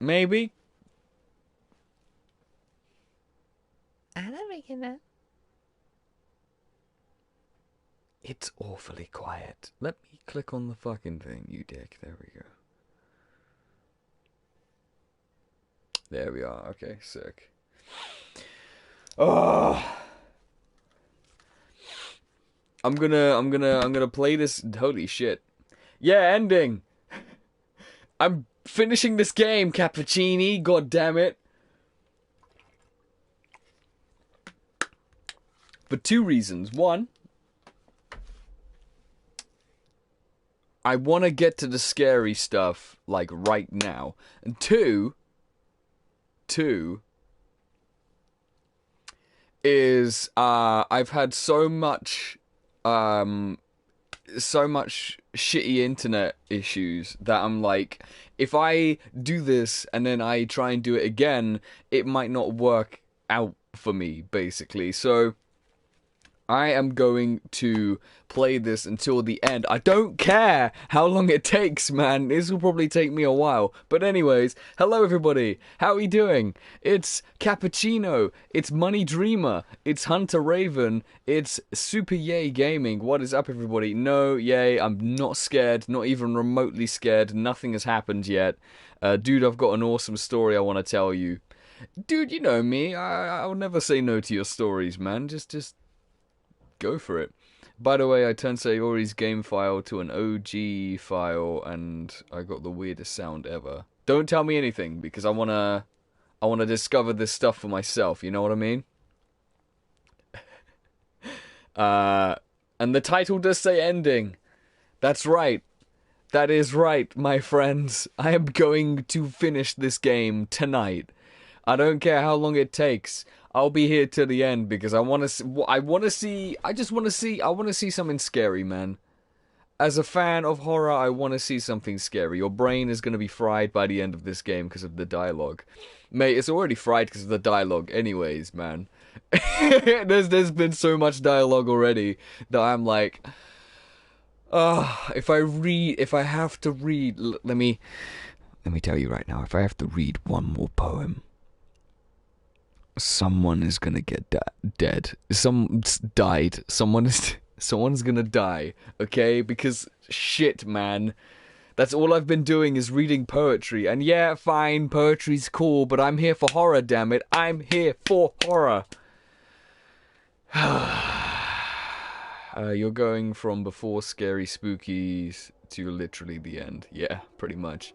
Maybe. I don't making that. It's awfully quiet. Let me click on the fucking thing, you dick. There we go. There we are. Okay, sick. Oh, I'm gonna play this. Holy shit! Yeah, ending. I'm finishing this game, Cappuccini. God damn it! For two reasons. One, I want to get to the scary stuff like right now, and two is I've had so much shitty internet issues that I'm like, if I do this and then I try and do it again, it might not work out for me, basically. So I am going to play this until the end. I don't care how long it takes, man. This will probably take me a while. But anyways, hello everybody. How are you doing? It's Cappuccino. It's Money Dreamer. It's Hunter Raven. It's Super Yay Gaming. What is up, everybody? No, yay, I'm not scared. Not even remotely scared. Nothing has happened yet. Dude, I've got an awesome story I want to tell you. Dude, you know me. I'll never say no to your stories, man. Just go for it. By the way, I turned Sayori's game file to an OG file, and I got the weirdest sound ever. Don't tell me anything, because I wanna discover this stuff for myself. You know what I mean? And the title does say ending. That's right. That is right, my friends. I am going to finish this game tonight. I don't care how long it takes. I'll be here till the end because I want to see something scary, man. As a fan of horror, I want to see something scary. Your brain is going to be fried by the end of this game because of the dialogue. Mate, it's already fried because of the dialogue anyways, man. There's been so much dialogue already that I'm like, if I have to read, let me tell you right now, if I have to read one more poem, someone is gonna get dead. Someone's died. Someone's gonna die. Okay, because shit, man. That's all I've been doing is reading poetry. And yeah, fine, poetry's cool, but I'm here for horror. Damn it, I'm here for horror. You're going from before scary spookies to literally the end. Yeah, pretty much.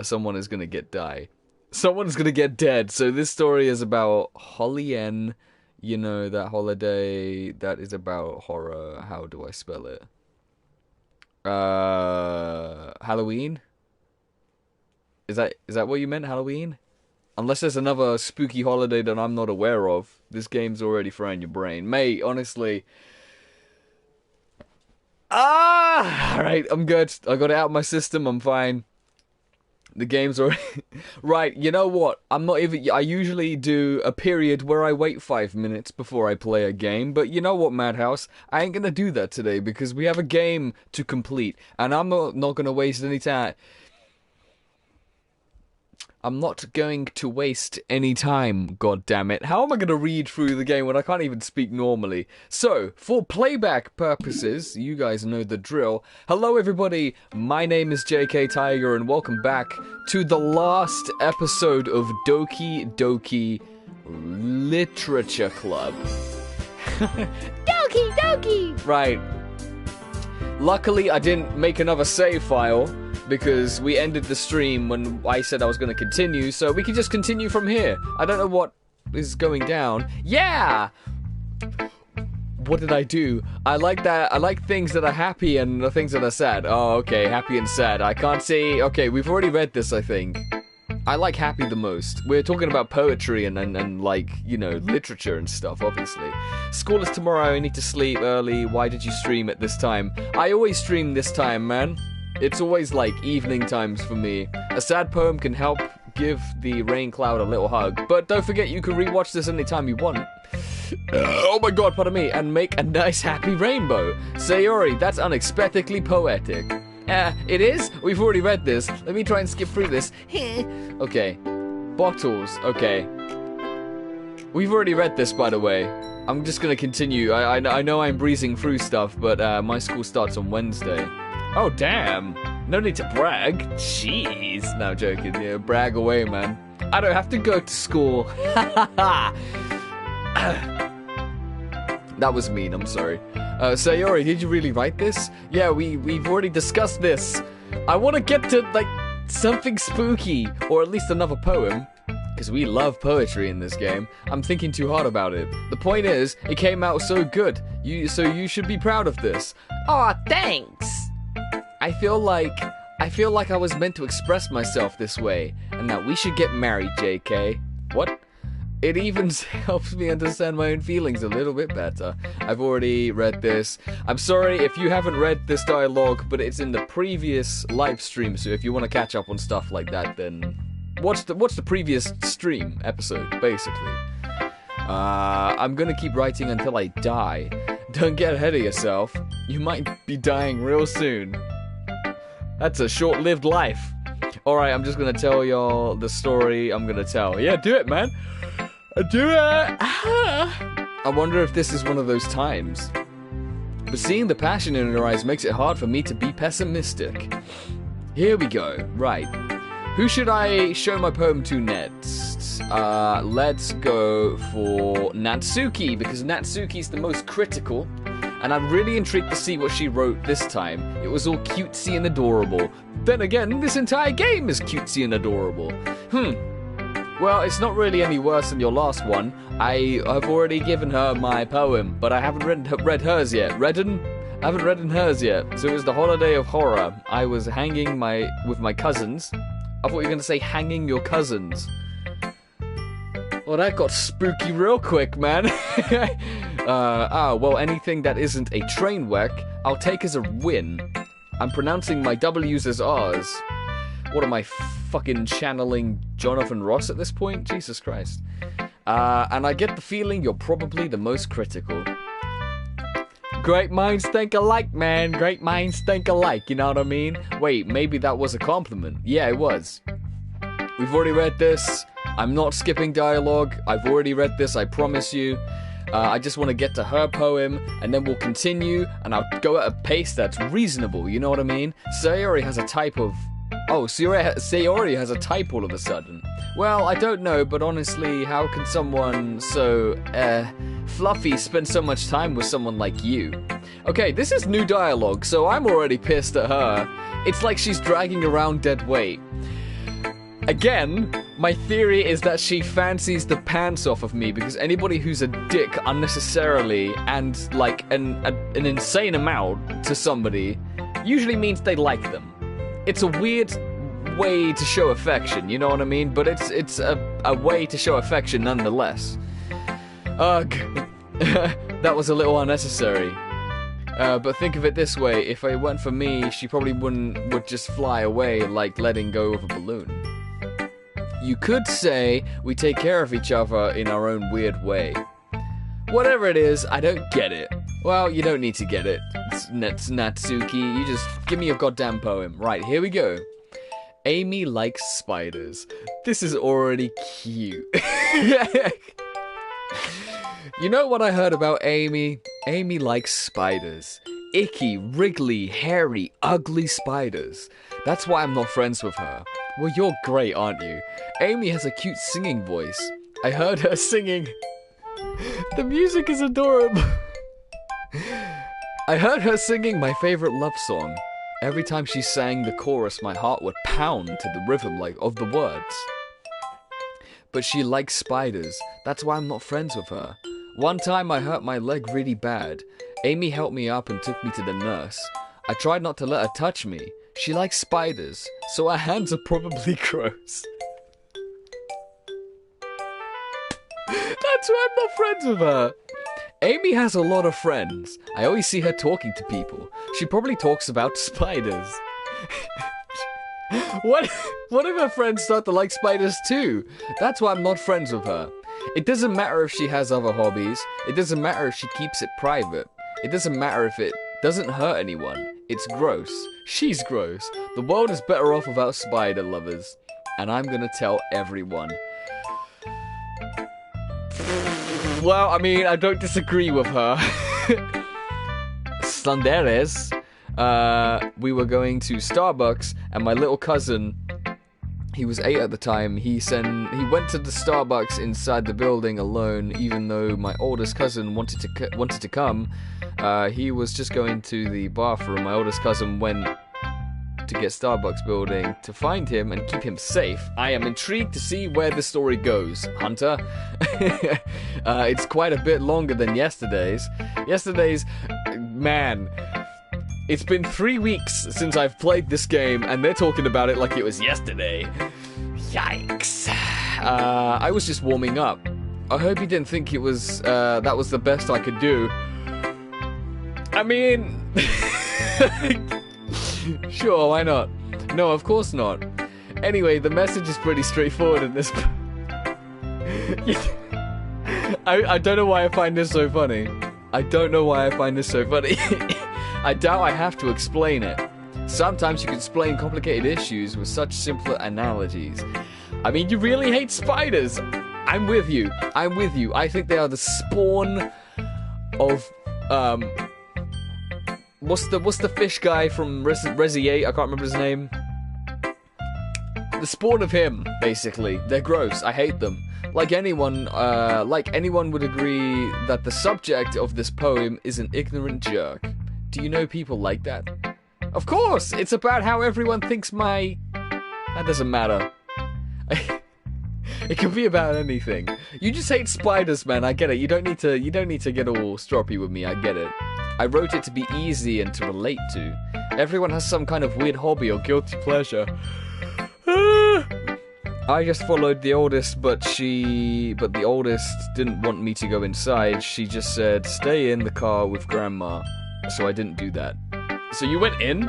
Someone is gonna die. Someone's gonna get dead. So this story is about Hollyen, you know, that holiday that is about horror. How do I spell it? Halloween? Is that what you meant, Halloween? Unless there's another spooky holiday that I'm not aware of. This game's already frying your brain. Mate, honestly. Alright, I'm good. I got it out of my system, I'm fine. The game's already... Right, you know what? I usually do a period where I wait 5 minutes before I play a game, but you know what, Madhouse? I ain't gonna do that today because we have a game to complete, and I'm not gonna waste any time. I'm not going to waste any time, God damn it. How am I going to read through the game when I can't even speak normally? So, for playback purposes, you guys know the drill. Hello everybody, my name is JK Tiger and welcome back to the last episode of Doki Doki Literature Club. Doki Doki! Right. Luckily, I didn't make another save file, because we ended the stream when I said I was going to continue, so we can just continue from here. I don't know what is going down. Yeah! What did I do? I like that. I like things that are happy and the things that are sad. Oh, okay, happy and sad. I can't say... Okay, we've already read this, I think. I like happy the most. We're talking about poetry and like, you know, literature and stuff, obviously. School is tomorrow, I need to sleep early. Why did you stream at this time? I always stream this time, man. It's always like evening times for me. A sad poem can help give the rain cloud a little hug. But don't forget, you can rewatch this anytime you want. Oh my god, pardon me. And make a nice happy rainbow. Sayori, that's unexpectedly poetic. It is? We've already read this. Let me try and skip through this. Okay. Bottles. Okay. We've already read this, by the way. I'm just gonna continue. I know I'm breezing through stuff, but my school starts on Wednesday. Oh, damn. No need to brag. Jeez. No, joking. Yeah, brag away, man. I don't have to go to school. That was mean, I'm sorry. Sayori, did you really write this? Yeah, we've already discussed this. I want to get to, like, something spooky, or at least another poem. Because we love poetry in this game. I'm thinking too hard about it. The point is, it came out so good. So you should be proud of this. Aw, thanks! I feel like I was meant to express myself this way, and that we should get married, JK. What? It even helps me understand my own feelings a little bit better. I've already read this. I'm sorry if you haven't read this dialogue, but it's in the previous live stream, so if you want to catch up on stuff like that, then watch the previous stream episode, basically. I'm gonna keep writing until I die. Don't get ahead of yourself. You might be dying real soon. That's a short-lived life. Alright, I'm just gonna tell y'all the story I'm gonna tell. Yeah, do it, man. Do it! I wonder if this is one of those times. But seeing the passion in her eyes makes it hard for me to be pessimistic. Here we go. Right. Who should I show my poem to next? Let's go for Natsuki, because Natsuki's the most critical. And I'm really intrigued to see what she wrote this time. It was all cutesy and adorable. Then again, this entire game is cutesy and adorable. Well, it's not really any worse than your last one. I have already given her my poem, but I haven't read hers yet. I haven't read hers yet. So it was the holiday of horror. I was hanging with my cousins. I thought you were going to say hanging your cousins. Well, that got spooky real quick, man. Well, anything that isn't a train wreck, I'll take as a win. I'm pronouncing my W's as R's. What am I, fucking channeling Jonathan Ross at this point? Jesus Christ. And I get the feeling you're probably the most critical. Great minds think alike, man. Great minds think alike, you know what I mean? Wait, maybe that was a compliment. Yeah, it was. We've already read this. I'm not skipping dialogue. I've already read this, I promise you. I just want to get to her poem, and then we'll continue, and I'll go at a pace that's reasonable, you know what I mean? Sayori has a type of... Oh, Sayori has a type all of a sudden. Well, I don't know, but honestly, how can someone so, fluffy spend so much time with someone like you? Okay, this is new dialogue, so I'm already pissed at her. It's like she's dragging around dead weight. Again, my theory is that she fancies the pants off of me, because anybody who's a dick unnecessarily and, like, an insane amount to somebody usually means they like them. It's a weird way to show affection, you know what I mean? But it's a way to show affection nonetheless. Ugh. That was a little unnecessary. But think of it this way, if it weren't for me, she probably would just fly away like letting go of a balloon. You could say we take care of each other in our own weird way. Whatever it is, I don't get it. Well, you don't need to get it. It's Natsuki, you just give me your goddamn poem. Right, here we go. Amy likes spiders. This is already cute. You know what I heard about Amy? Amy likes spiders. Icky, wriggly, hairy, ugly spiders. That's why I'm not friends with her. Well, you're great, aren't you? Amy has a cute singing voice. I heard her singing. The music is adorable. I heard her singing my favorite love song. Every time she sang the chorus, my heart would pound to the rhythm of the words. But she likes spiders. That's why I'm not friends with her. One time I hurt my leg really bad. Amy helped me up and took me to the nurse. I tried not to let her touch me. She likes spiders, so her hands are probably gross. That's why I'm not friends with her. Amy has a lot of friends. I always see her talking to people. She probably talks about spiders. What if her friends start to like spiders too? That's why I'm not friends with her. It doesn't matter if she has other hobbies. It doesn't matter if she keeps it private. It doesn't matter if it Doesn't hurt anyone. It's gross. She's gross. The world is better off without spider lovers. And I'm gonna tell everyone. Well, I mean, I don't disagree with her. Slanderes, we were going to Starbucks, and my little cousin, he was 8 at the time, he went to the Starbucks inside the building alone, even though my oldest cousin wanted to come. He was just going to the bathroom. My oldest cousin went to get Starbucks building to find him and keep him safe. I am intrigued to see where the story goes, Hunter. It's quite a bit longer than yesterday's. Yesterday's, man, it's been 3 weeks since I've played this game, and they're talking about it like it was yesterday. Yikes. I was just warming up. I hope you didn't think it was, that was the best I could do. I mean... Sure, why not? No, of course not. Anyway, the message is pretty straightforward in this... I don't know why I find this so funny. I don't know why I find this so funny. I doubt I have to explain it. Sometimes you can explain complicated issues with such simple analogies. I mean, you really hate spiders. I'm with you. I'm with you. I think they are the spawn of, What's the fish guy from Resi 8? I can't remember his name. The spawn of him, basically. They're gross. I hate them. Like anyone would agree that the subject of this poem is an ignorant jerk. Do you know people like that? Of course! It's about how everyone thinks That doesn't matter. It can be about anything. You just hate spiders, man. I get it. You don't need to get all stroppy with me. I get it. I wrote it to be easy and to relate to. Everyone has some kind of weird hobby or guilty pleasure. I just followed the oldest, but the oldest didn't want me to go inside. She just said, stay in the car with Grandma. So I didn't do that. So you went in?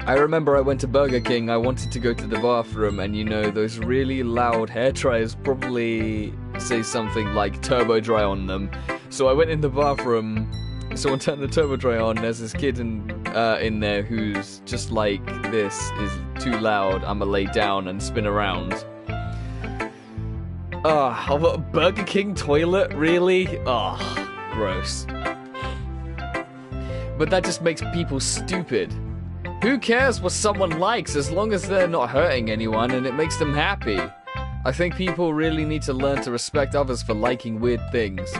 I remember I went to Burger King. I wanted to go to the bathroom, and you know, those really loud hair dryers probably say something like turbo dry on them. So I went in the bathroom. Someone turned the turbo dry on. There's this kid in there who's just like, this is too loud. I'ma lay down and spin around. A Burger King toilet? Really? Gross. But that just makes people stupid. Who cares what someone likes as long as they're not hurting anyone and it makes them happy? I think people really need to learn to respect others for liking weird things.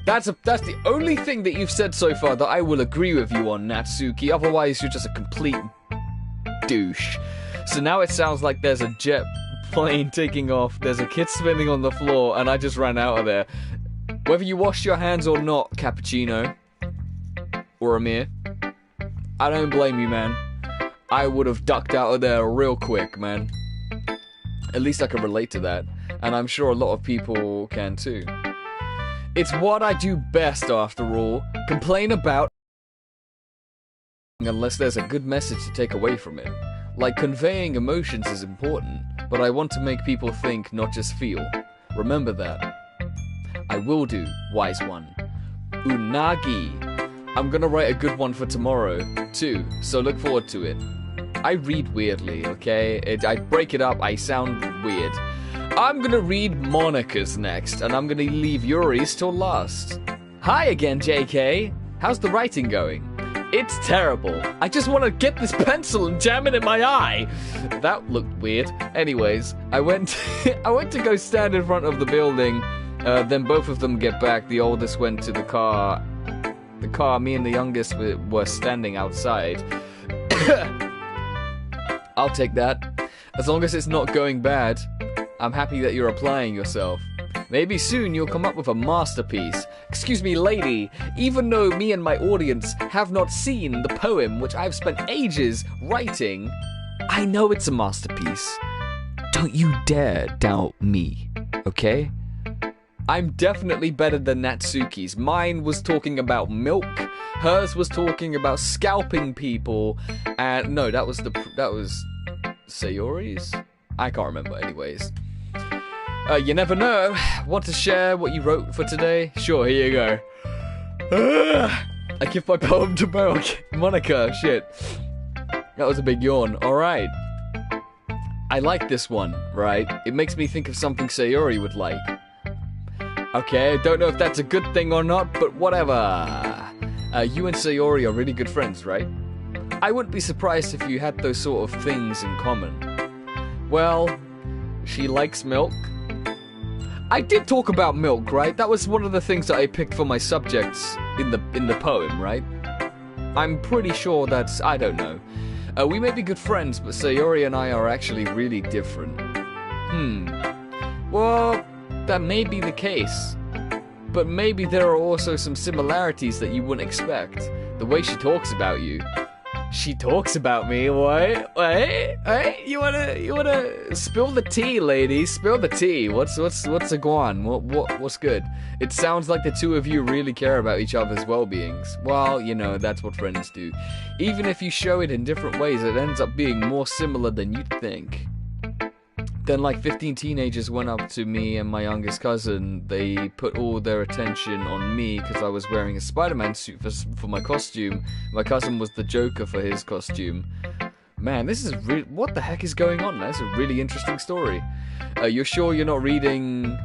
That's the only thing that you've said so far that I will agree with you on, Natsuki. Otherwise, you're just a complete douche. So now it sounds like there's a jet plane taking off, there's a kid spinning on the floor, and I just ran out of there. Whether you washed your hands or not, Cappuccino, or Amir, I don't blame you, man. I would have ducked out of there real quick, man. At least I can relate to that. And I'm sure a lot of people can too. It's what I do best, after all. Complain about unless there's a good message to take away from it. Like, conveying emotions is important, but I want to make people think, not just feel. Remember that. I will do, wise one. Unagi. I'm gonna write a good one for tomorrow, too, so look forward to it. I read weirdly, okay? I break it up, I sound weird. I'm gonna read Monica's next, and I'm gonna leave Yuri's till last. Hi again, JK. How's the writing going? It's terrible. I just want to get this pencil and jam it in my eye. That looked weird. Anyways, I went to go stand in front of the building. Then both of them get back. The oldest went to the car. Me and the youngest were standing outside. I'll take that. As long as it's not going bad. I'm happy that you're applying yourself. Maybe soon you'll come up with a masterpiece. Excuse me, lady. Even though me and my audience have not seen the poem which I've spent ages writing, I know it's a masterpiece. Don't you dare doubt me, okay? I'm definitely better than Natsuki's. Mine was talking about milk. Hers was talking about scalping people. And no, that was Sayori's? I can't remember. Anyways. You never know. Want to share what you wrote for today? Sure, here you go. I give my poem to Monica. Shit. That was a big yawn. Alright. I like this one, right? It makes me think of something Sayori would like. Okay, I don't know if that's a good thing or not, but whatever. You and Sayori are really good friends, right? I wouldn't be surprised if you had those sort of things in common. Well, she likes milk. I did talk about milk, right? That was one of the things that I picked for my subjects in the poem, right? I'm pretty sure that's... I don't know. We may be good friends, but Sayori and I are actually really different. Well, that may be the case. But maybe there are also some similarities that you wouldn't expect. The way she talks about you. She talks about me, what? Wait, you wanna spill the tea, ladies? Spill the tea. What's a guan? What's good? It sounds like the two of you really care about each other's well-beings. Well, you know, that's what friends do. Even if you show it in different ways, it ends up being more similar than you'd think. Then like 15 teenagers went up to me and my youngest cousin. They put all their attention on me because I was wearing a Spider-Man suit for my costume. My cousin was the Joker for his costume. Man, this is really... What the heck is going on? That's a really interesting story. You're sure you're not reading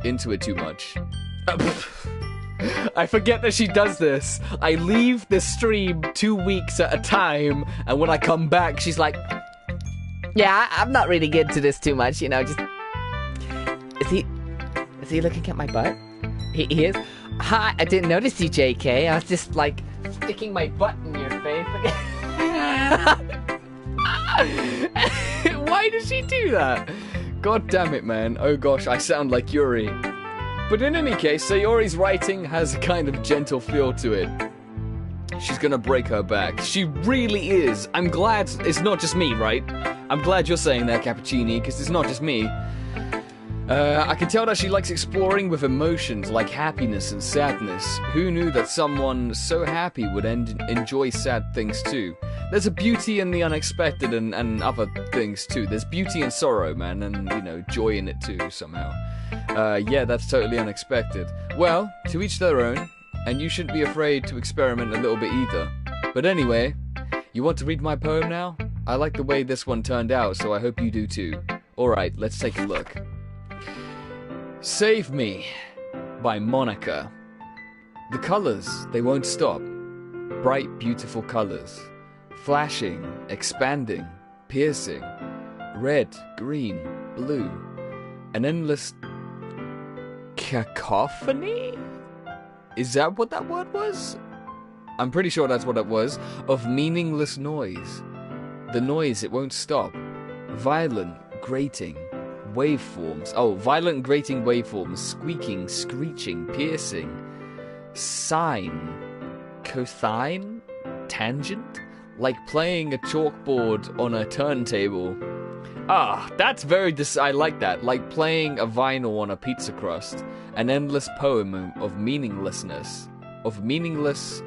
into it too much? I forget that she does this. I leave the stream 2 weeks at a time, and when I come back, she's like... Yeah, I'm not really into this too much, you know, just... Is he looking at my butt? He is? Hi, I didn't notice you, JK. I was just, like, sticking my butt in your face. Why does she do that? God damn it, man. Oh gosh, I sound like Yuri. But in any case, Sayori's writing has a kind of gentle feel to it. She's gonna break her back. She really is. I'm glad it's not just me, right? I'm glad you're saying that, Cappuccini, because it's not just me. I can tell that she likes exploring with emotions like happiness and sadness. Who knew that someone so happy would enjoy sad things too? There's a beauty in the unexpected and other things too. There's beauty in sorrow, man, and, you know, joy in it too, somehow. Yeah, that's totally unexpected. Well, to each their own. And you shouldn't be afraid to experiment a little bit either. But anyway, you want to read my poem now? I like the way this one turned out, so I hope you do too. Alright, let's take a look. Save Me by Monica. The colors, they won't stop. Bright, beautiful colors. Flashing, expanding, piercing. Red, green, blue. An endless... cacophony? Is that what that word was? I'm pretty sure that's what it was. Of meaningless noise. The noise, it won't stop. Violent, grating, waveforms. Oh, violent, grating waveforms. Squeaking, screeching, piercing. Sine. Cosine? Tangent? Like playing a chalkboard on a turntable. Ah, that's very... I like that. Like playing a vinyl on a pizza crust. An endless poem of meaninglessness. Of meaningless...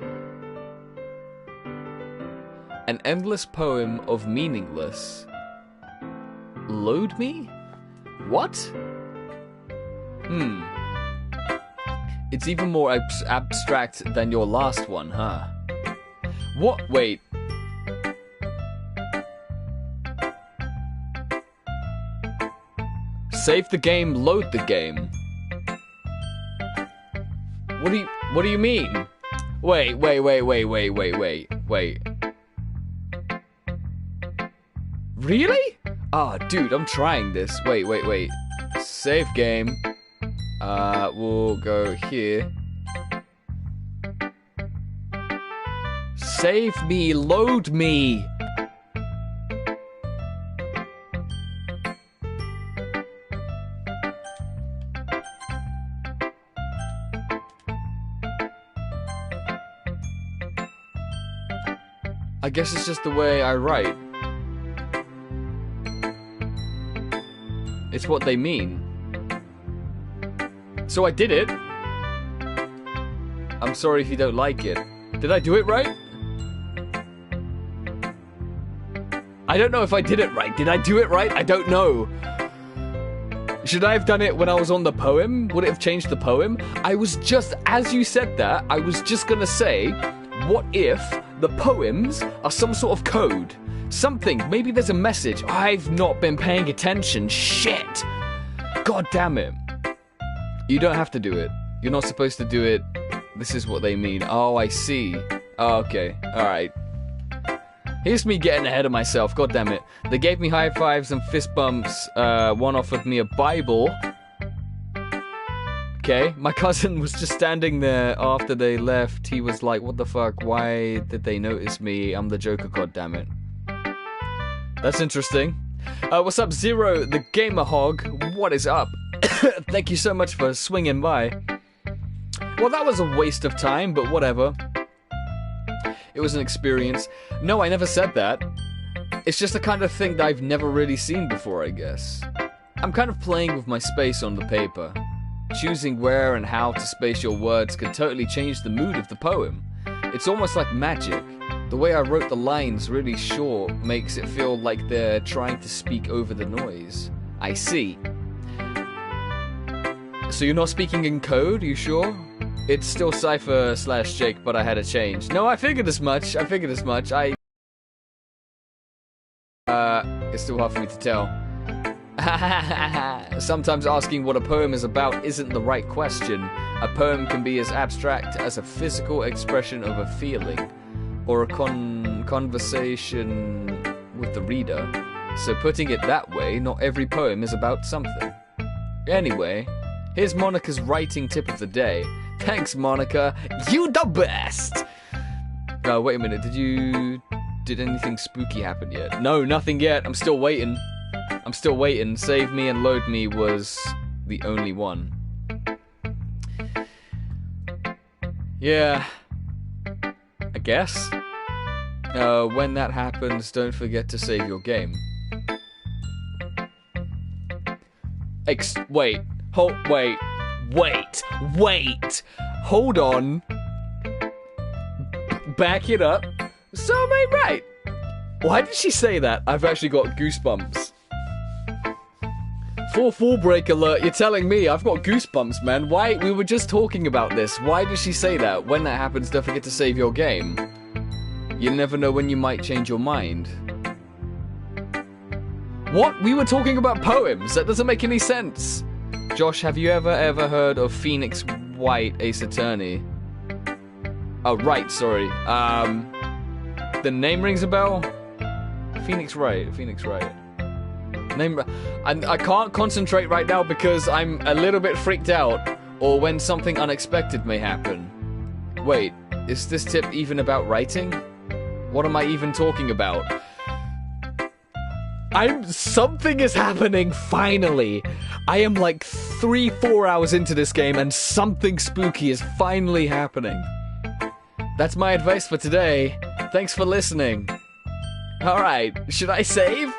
An endless poem of meaningless... Load me? What? It's even more abstract than your last one, huh? What? Wait. Save the game, load the game. What do you mean? Wait. Really? Oh, dude, I'm trying this. Wait. Save game. We'll go here. Save me, load me. I guess it's just the way I write. It's what they mean. So I did it. I'm sorry if you don't like it. Did I do it right? I don't know if I did it right. Did I do it right? I don't know. Should I have done it when I was on the poem? Would it have changed the poem? I was just, as you said that, I was just gonna say, what if the poems are some sort of code? Something, maybe there's a message. I've not been paying attention. Shit. God damn it. You don't have to do it. You're not supposed to do it. This is what they mean. Oh, I see. Oh, okay. Alright. Here's me getting ahead of myself. God damn it. They gave me high fives and fist bumps. One offered me a Bible. Okay. My cousin was just standing there after they left. He was like, what the fuck? Why did they notice me? I'm the Joker, god damn it. That's interesting. What's up, Zero, the Gamer Hog? What is up? Thank you so much for swinging by. Well, that was a waste of time, but whatever. It was an experience. No, I never said that. It's just the kind of thing that I've never really seen before, I guess. I'm kind of playing with my space on the paper. Choosing where and how to space your words could totally change the mood of the poem. It's almost like magic. The way I wrote the lines really short makes it feel like they're trying to speak over the noise. I see. So you're not speaking in code, you sure? It's still Cypher/Jake, but I had a change. No, I figured as much. It's still hard for me to tell. Sometimes asking what a poem is about isn't the right question. A poem can be as abstract as a physical expression of a feeling, or a conversation with the reader. So putting it that way, not every poem is about something. Anyway, here's Monica's writing tip of the day. Thanks, Monica. You the best! Oh, wait a minute. Did anything spooky happen yet? No, nothing yet. I'm still waiting. Save Me and Load Me was the only one. Yeah. I guess. When that happens, don't forget to save your game. Wait. Hold on. Back it up. So am I right? Why did she say that? I've actually got goosebumps. Full break alert, you're telling me I've got goosebumps, man. Why? We were just talking about this. Why did she say that? When that happens, don't forget to save your game. You never know when you might change your mind. What? We were talking about poems. That doesn't make any sense. Josh, have you ever heard of Phoenix White, Ace Attorney? Oh, right, sorry. The name rings a bell? Phoenix Wright. I can't concentrate right now because I'm a little bit freaked out, or when something unexpected may happen. Wait, is this tip even about writing? What am I even talking about? Something is happening, finally. I am like 3-4 hours into this game and something spooky is finally happening. That's my advice for today. Thanks for listening. Alright, should I save?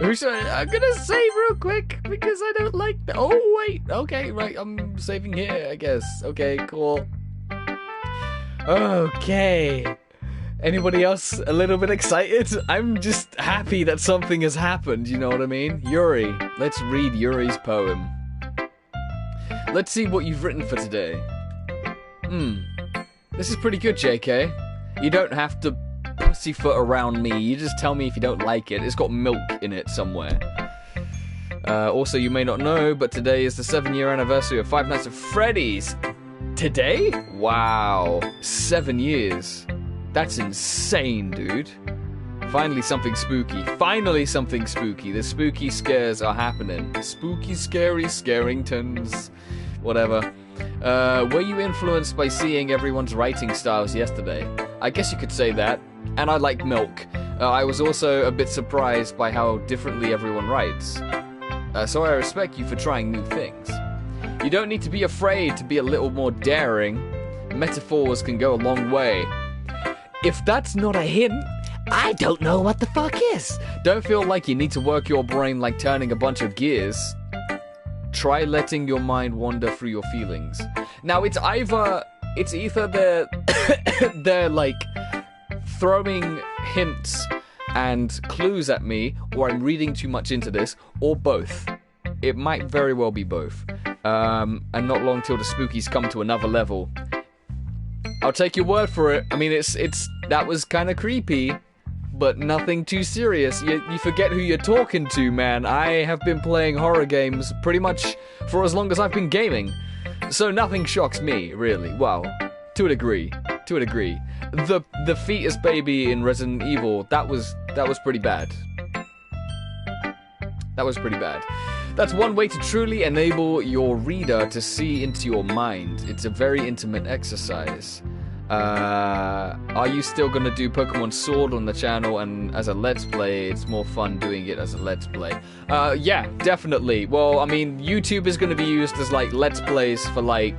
I'm gonna save real quick because I don't like that. Oh, wait. Okay, right. I'm saving here, I guess. Okay, cool. Okay. Anybody else a little bit excited? I'm just happy that something has happened, you know what I mean? Yuri. Let's read Yuri's poem. Let's see what you've written for today. This is pretty good, JK. You don't have to pussyfoot around me. You just tell me if you don't like it. It's got milk in it somewhere. Also, you may not know, but today is the 7-year anniversary of Five Nights at Freddy's. Today? Wow. 7 years. That's insane, dude. Finally something spooky. The spooky scares are happening. Spooky, scary scaringtons. Whatever. Were you influenced by seeing everyone's writing styles yesterday? I guess you could say that. And I like milk. I was also a bit surprised by how differently everyone writes. So I respect you for trying new things. You don't need to be afraid to be a little more daring. Metaphors can go a long way. If that's not a hint, I don't know what the fuck is. Don't feel like you need to work your brain like turning a bunch of gears. Try letting your mind wander through your feelings. Now, it's either they're like throwing hints and clues at me, or I'm reading too much into this, or both. it might very well be both. And not long till the spookies come to another level. I'll take your word for it. I mean, that was kind of creepy, but nothing too serious. You forget who you're talking to, man. I have been playing horror games pretty much for as long as I've been gaming, so nothing shocks me, really. Well, to a degree. The fetus baby in Resident Evil, that was pretty bad. That was pretty bad. That's one way to truly enable your reader to see into your mind. It's a very intimate exercise. Are you still gonna do Pokemon Sword on the channel and as a Let's Play? It's more fun doing it as a Let's Play. Yeah, definitely. Well, I mean, YouTube is gonna be used as, like, Let's Plays for, like,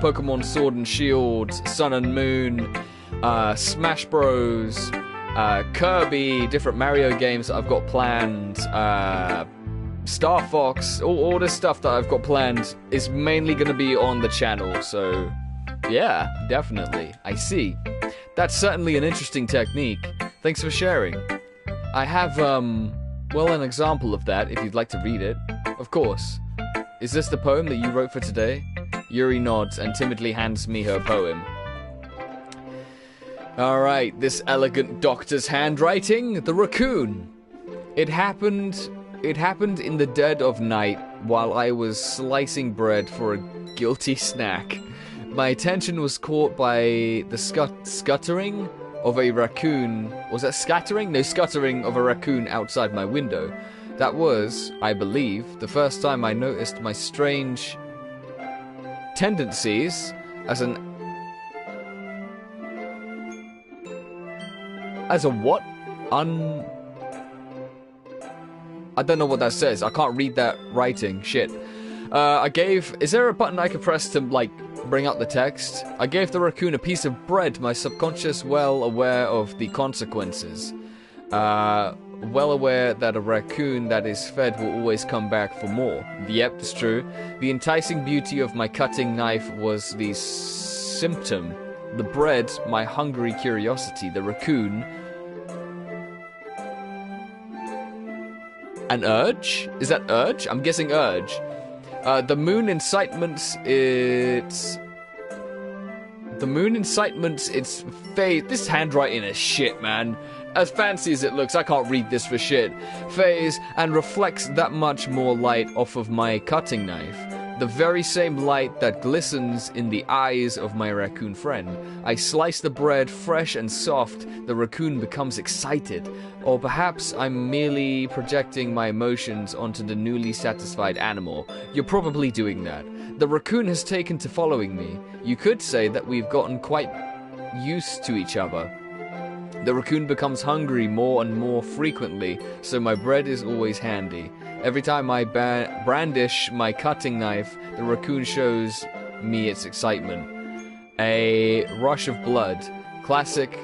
Pokemon Sword and Shield, Sun and Moon, Smash Bros, Kirby, different Mario games that I've got planned, Star Fox, all this stuff that I've got planned is mainly going to be on the channel, so yeah, definitely. I see. That's certainly an interesting technique. Thanks for sharing. I have, well, an example of that, if you'd like to read it. Of course. Is this the poem that you wrote for today? Yuri nods and timidly hands me her poem. Alright, this elegant doctor's handwriting, the raccoon. It happened in the dead of night while I was slicing bread for a guilty snack. My attention was caught by the scuttering of a raccoon. Was that scattering? No, scuttering of a raccoon outside my window. That was, I believe, the first time I noticed my strange tendencies as a what? I don't know what that says. I can't read that writing. Shit. Is there a button I can press to, like, bring up the text? I gave the raccoon a piece of bread, my subconscious well aware of the consequences. Well aware that a raccoon that is fed will always come back for more. Yep, it's true. The enticing beauty of my cutting knife was the symptom. The bread, my hungry curiosity. The raccoon, an urge? Is that urge? I'm guessing urge. The moon incitements its phase. This handwriting is shit, man. As fancy as it looks, I can't read this for shit. Phase and reflects that much more light off of my cutting knife. The very same light that glistens in the eyes of my raccoon friend. I slice the bread fresh and soft. The raccoon becomes excited. Or perhaps I'm merely projecting my emotions onto the newly satisfied animal. You're probably doing that. The raccoon has taken to following me. You could say that we've gotten quite used to each other. The raccoon becomes hungry more and more frequently, so my bread is always handy. Every time I brandish my cutting knife, the raccoon shows me its excitement. A rush of blood. Classic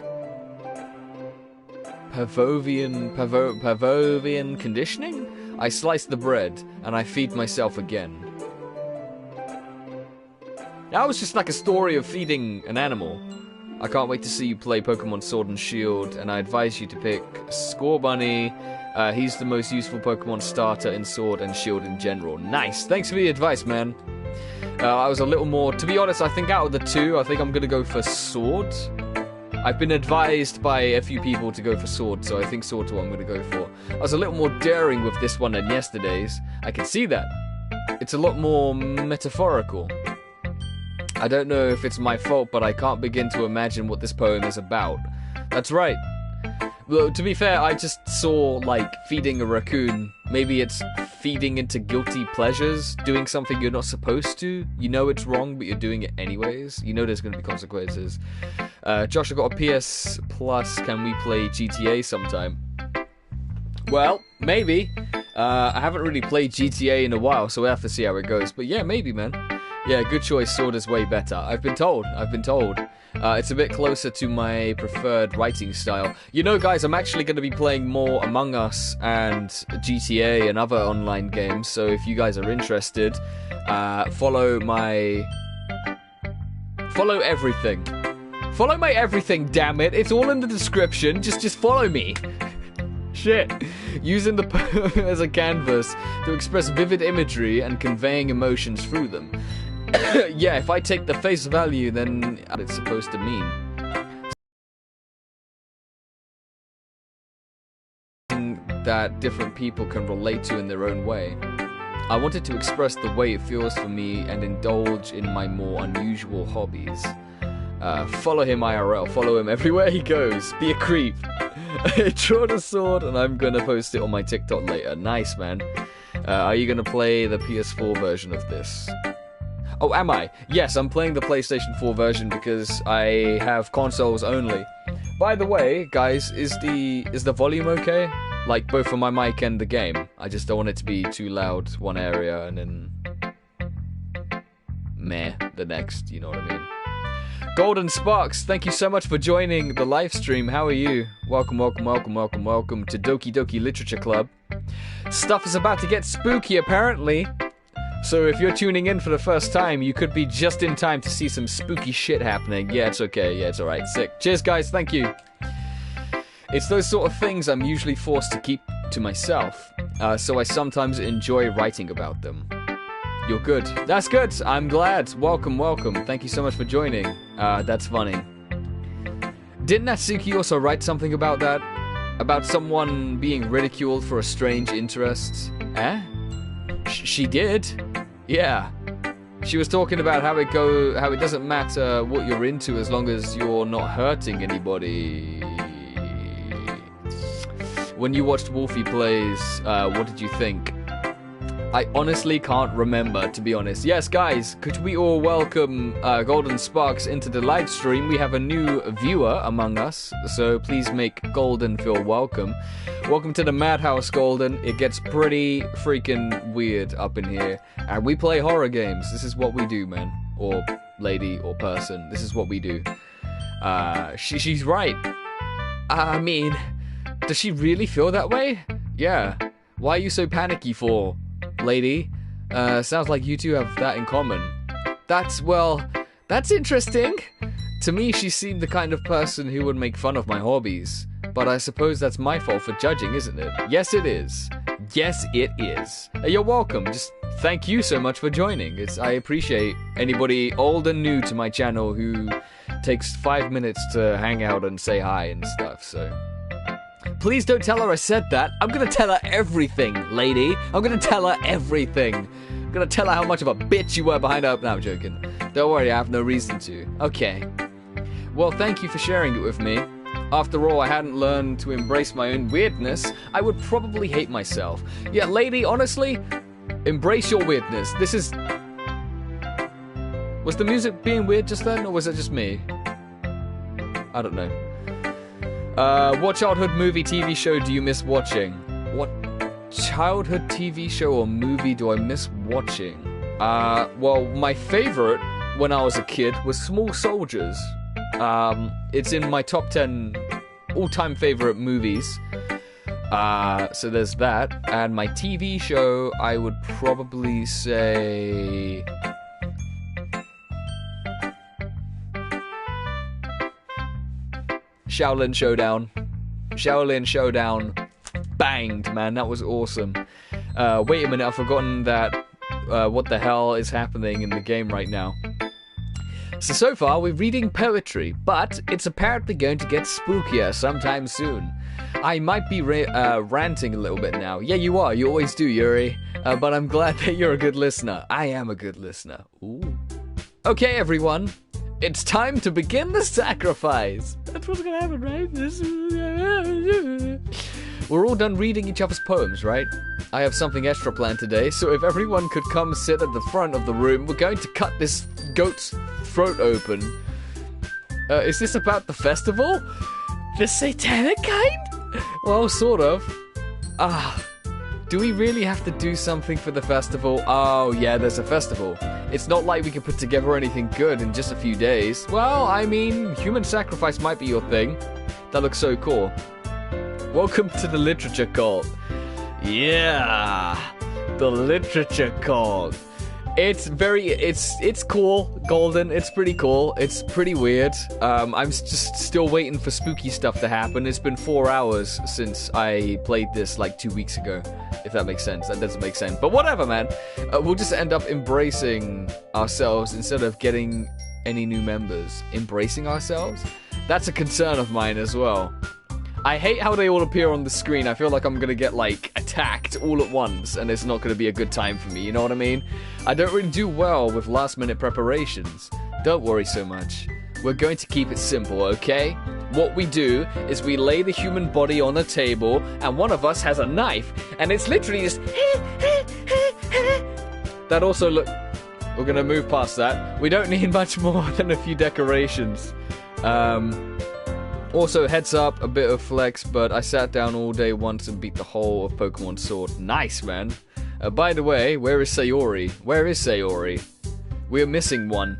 Pavlovian conditioning? I slice the bread, and I feed myself again. That was just like a story of feeding an animal. I can't wait to see you play Pokemon Sword and Shield, and I advise you to pick Scorbunny. He's the most useful Pokemon starter in Sword and Shield in general. Nice, thanks for the advice, man. I was a little more, to be honest, I think out of the two, I think I'm going to go for Sword. I've been advised by a few people to go for Sword, so I think Sword's what I'm going to go for. I was a little more daring with this one than yesterday's. I can see that. It's a lot more metaphorical. I don't know if it's my fault, but I can't begin to imagine what this poem is about. That's right. Well, to be fair, I just saw, like, feeding a raccoon. Maybe it's feeding into guilty pleasures, doing something you're not supposed to. You know it's wrong, but you're doing it anyways. You know there's going to be consequences. Josh, I got a PS Plus. Can we play GTA sometime? Well, maybe. I haven't really played GTA in a while, so we'll have to see how it goes. But yeah, maybe, man. Yeah, good choice. Sword is way better. I've been told. It's a bit closer to my preferred writing style. You know, guys, I'm actually going to be playing more Among Us and GTA and other online games. So if you guys are interested, follow everything. Follow my everything, damn it. It's all in the description. Just follow me. Shit. Using the poem as a canvas to express vivid imagery and conveying emotions through them. Yeah, if I take the face value, then what it's supposed to mean. That different people can relate to in their own way. I wanted to express the way it feels for me and indulge in my more unusual hobbies. Follow him IRL, follow him everywhere he goes, be a creep. Draw the sword and I'm gonna post it on my TikTok later. Nice, man. Are you gonna play the PS4 version of this? Oh, am I? Yes, I'm playing the PlayStation 4 version because I have consoles only. By the way, guys, is the volume okay? Like, both for my mic and the game. I just don't want it to be too loud one area and then meh the next, you know what I mean? Golden Sparks, thank you so much for joining the live stream. How are you? Welcome, welcome, welcome, welcome, welcome to Doki Doki Literature Club. Stuff is about to get spooky, apparently. So if you're tuning in for the first time, you could be just in time to see some spooky shit happening. Yeah, it's okay. Yeah, it's alright. Sick. Cheers, guys. Thank you. It's those sort of things I'm usually forced to keep to myself, so I sometimes enjoy writing about them. You're good. That's good. I'm glad. Welcome, welcome. Thank you so much for joining. That's funny. Didn't Natsuki also write something about that? About someone being ridiculed for a strange interest? Eh? She did? Yeah. She was talking about how it doesn't matter what you're into as long as you're not hurting anybody. When you watched Wolfie Plays, what did you think? I honestly can't remember, to be honest. Yes, guys, could we all welcome Golden Sparks into the live stream? We have a new viewer among us, so please make Golden feel welcome. Welcome to the Madhouse, Golden. It gets pretty freaking weird up in here. And we play horror games. This is what we do, man. Or lady, or person. This is what we do. She's right. I mean, does she really feel that way? Yeah. Why are you so panicky for, lady? Sounds like you two have that in common. That's interesting. To me, she seemed the kind of person who would make fun of my hobbies. But I suppose that's my fault for judging, isn't it? Yes, it is. Yes, it is. You're welcome. Just thank you so much for joining. I appreciate anybody old and new to my channel who takes 5 minutes to hang out and say hi and stuff, so... Please don't tell her I said that. I'm gonna tell her everything, lady. I'm gonna tell her everything. I'm gonna tell her how much of a bitch you were behind her. No, I'm joking. Don't worry, I have no reason to. Okay. Well, thank you for sharing it with me. After all, I hadn't learned to embrace my own weirdness, I would probably hate myself. Yeah, lady, honestly, embrace your weirdness. This is... Was the music being weird just then, or was it just me? I don't know. What childhood movie, TV show do you miss watching? What childhood TV show or movie do I miss watching? Well, my favorite when I was a kid was Small Soldiers. It's in my top 10 all-time favorite movies. So there's that. And my TV show, I would probably say... Shaolin Showdown. Shaolin Showdown banged, man. That was awesome. Wait a minute, I've forgotten that what the hell is happening in the game right now. So far, we're reading poetry, but it's apparently going to get spookier sometime soon. I might be ranting a little bit now. Yeah, you are. You always do, Yuri. But I'm glad that you're a good listener. I am a good listener. Ooh. Okay, everyone. It's time to begin the sacrifice. That's what's gonna happen, right? We're all done reading each other's poems, right? I have something extra planned today, so if everyone could come sit at the front of the room, we're going to cut this goat's throat open. Is this about the festival? The satanic kind? Well, sort of. Do we really have to do something for the festival? Oh, yeah, there's a festival. It's not like we can put together anything good in just a few days. Well, I mean, human sacrifice might be your thing. That looks so cool. Welcome to the literature cult. Yeah, the literature cult. It's cool, Golden. It's pretty cool. It's pretty weird. I'm just still waiting for spooky stuff to happen. It's been 4 hours since I played this like 2 weeks ago, if that makes sense. That doesn't make sense, but whatever, man. We'll just end up embracing ourselves instead of getting any new members. Embracing ourselves? That's a concern of mine as well. I hate how they all appear on the screen. I feel like I'm gonna get, like, attacked all at once, and it's not gonna be a good time for me, you know what I mean? I don't really do well with last-minute preparations. Don't worry so much. We're going to keep it simple, okay? What we do is we lay the human body on a table, and one of us has a knife, and it's literally just... That also look... We're gonna move past that. We don't need much more than a few decorations. Also, heads up, a bit of flex, but I sat down all day once and beat the whole of Pokemon Sword. Nice, man. By the way, where is Sayori? Where is Sayori? We're missing one.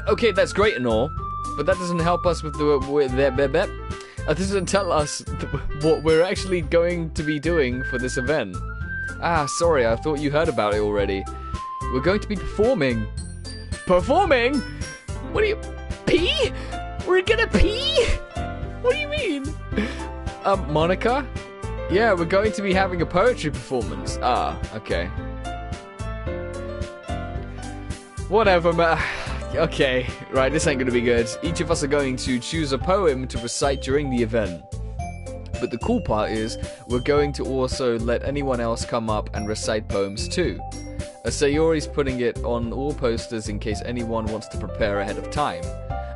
Okay, that's great and all, but that doesn't help us with the... That doesn't tell us what we're actually going to be doing for this event. Ah, sorry, I thought you heard about it already. We're going to be performing. Performing? What do you... Pee? We're gonna pee? What do you mean? Monica? Yeah, we're going to be having a poetry performance. Ah, okay. Whatever, man. Okay, right, this ain't gonna be good. Each of us are going to choose a poem to recite during the event. But the cool part is, we're going to also let anyone else come up and recite poems too. Sayori's putting it on all posters in case anyone wants to prepare ahead of time.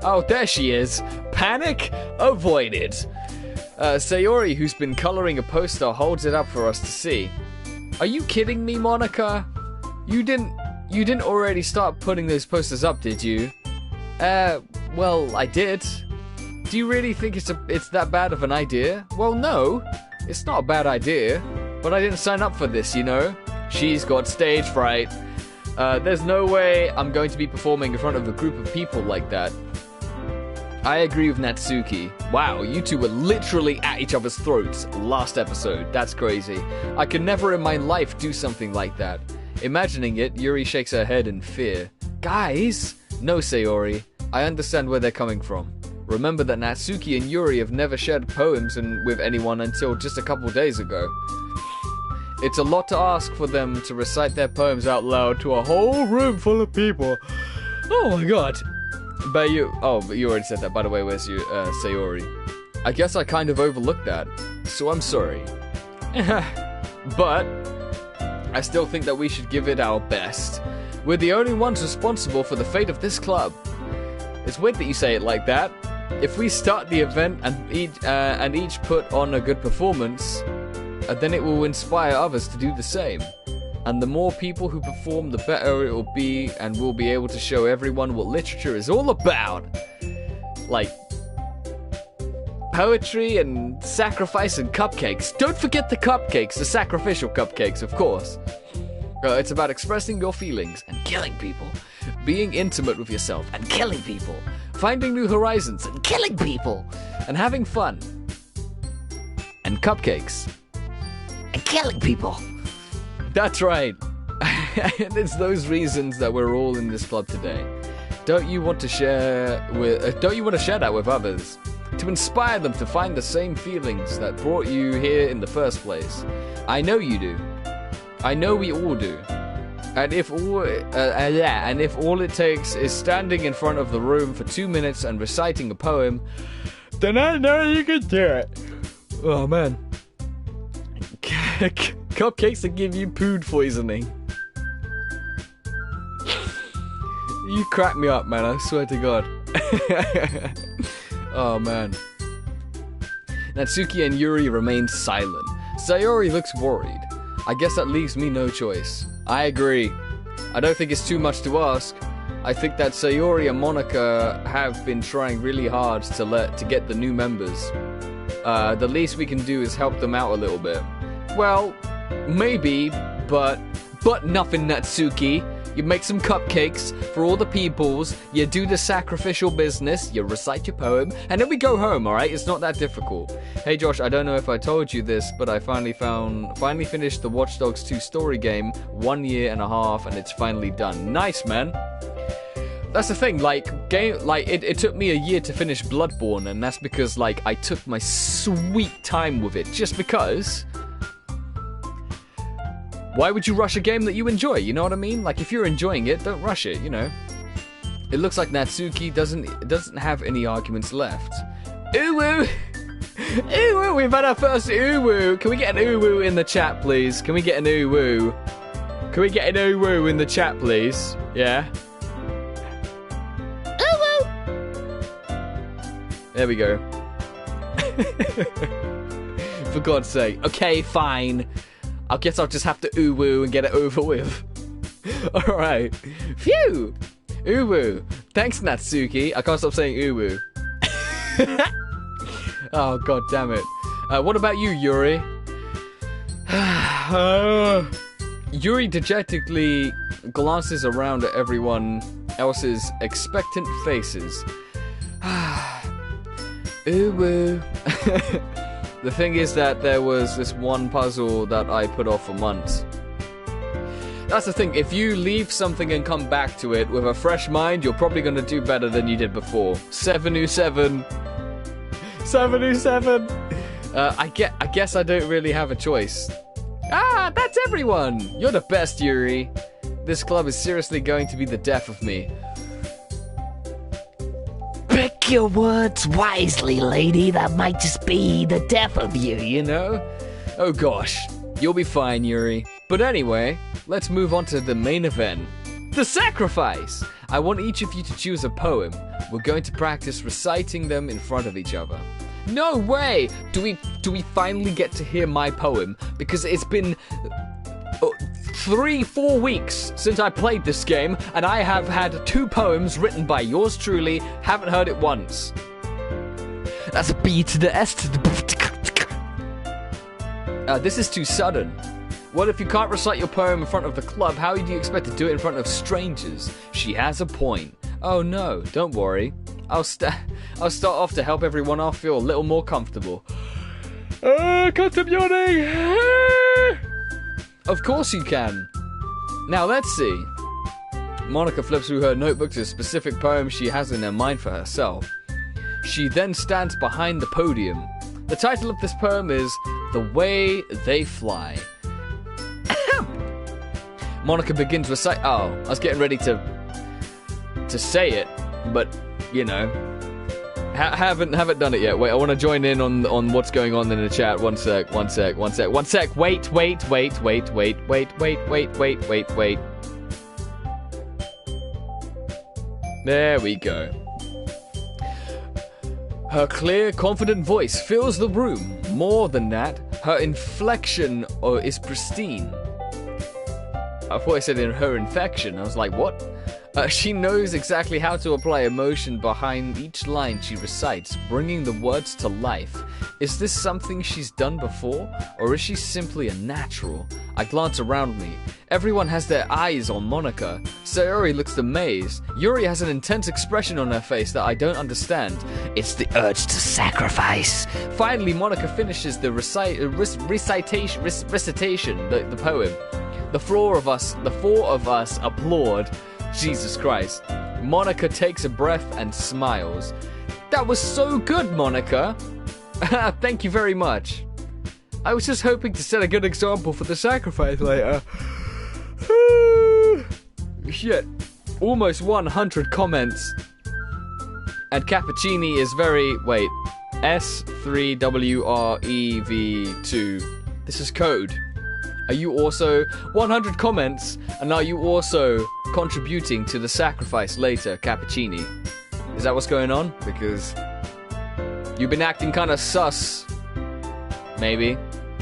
Oh, there she is. Panic avoided. Sayori, who's been coloring a poster, holds it up for us to see. Are you kidding me, Monica? You didn't already start putting those posters up, did you? Well, I did. Do you really think it's that bad of an idea? Well, no. It's not a bad idea. But I didn't sign up for this, you know? She's got stage fright. There's no way I'm going to be performing in front of a group of people like that. I agree with Natsuki. Wow, you two were literally at each other's throats last episode. That's crazy. I could never in my life do something like that. Imagining it, Yuri shakes her head in fear. Guys! No, Sayori. I understand where they're coming from. Remember that Natsuki and Yuri have never shared poems with anyone until just a couple days ago. It's a lot to ask for them to recite their poems out loud to a whole room full of people. Oh my god. But you already said that. By the way, where's your Sayori? I guess I kind of overlooked that, so I'm sorry. But I still think that we should give it our best. We're the only ones responsible for the fate of this club. It's weird that you say it like that. If we start the event and each put on a good performance, then it will inspire others to do the same. And the more people who perform, the better it will be, and we'll be able to show everyone what literature is all about. Like, poetry and sacrifice and cupcakes. Don't forget the cupcakes, the sacrificial cupcakes, of course. It's about expressing your feelings and killing people. Being intimate with yourself and killing people. Finding new horizons and killing people. And having fun. And cupcakes. And killing people. That's right. And it's those reasons that we're all in this club today. Don't you want to share that with others? To inspire them to find the same feelings that brought you here in the first place. I know you do. I know we all do. And if all it takes is standing in front of the room for 2 minutes and reciting a poem, then I know you can do it. Oh man. Cupcakes that give you food poisoning. You crack me up, man, I swear to God. Oh man. Natsuki and Yuri remain silent. Sayori looks worried. I guess that leaves me no choice. I agree. I don't think it's too much to ask. I think that Sayori and Monica have been trying really hard to get the new members. The least we can do is help them out a little bit. Well, maybe, but nothing, Natsuki. you make some cupcakes for all the peoples, you do the sacrificial business, you recite your poem, and then we go home, alright? It's not that difficult. Hey Josh, I don't know if I told you this, but I finally finished the Watch Dogs 2 story game, 1.5 years, and it's finally done. Nice, man. That's the thing, it took me a year to finish Bloodborne, and that's because, I took my sweet time with it, just because... Why would you rush a game that you enjoy, you know what I mean? If you're enjoying it, don't rush it, you know? It looks like Natsuki doesn't have any arguments left. Ooh-woo! Ooh-woo, we've had our first ooh-woo! Can we get an ooh-woo in the chat, please? Can we get an ooh-woo? Can we get an ooh-woo in the chat, please? Yeah? There we go. For God's sake. Okay, fine. I guess I'll just have to ooh-woo and get it over with. Alright. Phew! Ooh-woo. Thanks, Natsuki. I can't stop saying ooh-woo. Oh, god damn it. What about you, Yuri? Yuri dejectedly glances around at everyone else's expectant faces. Ooh-woo. The thing is that there was this one puzzle that I put off for months. That's the thing, if you leave something and come back to it with a fresh mind, you're probably going to do better than you did before. 707. 707. I guess I don't really have a choice. Ah, that's everyone! You're the best, Yuri. This club is seriously going to be the death of me. Pick your words wisely, lady. That might just be the death of you, you know? Oh gosh, you'll be fine, Yuri. But anyway, let's move on to the main event. The sacrifice! I want each of you to choose a poem. We're going to practice reciting them in front of each other. No way! Do we finally get to hear my poem? Because it's been 3-4 weeks since I played this game, and I have had 2 poems written by yours truly, haven't heard it once. That's a B to the S to the... This is too sudden. What if you can't recite your poem in front of the club? How do you expect to do it in front of strangers? She has a point. Oh no, don't worry. I'll start off to help everyone off feel a little more comfortable. Cut him yawning! Of course you can. Now let's see. Monica flips through her notebook to a specific poem she has in her mind for herself. She then stands behind the podium. The title of this poem is The Way They Fly. Monica begins recite. Oh, I was getting ready to say it, but you know, haven't done it yet. Wait, I want to join in on what's going on in the chat. One sec. Wait. There we go. Her clear, confident voice fills the room. More than that, her inflection is pristine. I thought I said in her infection. I was like, what? She knows exactly how to apply emotion behind each line she recites, bringing the words to life. Is this something she's done before, or is she simply a natural? I glance around me. Everyone has their eyes on Monica. Sayori looks amazed. Yuri has an intense expression on her face that I don't understand. It's the urge to sacrifice. Finally, Monica finishes the recitation, the poem. The four of us applaud. Jesus Christ. Monica takes a breath and smiles. That was so good, Monica. Thank you very much. I was just hoping to set a good example for the sacrifice later. Shit. Almost 100 comments. And Cappuccini is very... Wait. S3WREV2. This is code. Are you also 100 comments, and are you also contributing to the sacrifice later, Cappuccini? Is that what's going on? Because you've been acting kind of sus. Maybe.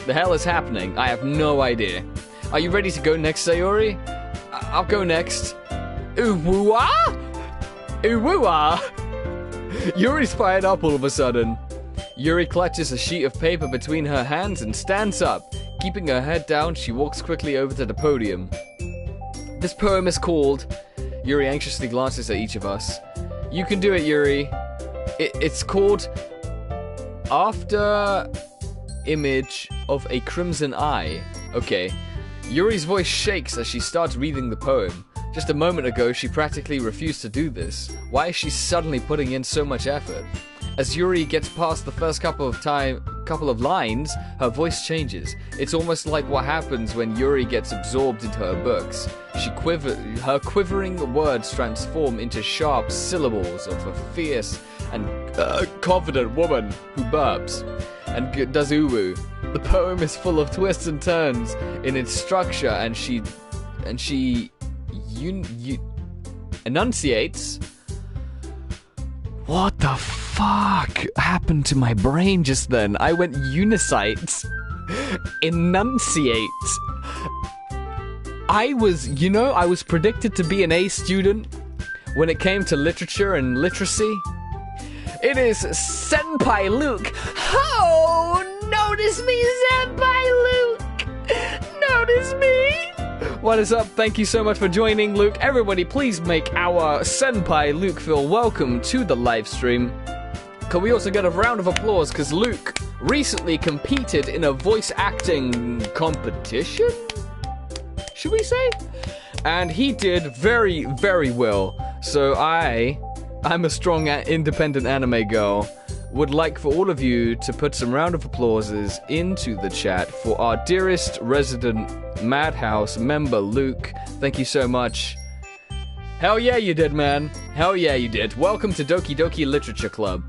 The hell is happening? I have no idea. Are you ready to go next, Sayori? I'll go next. Ooh-woo-ah! Ooh-woo-ah! Yuri's fired up all of a sudden. Yuri clutches a sheet of paper between her hands and stands up. Keeping her head down, she walks quickly over to the podium. This poem is called... Yuri anxiously glances at each of us. You can do it, Yuri. It's called... After Image of a Crimson Eye. Okay. Yuri's voice shakes as she starts reading the poem. Just a moment ago, she practically refused to do this. Why is she suddenly putting in so much effort? As Yuri gets past the first couple of lines, her voice changes. It's almost like what happens when Yuri gets absorbed into her books. Her quivering words transform into sharp syllables of a fierce and confident woman who burps and does uwu. The poem is full of twists and turns in its structure, and she enunciates. What the fuck happened to my brain just then? I went unicite. Enunciate. I was predicted to be an A student when it came to literature and literacy. It is Senpai Luke. Oh, notice me, Senpai Luke. Notice me. What is up? Thank you so much for joining, Luke. Everybody, please make our Senpai Luke feel welcome to the live stream. Can we also get a round of applause because Luke recently competed in a voice acting competition? Should we say? And he did very, very well. So I'm a strong independent anime girl. Would like for all of you to put some round of applauses into the chat for our dearest resident Madhouse member, Luke. Thank you so much. Hell yeah you did, man. Hell yeah you did. Welcome to Doki Doki Literature Club.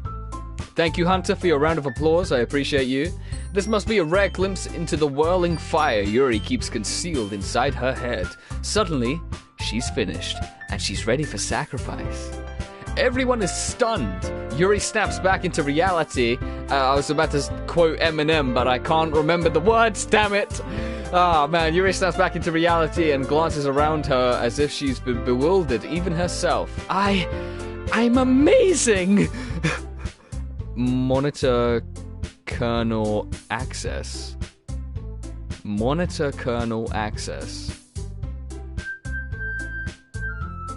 Thank you, Hunter, for your round of applause. I appreciate you. This must be a rare glimpse into the whirling fire Yuri keeps concealed inside her head. Suddenly, she's finished, and she's ready for sacrifice. Everyone is stunned. Yuri snaps back into reality. I was about to quote Eminem, but I can't remember the words, damn it. Ah, man, Yuri snaps back into reality and glances around her as if she's been bewildered, even herself. I'm amazing! Monitor kernel access. Monitor kernel access.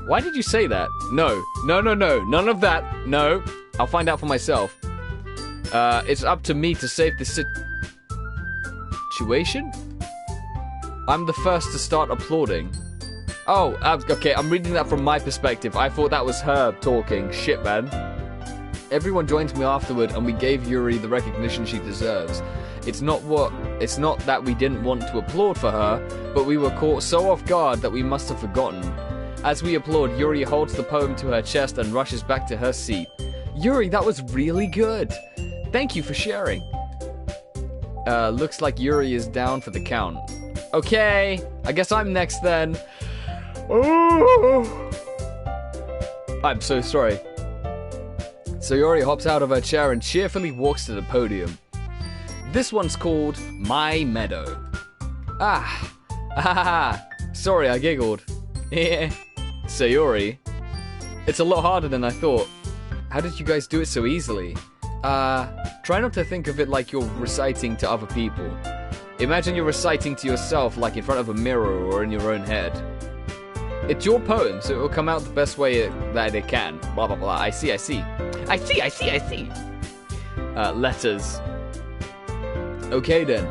Why did you say that? No. None of that. No. I'll find out for myself. It's up to me to save the situation? I'm the first to start applauding. Oh, okay, I'm reading that from my perspective. I thought that was her talking. Shit, man. Everyone joined me afterward, and we gave Yuri the recognition she deserves. It's not that we didn't want to applaud for her, but we were caught so off guard that we must have forgotten. As we applaud, Yuri holds the poem to her chest and rushes back to her seat. Yuri, that was really good. Thank you for sharing. Looks like Yuri is down for the count. Okay, I guess I'm next then. Oh, I'm so sorry. So Yuri hops out of her chair and cheerfully walks to the podium. This one's called My Meadow. Sorry, I giggled. Sayori. It's a lot harder than I thought. How did you guys do it so easily? Try not to think of it like you're reciting to other people. Imagine you're reciting to yourself like in front of a mirror or in your own head. It's your poem, so it will come out the best way that it can. Blah, blah, blah. I see. Letters. Okay then.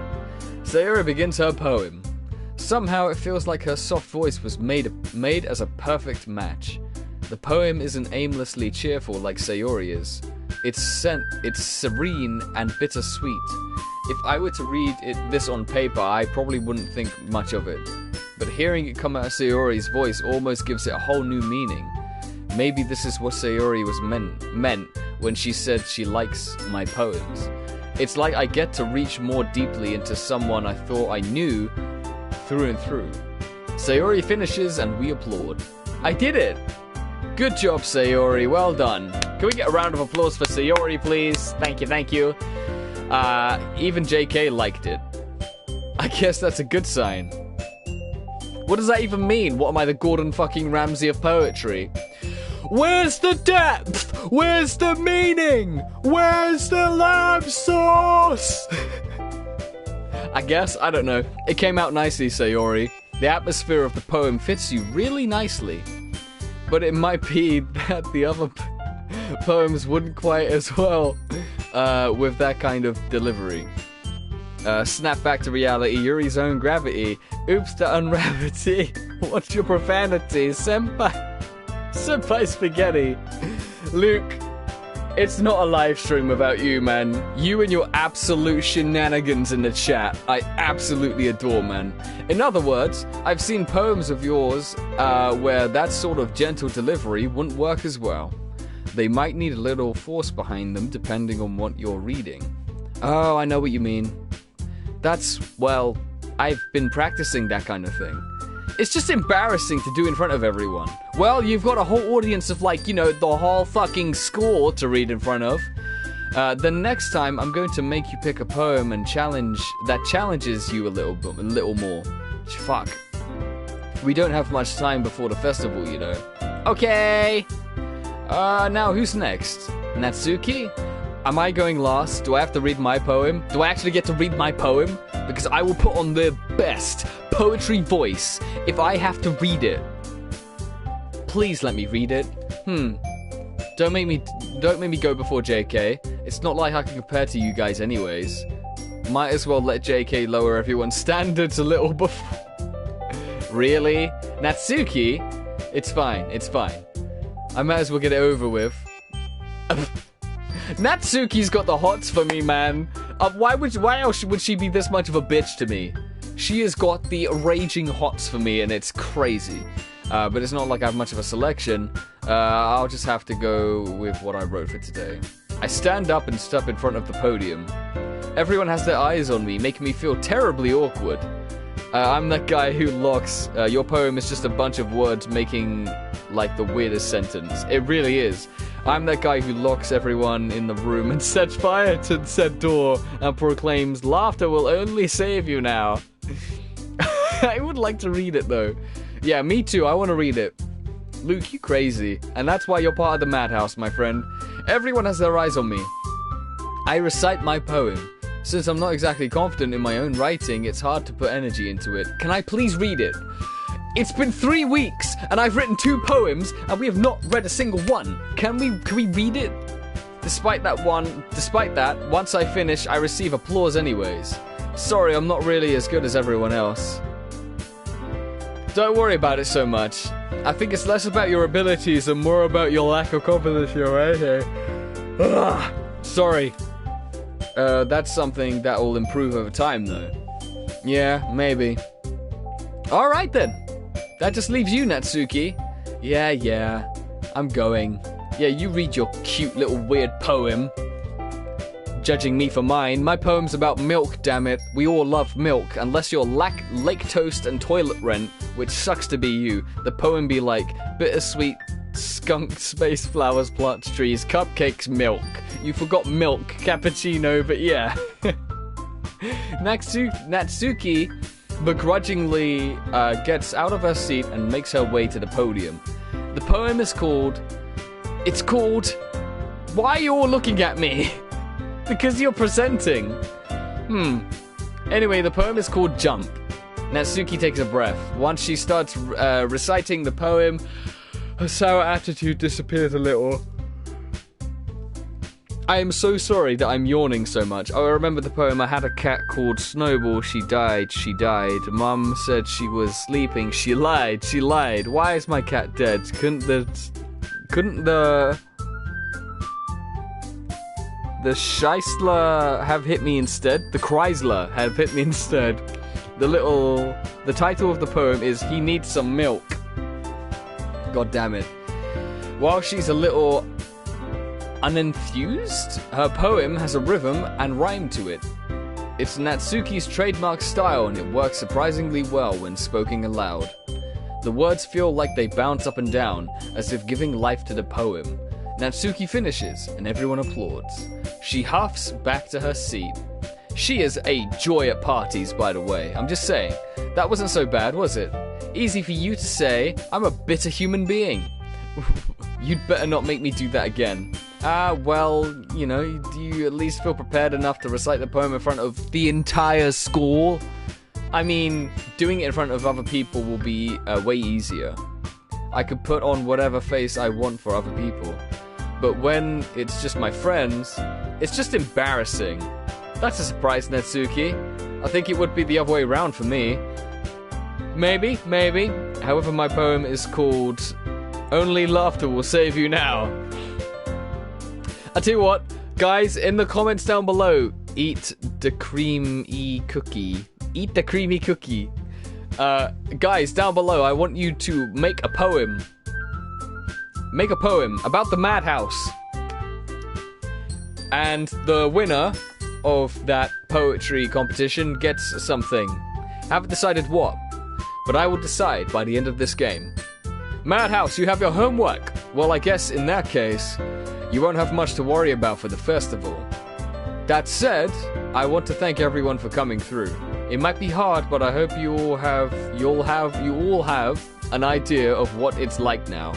Sayori begins her poem. Somehow it feels like her soft voice was made as a perfect match. The poem isn't aimlessly cheerful like Sayori is. It's serene and bittersweet. If I were to read this on paper, I probably wouldn't think much of it. But hearing it come out of Sayori's voice almost gives it a whole new meaning. Maybe this is what Sayori was meant when she said she likes my poems. It's like I get to reach more deeply into someone I thought I knew through and through. Sayori finishes and we applaud. I did it! Good job, Sayori. Well done. Can we get a round of applause for Sayori, please? Thank you. Even JK liked it. I guess that's a good sign. What does that even mean? What am I, the Gordon fucking Ramsay of poetry? Where's the depth? Where's the meaning? Where's the lamb sauce? I guess, I don't know. It came out nicely, Sayori. The atmosphere of the poem fits you really nicely. But it might be that the other poems wouldn't quite as well with that kind of delivery. Snap back to reality, Yuri's own gravity. Oops to unravity. What's your profanity? Senpai spaghetti. Luke, it's not a live stream without you, man. You and your absolute shenanigans in the chat, I absolutely adore, man. In other words, I've seen poems of yours where that sort of gentle delivery wouldn't work as well. They might need a little force behind them depending on what you're reading. Oh, I know what you mean. Well, I've been practicing that kind of thing. It's just embarrassing to do in front of everyone. Well, you've got a whole audience of, like, you know, the whole fucking score to read in front of. The next time, I'm going to make you pick a poem and challenges you a little more. Fuck. We don't have much time before the festival, you know. Okay. Now who's next? Natsuki? Am I going last? Do I have to read my poem? Do I actually get to read my poem? Because I will put on the best poetry voice if I have to read it. Please let me read it. Don't make me go before JK. It's not like I can compare to you guys anyways. Might as well let JK lower everyone's standards a little before. Really? Natsuki? It's fine. I might as well get it over with. Natsuki's got the hots for me, man. Why else would she be this much of a bitch to me? She has got the raging hots for me, and it's crazy. But it's not like I have much of a selection. I'll just have to go with what I wrote for today. I stand up and step in front of the podium. Everyone has their eyes on me, making me feel terribly awkward. I'm that guy who locks... your poem is just a bunch of words making, like, the weirdest sentence. It really is. I'm that guy who locks everyone in the room and sets fire to said door and proclaims, laughter will only save you now. I would like to read it, though. Yeah, me too. I want to read it. Luke, you crazy. And that's why you're part of the madhouse, my friend. Everyone has their eyes on me. I recite my poem. Since I'm not exactly confident in my own writing, it's hard to put energy into it. Can I please read it? It's been 3 weeks, and I've written 2 poems, and we have not read a single one. Can we read it? Despite that, once I finish, I receive applause anyways. Sorry, I'm not really as good as everyone else. Don't worry about it so much. I think it's less about your abilities and more about your lack of confidence in your writing. Ugh. Sorry. That's something that will improve over time, though. Yeah, maybe. Alright then. That just leaves you, Natsuki. Yeah. I'm going. Yeah, you read your cute little weird poem. Judging me for mine, my poem's about milk, damn it. We all love milk, unless you're lake toast and toilet rent, which sucks to be you. The poem be like, bittersweet, skunk, space flowers, plants, trees, cupcakes, milk. You forgot milk, cappuccino, but yeah. Natsuki begrudgingly gets out of her seat and makes her way to the podium. The poem is called... Why are you all looking at me? Because you're presenting. Anyway, the poem is called Jump. Natsuki takes a breath. Once she starts reciting the poem, her sour attitude disappears a little. I am so sorry that I'm yawning so much. I remember the poem. I had a cat called Snowball. She died. Mum said she was sleeping. She lied. Why is my cat dead? Couldn't the Scheisler have hit me instead? The Chrysler have hit me instead. The title of the poem is He Needs Some Milk. God damn it. While she's a little unenthused, her poem has a rhythm and rhyme to it. It's Natsuki's trademark style and it works surprisingly well when spoken aloud. The words feel like they bounce up and down, as if giving life to the poem. Natsuki finishes, and everyone applauds. She huffs back to her seat. She is a joy at parties, by the way. I'm just saying. That wasn't so bad, was it? Easy for you to say, I'm a bitter human being. You'd better not make me do that again. Well, you know, do you at least feel prepared enough to recite the poem in front of the entire school? I mean, doing it in front of other people will be way easier. I could put on whatever face I want for other people. But when it's just my friends, it's just embarrassing. That's a surprise, Netsuki. I think it would be the other way around for me. Maybe. However, my poem is called Only Laughter Will Save You Now. I tell you what, guys, in the comments down below, eat the creamy cookie. Eat the creamy cookie. Guys, down below, I want you to make a poem. Make a poem about the Madhouse. And the winner of that poetry competition gets something. Haven't decided what, but I will decide by the end of this game. Madhouse, you have your homework. Well, I guess in that case, you won't have much to worry about for the festival. That said, I want to thank everyone for coming through. It might be hard, but I hope you all have an idea of what it's like now.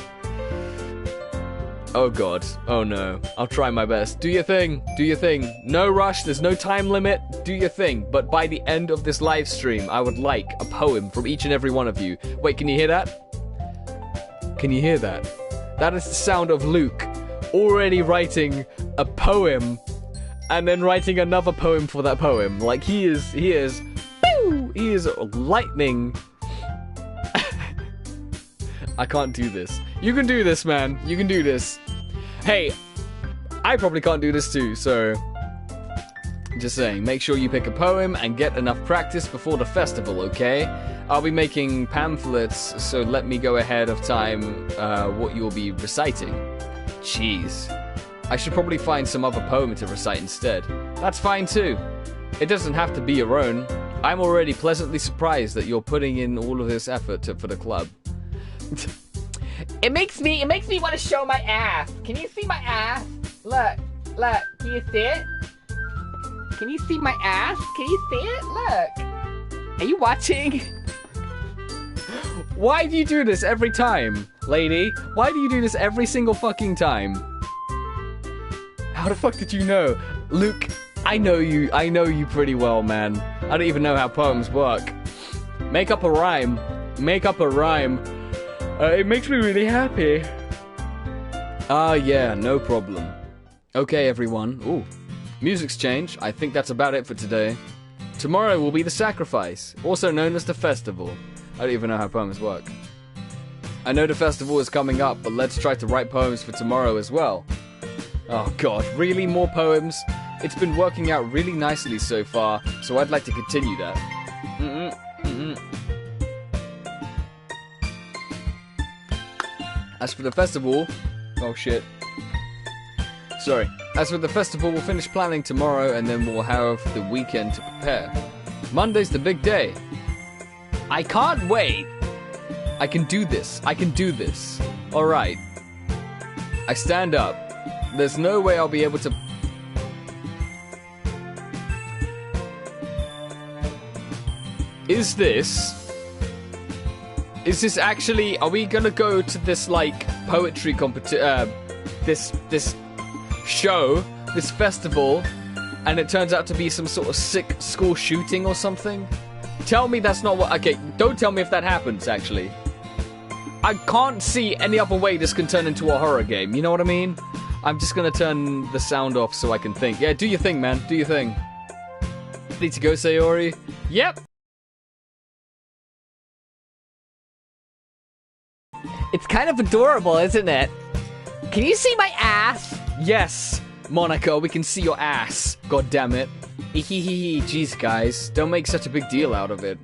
Oh god, oh no. I'll try my best. Do your thing, do your thing. No rush, there's no time limit. Do your thing. But by the end of this live stream, I would like a poem from each and every one of you. Wait, can you hear that? Can you hear that? That is the sound of Luke already writing a poem and then writing another poem for that poem. Like he is lightning. I can't do this. You can do this, man. You can do this. Hey, I probably can't do this too, so just saying, make sure you pick a poem and get enough practice before the festival, okay? I'll be making pamphlets, so let me go ahead of time what you'll be reciting. Jeez. I should probably find some other poem to recite instead. That's fine too. It doesn't have to be your own. I'm already pleasantly surprised that you're putting in all of this effort for the club. It makes me want to show my ass. Can you see my ass? Look, can you see it? Can you see my ass? Can you see it? Look. Are you watching? Why do you do this every time, lady? Why do you do this every single fucking time? How the fuck did you know? Luke, I know you pretty well, man. I don't even know how poems work. Make up a rhyme. Make up a rhyme. It makes me really happy. Yeah, no problem. Okay, everyone. Ooh, music's changed. I think that's about it for today. Tomorrow will be the sacrifice, also known as the festival. I don't even know how poems work. I know the festival is coming up, but let's try to write poems for tomorrow as well. Oh god, really? More poems? It's been working out really nicely so far, so I'd like to continue that. As for the festival... Oh shit. Sorry. As for the festival, we'll finish planning tomorrow and then we'll have the weekend to prepare. Monday's the big day. I can't wait! I can do this. I can do this. Alright. I stand up. There's no way I'll be able to... Is this actually... Are we gonna go to this, like, poetry competition... this show, this festival, and it turns out to be some sort of sick school shooting or something? Tell me that's not what... Okay, don't tell me if that happens, actually. I can't see any other way this can turn into a horror game, you know what I mean? I'm just gonna turn the sound off so I can think. Yeah, do your thing, man. Do your thing. Ready to go, Sayori? Yep! It's kind of adorable, isn't it? Can you see my ass? Yes, Monica, we can see your ass. God damn it. Jeez, guys, don't make such a big deal out of it.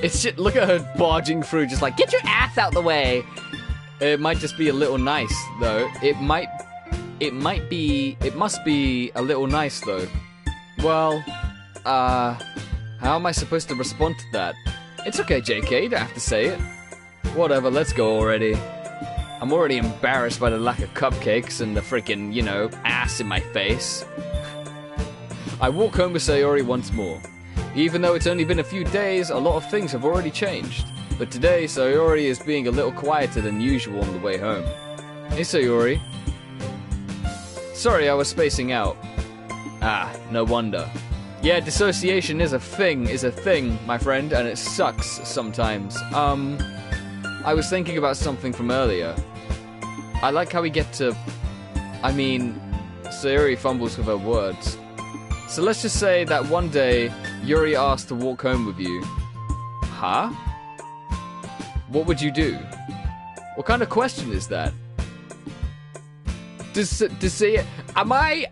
It's just, look at her barging through, just like, get your ass out the way. It might just be a little nice, though. It must be a little nice, though. Well, how am I supposed to respond to that? It's okay, JK, you don't have to say it. Whatever, let's go already. I'm already embarrassed by the lack of cupcakes and the freaking, you know, ass in my face. I walk home with Sayori once more. Even though it's only been a few days, a lot of things have already changed. But today, Sayori is being a little quieter than usual on the way home. Hey, Sayori. Sorry, I was spacing out. Ah, no wonder. Yeah, dissociation is a thing, my friend, and it sucks sometimes. I was thinking about something from earlier. I like how we get to... I mean, Sayori fumbles with her words. So let's just say that one day, Yuri asked to walk home with you. Huh? What would you do? What kind of question is that? Am I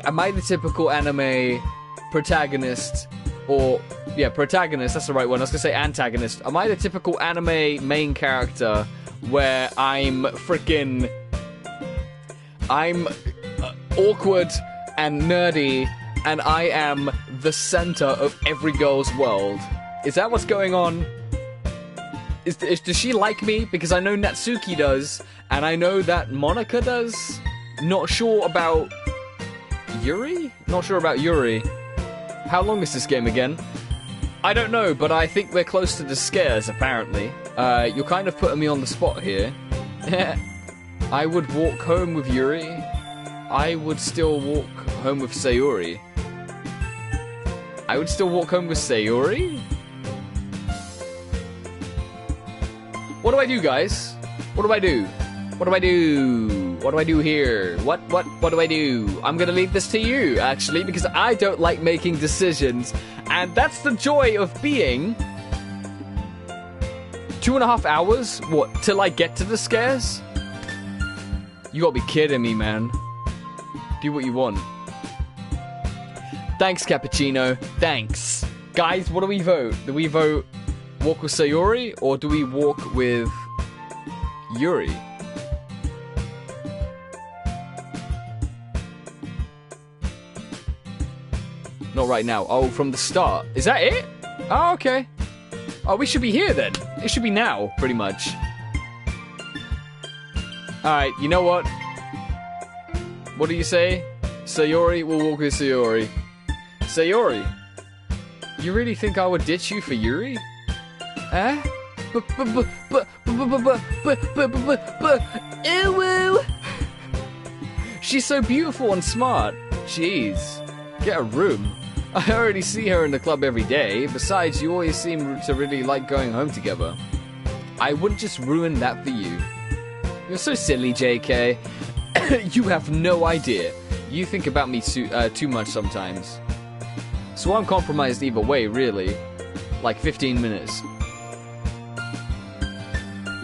the typical anime protagonist, or protagonist, that's the right one. I was gonna say antagonist. Am I the typical anime main character where I'm awkward and nerdy and I am the center of every girl's world? Is that what's going on? Does she like me? Because I know Natsuki does, and I know that Monica does. Not sure about Yuri? Not sure about Yuri. How long is this game again? I don't know, but I think we're close to the scares, apparently. You're kind of putting me on the spot here. I would walk home with Yuri. I would still walk home with Sayori. I would still walk home with Sayori? What do I do, guys? What do I do? What do I do? What do I do here? What do I do? I'm gonna leave this to you, actually, because I don't like making decisions. And that's the joy of being 2.5 hours? What, till I get to the scares? You gotta be kidding me, man. Do what you want. Thanks, Cappuccino. Thanks. Guys, what do we vote? Do we vote walk with Sayori, or do we walk with Yuri? Not right now. Oh, from the start. Is that it? Oh, okay. Oh, we should be here then. It should be now, pretty much. Alright, you know what? What do you say? Sayori will walk with Sayori. Sayori, you really think I would ditch you for Yuri? Eh? Ew. She's so beautiful and smart. Jeez. Get a room. I already see her in the club every day. Besides, you always seem to really like going home together. I wouldn't just ruin that for you. You're so silly, JK. You have no idea. You think about me too much sometimes. So I'm compromised either way, really. Like 15 minutes.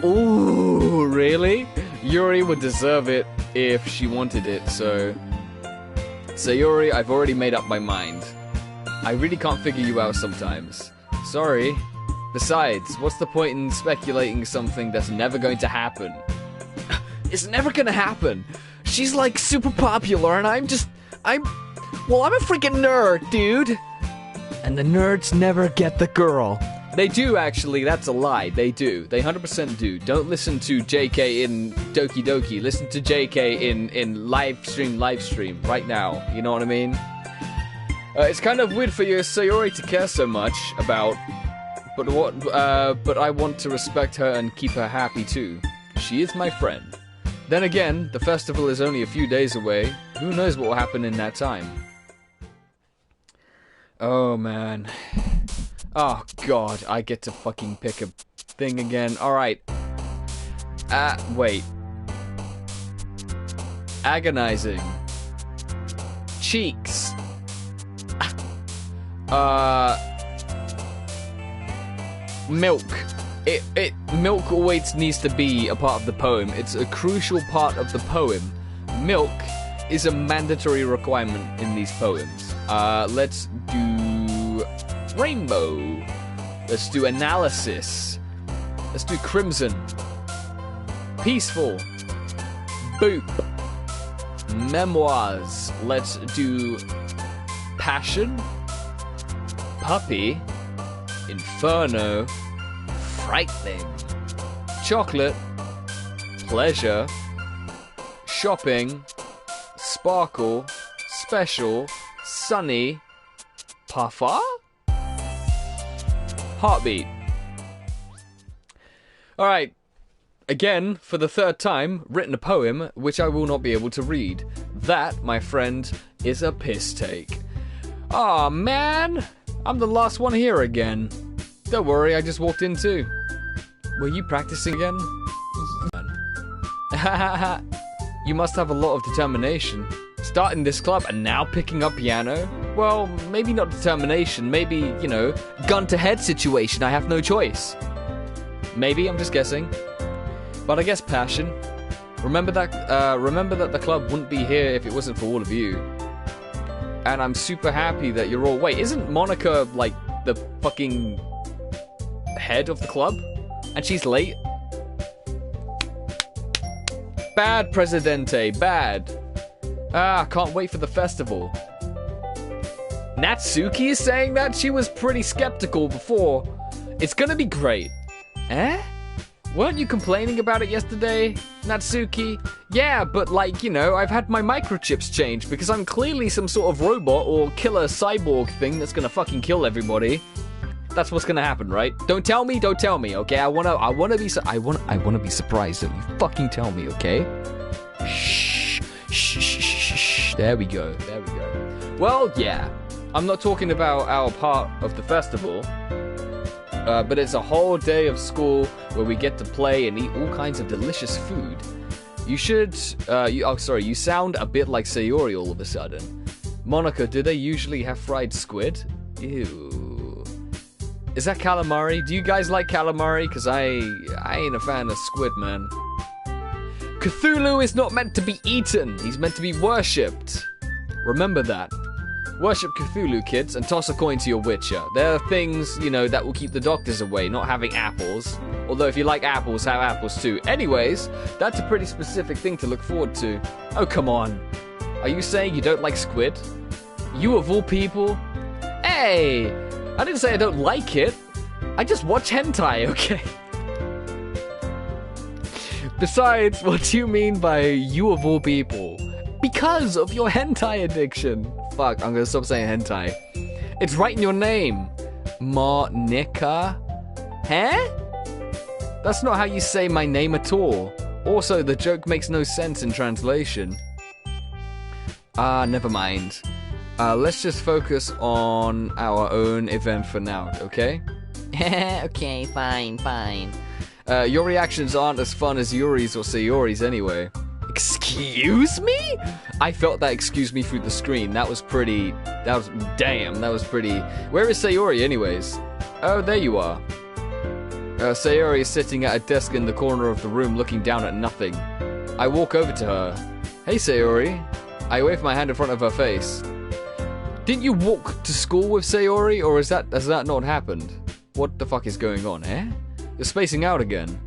Ooh, really? Yuri would deserve it if she wanted it, so... Sayori, I've already made up my mind. I really can't figure you out sometimes. Sorry. Besides, what's the point in speculating something that's never going to happen? It's never gonna happen. She's like super popular and I'm a freaking nerd, dude. And the nerds never get the girl. They do, actually. That's a lie. They do. They 100% do. Don't listen to JK in Doki Doki. Listen to JK in Livestream right now. You know what I mean? It's kind of weird for your Sayori to care so much about, but I want to respect her and keep her happy too. She is my friend. Then again, the festival is only a few days away. Who knows what will happen in that time? Oh, man. Oh, God. I get to fucking pick a thing again. Alright. Wait. Agonizing. Cheeks. Milk. Milk always needs to be a part of the poem. It's a crucial part of the poem. Milk is a mandatory requirement in these poems. Let's do rainbow. Let's do analysis. Let's do crimson. Peaceful. Boop. Memoirs. Let's do passion. Puppy. Inferno. Frightening. Chocolate. Pleasure. Shopping. Sparkle. Special. Sunny. Puffer? Heartbeat. Alright. Again, for the third time, written a poem which I will not be able to read. That, my friend, is a piss take. Aw, man! I'm the last one here again. Don't worry, I just walked in too. Were you practicing again? You must have a lot of determination. Starting this club and now picking up piano? Well, maybe not determination, maybe, you know, gun to head situation, I have no choice. Maybe, I'm just guessing. But I guess passion. Remember that the club wouldn't be here if it wasn't for all of you. And I'm super happy that you're all... Wait, isn't Monica, like, the fucking head of the club? And she's late? Bad, Presidente, bad. Ah, can't wait for the festival. Natsuki is saying that? She was pretty skeptical before. It's gonna be great. Eh? Weren't you complaining about it yesterday, Natsuki? Yeah, but like, you know, I've had my microchips changed because I'm clearly some sort of robot or killer cyborg thing that's gonna fucking kill everybody. That's what's gonna happen, right? Don't tell me, okay? I wanna be surprised. Don't you fucking tell me, okay? Shh. There we go. Well, yeah. I'm not talking about our part of the festival. But it's a whole day of school where we get to play and eat all kinds of delicious food. You should, you sound a bit like Sayori all of a sudden. Monica, do they usually have fried squid? Ew. Is that calamari? Do you guys like calamari? Because I ain't a fan of squid, man. Cthulhu is not meant to be eaten. He's meant to be worshipped. Remember that. Worship Cthulhu, kids, and toss a coin to your Witcher. There are things, you know, that will keep the doctors away, not having apples. Although if you like apples, have apples too. Anyways, that's a pretty specific thing to look forward to. Oh, come on. Are you saying you don't like squid? You of all people? Hey! I didn't say I don't like it. I just watch hentai, okay? Besides, what do you mean by you of all people? Because of your hentai addiction. Fuck, I'm gonna stop saying hentai. It's right in your name. Monica? Huh? That's not how you say my name at all. Also, the joke makes no sense in translation. Never mind. Let's just focus on our own event for now, okay? Okay, fine. Your reactions aren't as fun as Yuri's or Sayori's anyway. Excuse me? I felt that excuse me through the screen. That was pretty... Damn, that was pretty... Where is Sayori anyways? Oh, there you are. Sayori is sitting at a desk in the corner of the room looking down at nothing. I walk over to her. Hey, Sayori. I wave my hand in front of her face. Didn't you walk to school with Sayori, or has that not happened? What the fuck is going on, eh? You're spacing out again.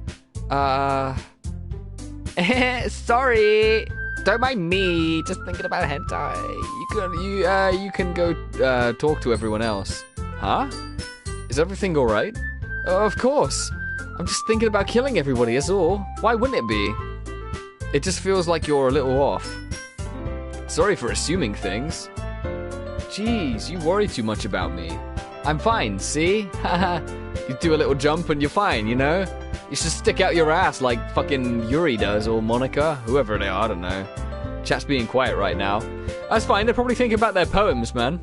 Sorry. Don't mind me. Just thinking about hentai. You can go talk to everyone else. Huh? Is everything all right? Of course. I'm just thinking about killing everybody. That's all. Why wouldn't it be? It just feels like you're a little off. Sorry for assuming things. Jeez, you worry too much about me. I'm fine. See? You do a little jump and you're fine. You know. You should stick out your ass like fucking Yuri does, or Monica, whoever they are, I don't know. Chat's being quiet right now. That's fine, they're probably thinking about their poems, man.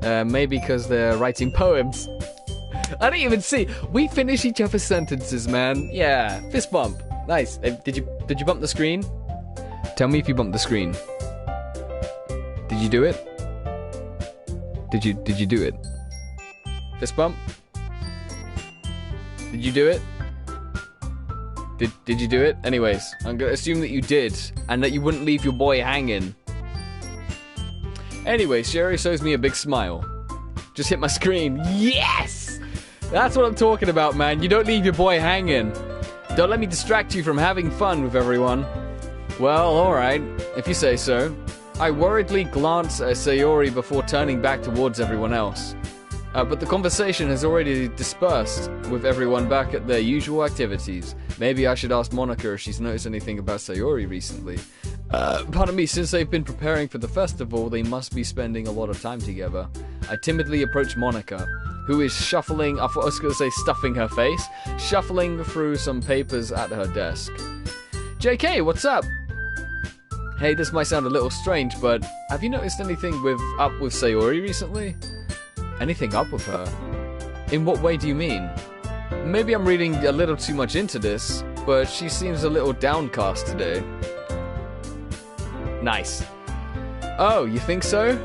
Maybe because they're writing poems. I don't even see. We finish each other's sentences, man. Yeah, fist bump. Nice. Did you bump the screen? Tell me if you bumped the screen. Did you do it? Did you do it? Fist bump? Did you do it? Did you do it? Anyways, I'm gonna assume that you did, and that you wouldn't leave your boy hanging. Anyway, Sherry shows me a big smile. Just hit my screen. Yes! That's what I'm talking about, man. You don't leave your boy hanging. Don't let me distract you from having fun with everyone. Well, alright, if you say so. I worriedly glance at Sayori before turning back towards everyone else. But the conversation has already dispersed, with everyone back at their usual activities. Maybe I should ask Monica if she's noticed anything about Sayori recently. Pardon me, since they've been preparing for the festival, they must be spending a lot of time together. I timidly approach Monica, who is shuffling, I thought I was going to say stuffing her face, shuffling through some papers at her desk. JK, what's up? Hey, this might sound a little strange, but have you noticed anything up with Sayori recently? Anything up with her? In what way do you mean? Maybe I'm reading a little too much into this, but she seems a little downcast today. Nice. Oh, you think so?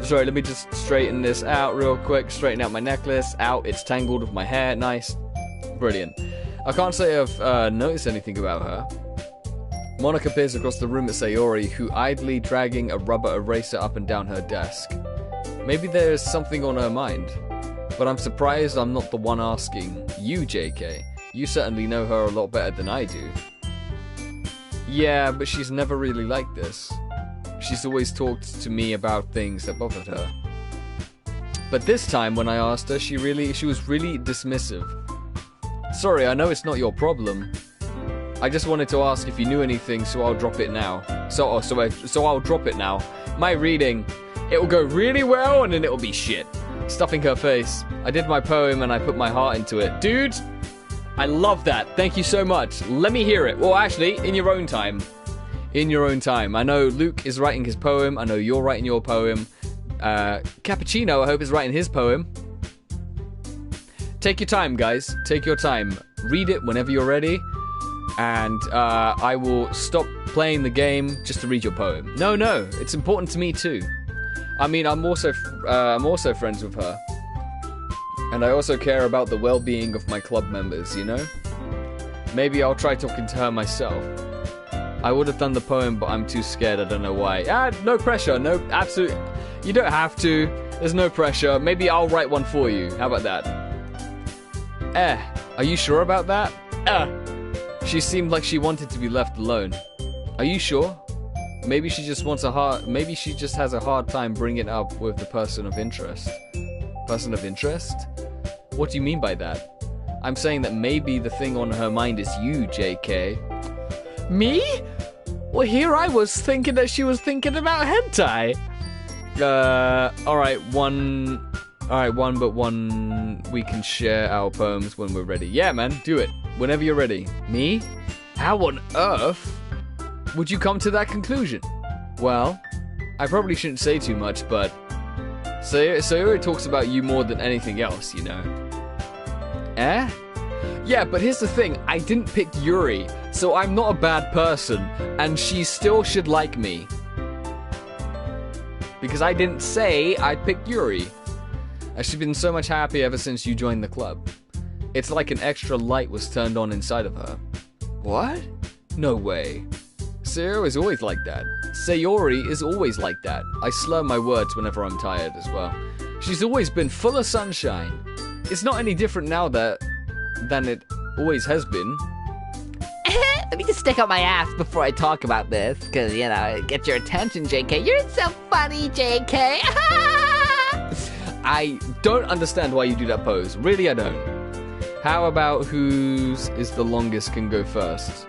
Sorry, let me just straighten this out real quick. Straighten out my necklace. Out, it's tangled with my hair. Nice. Brilliant. I can't say I've noticed anything about her. Monica peers across the room at Sayori, who idly dragging a rubber eraser up and down her desk. Maybe there's something on her mind. But I'm surprised I'm not the one asking. You, JK. You certainly know her a lot better than I do. Yeah, but she's never really like this. She's always talked to me about things that bothered her. But this time when I asked her, she was really dismissive. Sorry, I know it's not your problem. I just wanted to ask if you knew anything, so I'll drop it now. So I'll drop it now. My reading, it will go really well and then it will be shit. Stuffing her face. I did my poem and I put my heart into it. Dude, I love that. Thank you so much. Let me hear it. Well, actually, in your own time. In your own time. I know Luke is writing his poem. I know you're writing your poem. Cappuccino, I hope, is writing his poem. Take your time, guys. Take your time. Read it whenever you're ready. And I will stop playing the game just to read your poem. No, it's important to me too. I mean, I'm also friends with her, and I also care about the well-being of my club members. You know. Maybe I'll try talking to her myself. I would have done the poem, but I'm too scared. I don't know why. No pressure. No, absolutely. You don't have to. There's no pressure. Maybe I'll write one for you. How about that? Are you sure about that? She seemed like she wanted to be left alone. Are you sure? Maybe she just maybe she just has a hard time bringing it up with the person of interest. Person of interest? What do you mean by that? I'm saying that maybe the thing on her mind is you, JK. Me? Well, here I was thinking that she was thinking about hentai. Alright, we can share our poems when we're ready. Yeah, man, do it. Whenever you're ready. Me? How on earth would you come to that conclusion? Well, I probably shouldn't say too much, but Sayori talks about you more than anything else, you know. Yeah, but here's the thing. I didn't pick Yuri, so I'm not a bad person, and she still should like me. Because I didn't say I picked Yuri. She's been so much happy ever since you joined the club. It's like an extra light was turned on inside of her. What? No way. Sayori is always like that. Sayori is always like that. I slur my words whenever I'm tired as well. She's always been full of sunshine. It's not any different now than it always has been. Let me just stick out my ass before I talk about this, because, you know, get your attention, JK. You're so funny, JK. I don't understand why you do that pose. Really, I don't. How about whose is the longest can go first?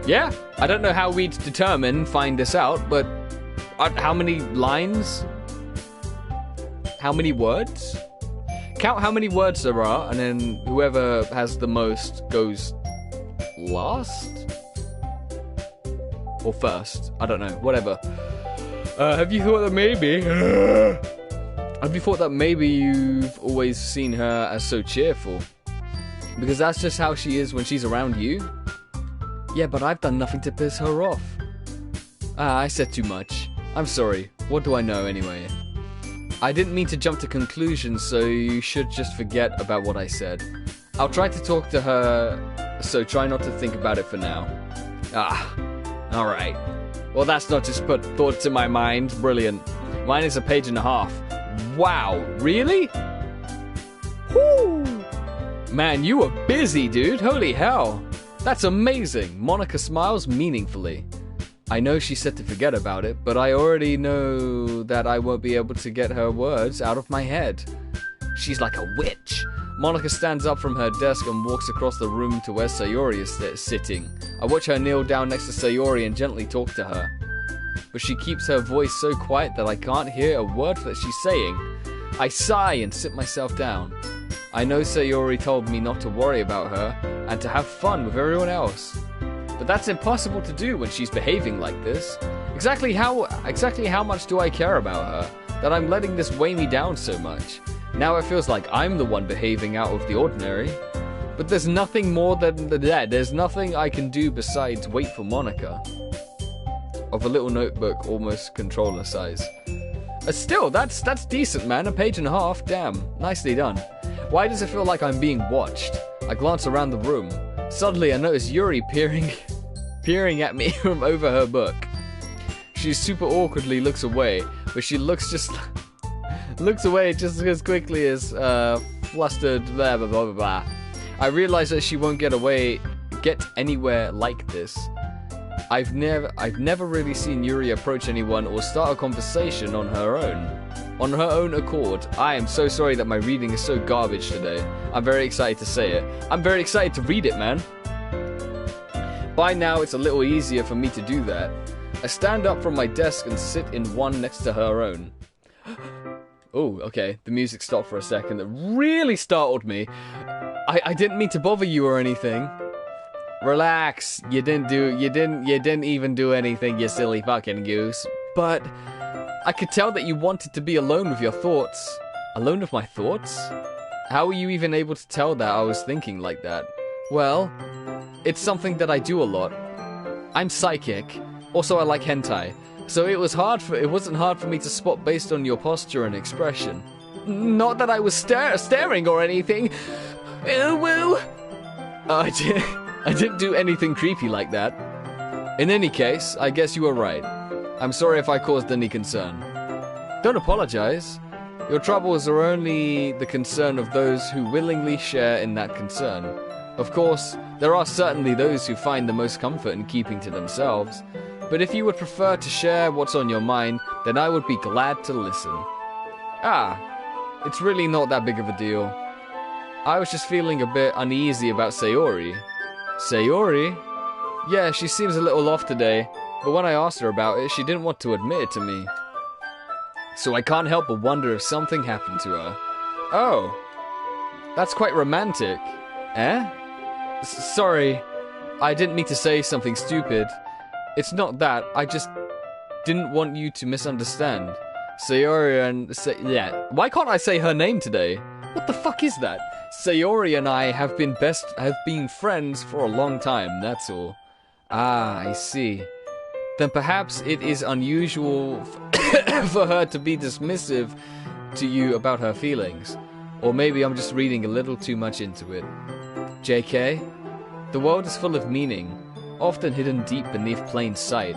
Yeah, I don't know how we'd find this out, but how many lines? How many words? Count how many words there are, and then whoever has the most goes last? Or first? I don't know, whatever. Have you thought that maybe... Have you thought that maybe you've always seen her as so cheerful? Because that's just how she is when she's around you? Yeah, but I've done nothing to piss her off. I said too much. I'm sorry. What do I know anyway? I didn't mean to jump to conclusions, so you should just forget about what I said. I'll try to talk to her, so try not to think about it for now. Alright. Well, that's not just put thoughts in my mind. Brilliant. Mine is a page and a half. Wow, really? Whoo! Man, you were busy, dude. Holy hell. That's amazing. Monica smiles meaningfully. I know she said to forget about it, but I already know that I won't be able to get her words out of my head. She's like a witch. Monica stands up from her desk and walks across the room to where Sayori is sitting. I watch her kneel down next to Sayori and gently talk to her. But she keeps her voice so quiet that I can't hear a word that she's saying. I sigh and sit myself down. I know Sayori told me not to worry about her and to have fun with everyone else. But but that's impossible to do when she's behaving like this. Exactly how much do I care about her, that I'm letting this weigh me down so much? Now it feels like I'm the one behaving out of the ordinary. But there's nothing more than that. There's nothing I can do besides wait for Monica. Of a little notebook, almost controller size. Still, that's decent, man. A page and a half. Damn, nicely done. Why does it feel like I'm being watched? I glance around the room. Suddenly, I notice Yuri peering at me from over her book. She super awkwardly looks away, but she looks away just as quickly as flustered blah blah blah blah blah. I realize that she won't get anywhere like this. I've never really seen Yuri approach anyone or start a conversation on her own accord. I am so sorry that my reading is so garbage today. I'm very excited to say it. I'm very excited to read it, man. By now, it's a little easier for me to do that. I stand up from my desk and sit in one next to her own. Oh, okay. The music stopped for a second. It really startled me. I didn't mean to bother you or anything. Relax. You didn't even do anything, you silly fucking goose. But I could tell that you wanted to be alone with your thoughts. Alone with my thoughts? How were you even able to tell that I was thinking like that? Well, it's something that I do a lot. I'm psychic. Also, I like hentai. So it wasn't hard for me to spot based on your posture and expression. Not that I was staring or anything. Woo. I didn't do anything creepy like that. In any case, I guess you were right. I'm sorry if I caused any concern. Don't apologize. Your troubles are only the concern of those who willingly share in that concern. Of course, there are certainly those who find the most comfort in keeping to themselves. But if you would prefer to share what's on your mind, then I would be glad to listen. It's really not that big of a deal. I was just feeling a bit uneasy about Sayori. Sayori? Yeah, she seems a little off today, but when I asked her about it, she didn't want to admit it to me. So I can't help but wonder if something happened to her. Oh, that's quite romantic. Eh? Sorry, I didn't mean to say something stupid. It's not that, I just didn't want you to misunderstand. Sayori and... yeah, why can't I say her name today? What the fuck is that? Sayori and I have been friends for a long time, that's all. I see. Then perhaps it is unusual for her to be dismissive to you about her feelings. Or maybe I'm just reading a little too much into it. JK, the world is full of meaning, often hidden deep beneath plain sight.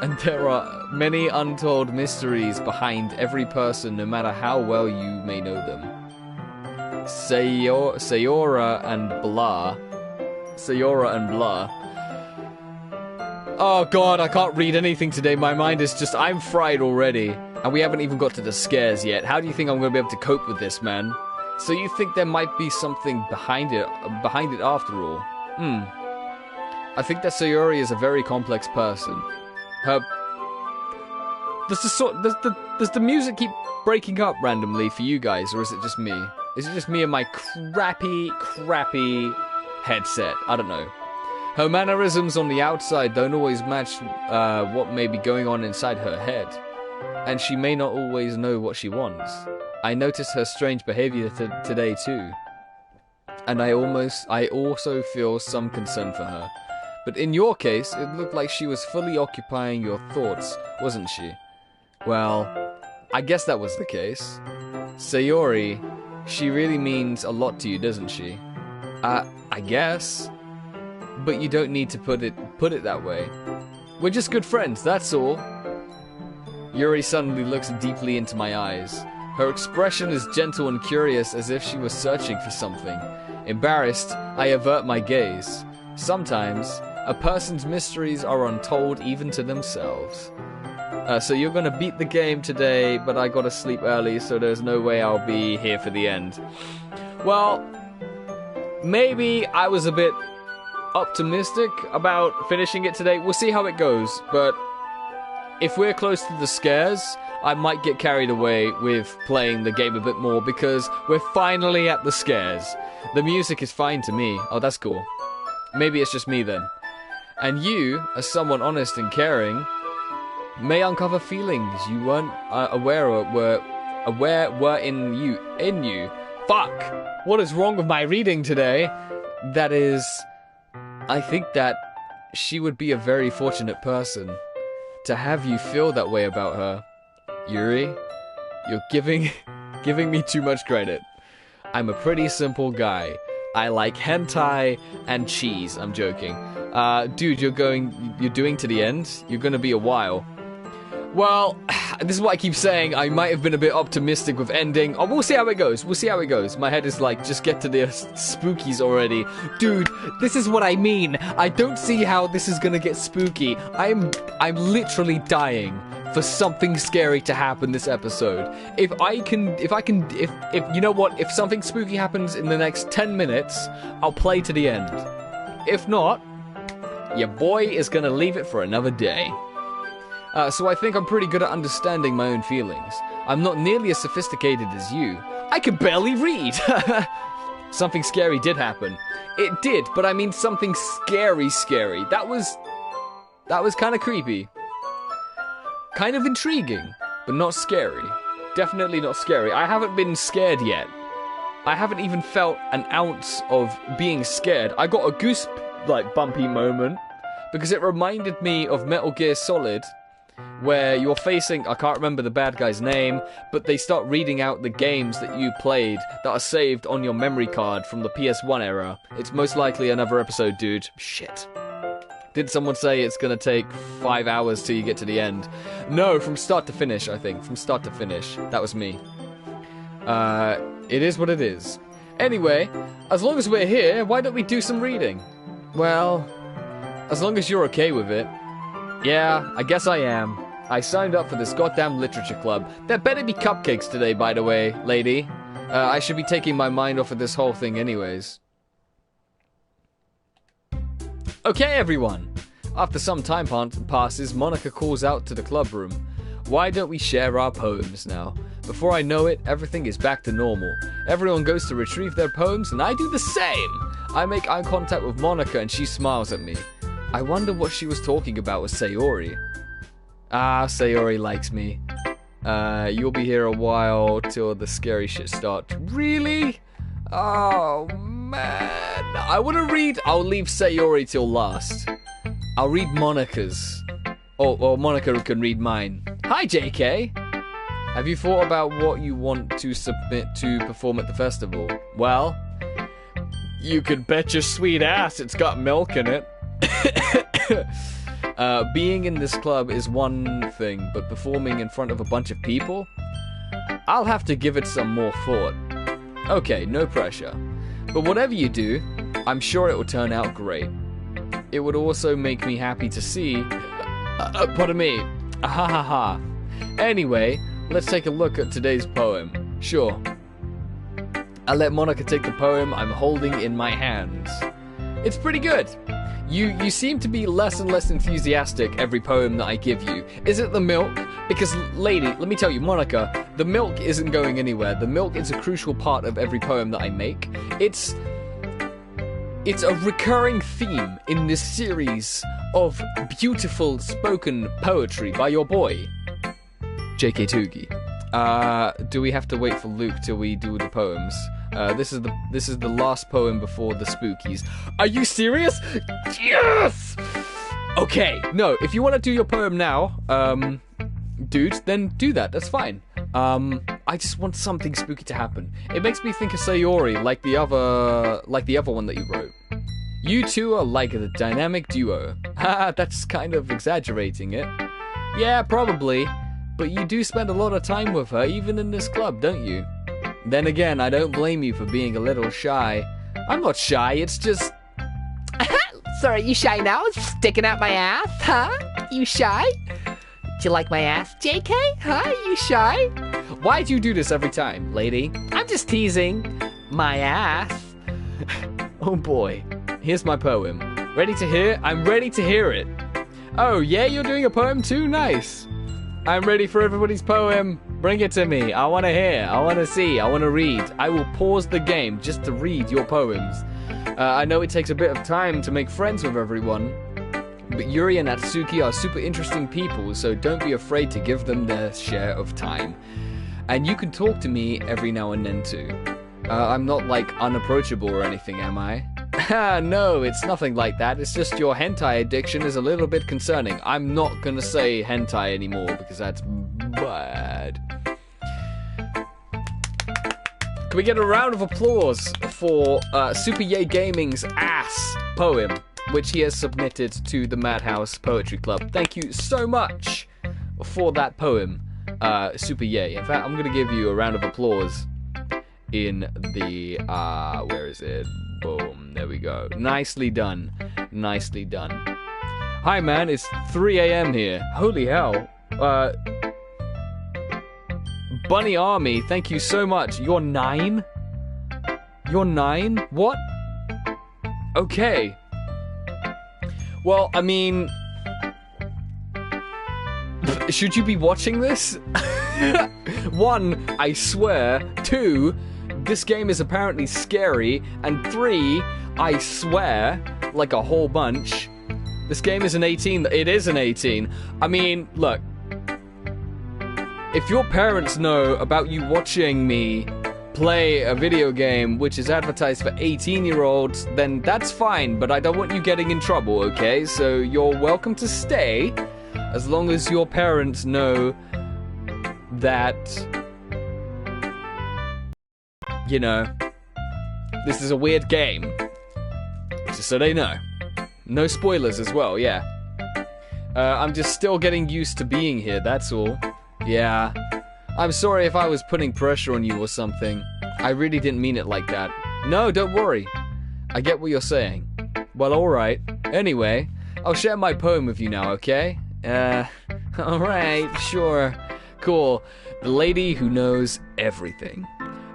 And there are many untold mysteries behind every person, no matter how well you may know them. Sayora and blah. Sayora and blah. Oh god, I can't read anything today. My mind is just... I'm fried already. And we haven't even got to the scares yet. How do you think I'm going to be able to cope with this, man? So you think there might be something behind it after all? I think that Sayori is a very complex person. Does the music keep breaking up randomly for you guys, or is it just me? Is it just me and my crappy headset? I don't know. Her mannerisms on the outside don't always match what may be going on inside her head. And she may not always know what she wants. I noticed her strange behavior today too. And I also feel some concern for her. But in your case, it looked like she was fully occupying your thoughts, wasn't she? Well, I guess that was the case. Sayori, she really means a lot to you, doesn't she? I guess. But you don't need to put it that way. We're just good friends, that's all. Yuri suddenly looks deeply into my eyes. Her expression is gentle and curious, as if she was searching for something. Embarrassed, I avert my gaze. Sometimes, a person's mysteries are untold even to themselves. So you're gonna beat the game today, but I gotta sleep early, so there's no way I'll be here for the end. Well, maybe I was a bit optimistic about finishing it today. We'll see how it goes, but if we're close to the scares, I might get carried away with playing the game a bit more, because we're finally at the scares. The music is fine to me. Oh, that's cool. Maybe it's just me then. And you, as someone honest and caring, may uncover feelings you weren't aware were in you. Fuck! What is wrong with my reading today? That is, I think that she would be a very fortunate person to have you feel that way about her. Yuri, you're giving me too much credit. I'm a pretty simple guy. I like hentai and cheese. I'm joking. Dude, you're doing to the end? You're gonna be a while. Well, this is what I keep saying. I might have been a bit optimistic with ending. Oh, we'll see how it goes. My head is like, just get to the spookies already. Dude, this is what I mean. I don't see how this is gonna get spooky. I'm literally dying for something scary to happen this episode. If you know what, if something spooky happens in the next 10 minutes, I'll play to the end. If not, your boy is gonna leave it for another day. So I think I'm pretty good at understanding my own feelings. I'm not nearly as sophisticated as you. I can barely read! Something scary did happen. It did, but I mean something scary. That was kind of creepy. Kind of intriguing, but not scary. Definitely not scary. I haven't been scared yet. I haven't even felt an ounce of being scared. I got a bumpy moment, because it reminded me of Metal Gear Solid, where you're facing, I can't remember the bad guy's name, but they start reading out the games that you played that are saved on your memory card from the PS1 era. It's most likely another episode, dude. Shit. Did someone say it's gonna take 5 hours till you get to the end? No, from start to finish, I think. From start to finish. That was me. It is what it is. Anyway, as long as we're here, why don't we do some reading? Well, as long as you're okay with it. Yeah, I guess I am. I signed up for this goddamn literature club. There better be cupcakes today, by the way, lady. I should be taking my mind off of this whole thing anyways. Okay, everyone. After some time passes, Monica calls out to the club room. Why don't we share our poems now? Before I know it, everything is back to normal. Everyone goes to retrieve their poems, and I do the same. I make eye contact with Monica, and she smiles at me. I wonder what she was talking about with Sayori. Ah, Sayori likes me. You'll be here a while till the scary shit starts. Really? Oh, man. I'll leave Sayori till last. I'll read Monica's. Oh, Monica can read mine. Hi, JK. Have you thought about what you want to submit to perform at the festival? Well, you could bet your sweet ass it's got milk in it. Being in this club is one thing, but performing in front of a bunch of people? I'll have to give it some more thought. Okay, no pressure. But whatever you do, I'm sure it will turn out great. It would also make me happy to see... pardon me. Ha ha ha. Anyway, let's take a look at today's poem. Sure. I'll let Monica take the poem I'm holding in my hands. It's pretty good. You seem to be less and less enthusiastic every poem that I give you. Is it the milk? Because, lady, let me tell you, Monica, the milk isn't going anywhere. The milk is a crucial part of every poem that I make. It's a recurring theme in this series of beautiful spoken poetry by your boy, JK Toogie. Do we have to wait for Luke till we do the poems? This is the last poem before the spookies. Are you serious? Yes! Okay, no, if you want to do your poem now, dude, then do that. That's fine. I just want something spooky to happen. It makes me think of Sayori, like the other one that you wrote. You two are like a dynamic duo. Haha, that's kind of exaggerating it. Yeah, probably. But you do spend a lot of time with her, even in this club, don't you? Then again, I don't blame you for being a little shy. I'm not shy, it's just... Sorry, you shy now? Sticking out my ass, huh? You shy? Do you like my ass, JK? Huh? You shy? Why'd you do this every time, lady? I'm just teasing. My ass. Oh boy. Here's my poem. Ready to hear? I'm ready to hear it. Oh yeah, you're doing a poem too? Nice. I'm ready for everybody's poem. Bring it to me. I want to hear. I want to see. I want to read. I will pause the game just to read your poems. I know it takes a bit of time to make friends with everyone, But Yuri and Natsuki are super interesting people, so don't be afraid to give them their share of time. And you can talk to me every now and then too. I'm not like unapproachable or anything, am I? No, it's nothing like that. It's just your hentai addiction is a little bit concerning. I'm not gonna say hentai anymore because that's bad. Can we get a round of applause for Super Yay Gaming's ass poem, which he has submitted to the Madhouse Poetry Club? Thank you so much for that poem, Super Yay. In fact, I'm gonna give you a round of applause in the where is it? Boom, there we go. Nicely done. Nicely done. Hi man, it's 3 a.m. here. Holy hell. Bunny Army, thank you so much. You're 9? You're 9? What? Okay. Well, I mean, should you be watching this? 1, I swear. 2, this game is apparently scary. And 3, I swear, like a whole bunch, this game is an 18. It is an 18. I mean, look. If your parents know about you watching me play a video game which is advertised for 18-year-olds, then that's fine, but I don't want you getting in trouble, okay? So you're welcome to stay, as long as your parents know that, you know, this is a weird game. Just so they know. No spoilers as well, yeah. I'm just still getting used to being here, that's all. Yeah. I'm sorry if I was putting pressure on you or something. I really didn't mean it like that. No, don't worry. I get what you're saying. Well, alright. Anyway, I'll share my poem with you now, okay? Alright, sure. Cool. The Lady Who Knows Everything.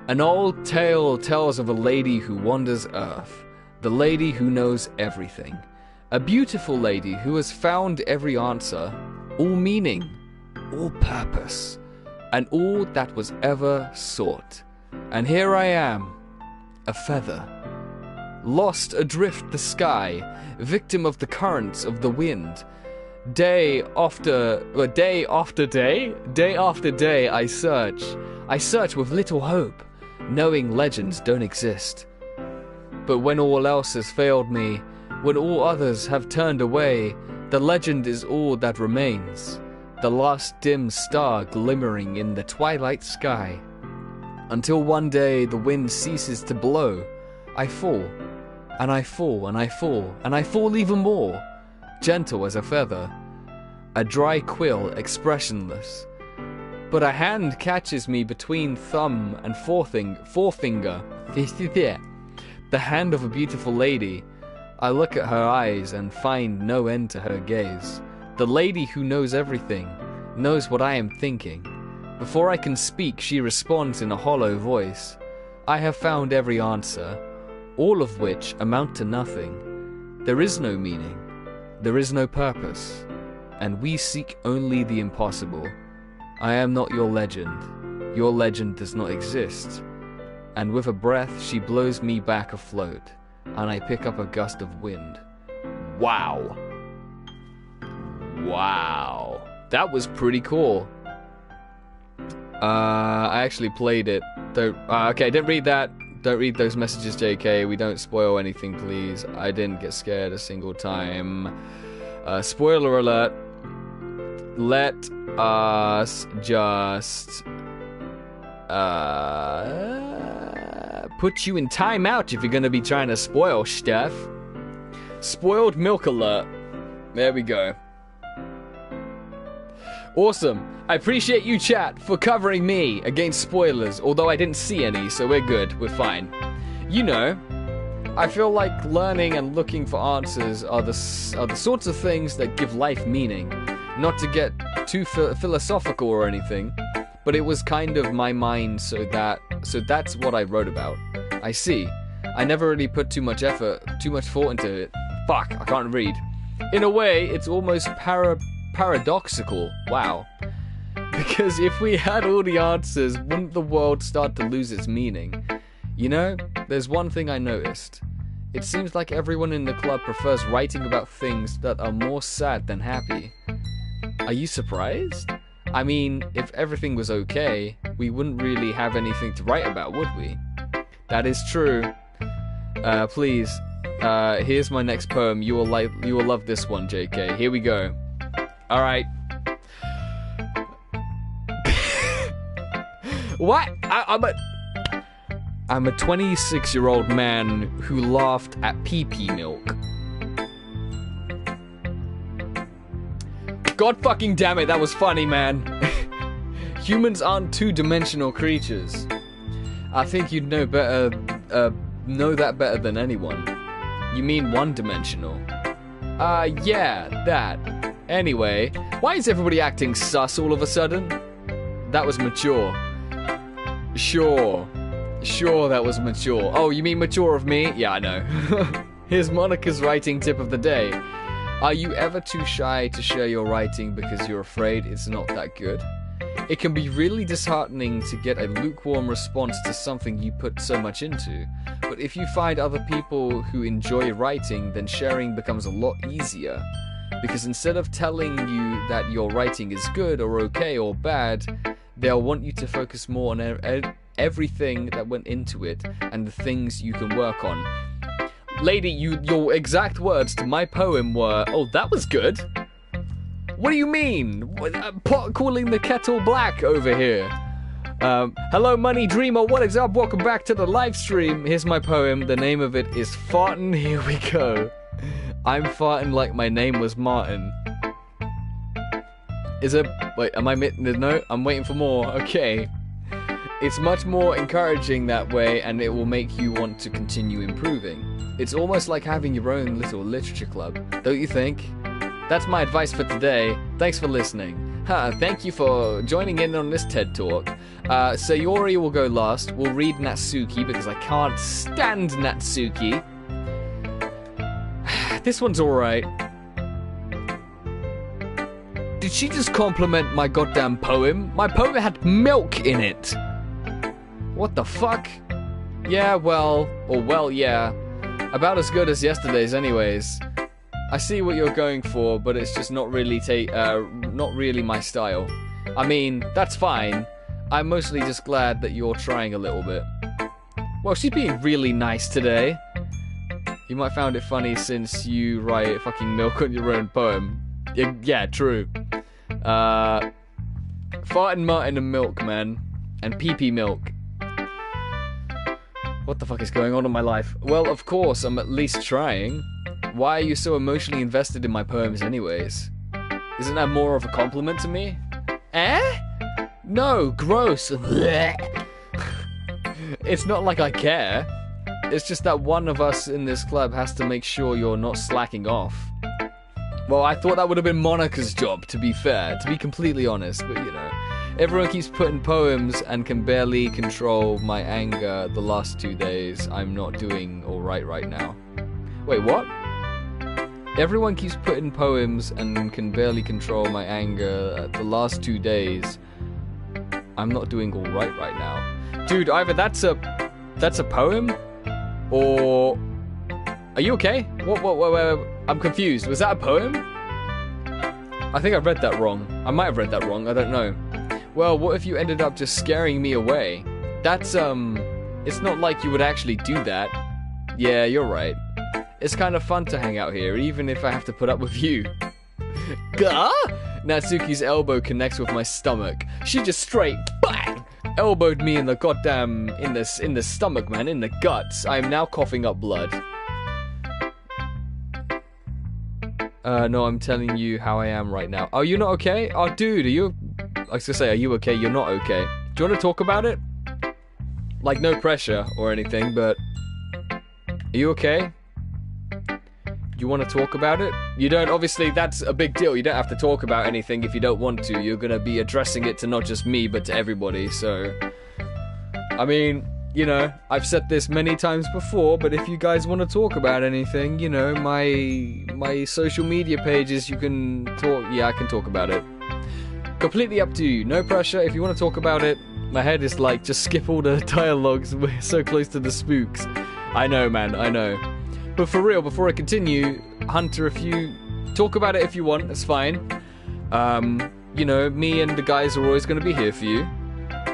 An old tale tells of a lady who wanders Earth. The lady who knows everything. A beautiful lady who has found every answer, all meaning, all purpose, and all that was ever sought. And here I am, a feather, lost adrift the sky, victim of the currents of the wind. Day after day, I search with little hope, knowing legends don't exist. But when all else has failed me, when all others have turned away, the legend is all that remains. The last dim star glimmering in the twilight sky. Until one day the wind ceases to blow, I fall, and I fall, and I fall, and I fall even more, gentle as a feather, a dry quill expressionless. But a hand catches me between thumb and forefinger, the hand of a beautiful lady. I look at her eyes and find no end to her gaze. The lady who knows everything, knows what I am thinking. Before I can speak, she responds in a hollow voice. I have found every answer, all of which amount to nothing. There is no meaning, there is no purpose, and we seek only the impossible. I am not your legend does not exist. And with a breath, she blows me back afloat, and I pick up a gust of wind. Wow. Wow, that was pretty cool. I actually played it. Okay, don't read that. Don't read those messages, JK. We don't spoil anything, please. I didn't get scared a single time. Spoiler alert. Let us just put you in timeout if you're gonna be trying to spoil stuff. Spoiled milk alert. There we go. Awesome. I appreciate you, chat, for covering me against spoilers, although I didn't see any, so we're good. We're fine. You know, I feel like learning and looking for answers are the sorts of things that give life meaning. Not to get too philosophical or anything, but it was kind of my mind, so that's what I wrote about. I see. I never really put too much thought into it. Fuck, I can't read. In a way, it's almost paradoxical. Wow. Because if we had all the answers, wouldn't the world start to lose its meaning? You know, there's one thing I noticed. It seems like everyone in the club prefers writing about things that are more sad than happy. Are you surprised? I mean, if everything was okay, we wouldn't really have anything to write about, would we? That is true. Please, here's my next poem. You will love this one, JK. Here we go. All right. What? I'm a 26-year-old man who laughed at pee-pee milk. God fucking damn it, that was funny, man. Humans aren't two-dimensional creatures. I think you'd know that better than anyone. You mean one-dimensional? Yeah, that. Anyway, why is everybody acting sus all of a sudden? That was mature. Sure, that was mature. Oh, you mean mature of me? Yeah, I know. Here's Monica's writing tip of the day. Are you ever too shy to share your writing because you're afraid it's not that good? It can be really disheartening to get a lukewarm response to something you put so much into. But if you find other people who enjoy writing, then sharing becomes a lot easier. Because instead of telling you that your writing is good or okay or bad, they'll want you to focus more on everything that went into it and the things you can work on. Lady, your exact words to my poem were, "Oh, that was good." What do you mean? Pot calling the kettle black over here. Hello, Money Dreamer. What is up? Welcome back to the live stream. Here's my poem. The name of it is Fartin'. Here we go. I'm farting like my name was Martin. Wait, am I no? I'm waiting for more. Okay. It's much more encouraging that way, and it will make you want to continue improving. It's almost like having your own little literature club, don't you think? That's my advice for today. Thanks for listening. Thank you for joining in on this TED Talk. Sayori will go last. We'll read Natsuki because I can't stand Natsuki. This one's alright. Did she just compliment my goddamn poem? My poem had milk in it. What the fuck? Yeah, yeah. About as good as yesterday's anyways. I see what you're going for, but it's just not really my style. I mean, that's fine. I'm mostly just glad that you're trying a little bit. Well, she's being really nice today. You might find it funny since you write fucking milk on your own poem. Yeah, true. Fartin' Martin and milk, man. And pee-pee milk. What the fuck is going on in my life? Well, of course, I'm at least trying. Why are you so emotionally invested in my poems anyways? Isn't that more of a compliment to me? Eh? No, gross. It's not like I care. It's just that one of us in this club has to make sure you're not slacking off. Well, I thought that would have been Monica's job, to be fair, to be completely honest, but you know. Everyone keeps putting poems and can barely control my anger the last 2 days. I'm not doing alright right now. Wait, what? Everyone keeps putting poems and can barely control my anger the last 2 days. I'm not doing alright right now. Dude, either that's a poem, or... Are you okay? What, I'm confused. Was that a poem? I think I read that wrong. I might have read that wrong, I don't know. Well, what if you ended up just scaring me away? That's, it's not like you would actually do that. Yeah, you're right. It's kind of fun to hang out here, even if I have to put up with you. Gah! Natsuki's elbow connects with my stomach. She just straight, bang! Elbowed me in the goddamn, in the stomach, man, in the guts. I am now coughing up blood. No, I'm telling you how I am right now. Oh, you're not okay? Oh, dude, are you... I was gonna say, are you okay? You're not okay. Do you want to talk about it? Like, no pressure or anything, but... Are you okay? You want to talk about it? You don't, obviously, that's a big deal. You don't have to talk about anything if you don't want to. You're gonna be addressing it to not just me, but to everybody, so... I mean, you know, I've said this many times before, but if you guys want to talk about anything, you know, my social media pages, you can talk... Yeah, I can talk about it. Completely up to you. No pressure. If you want to talk about it, my head is like, just skip all the dialogues. We're so close to the spooks. I know, man. I know. But for real, before I continue, Hunter, if you talk about it if you want, that's fine. You know, me and the guys are always going to be here for you.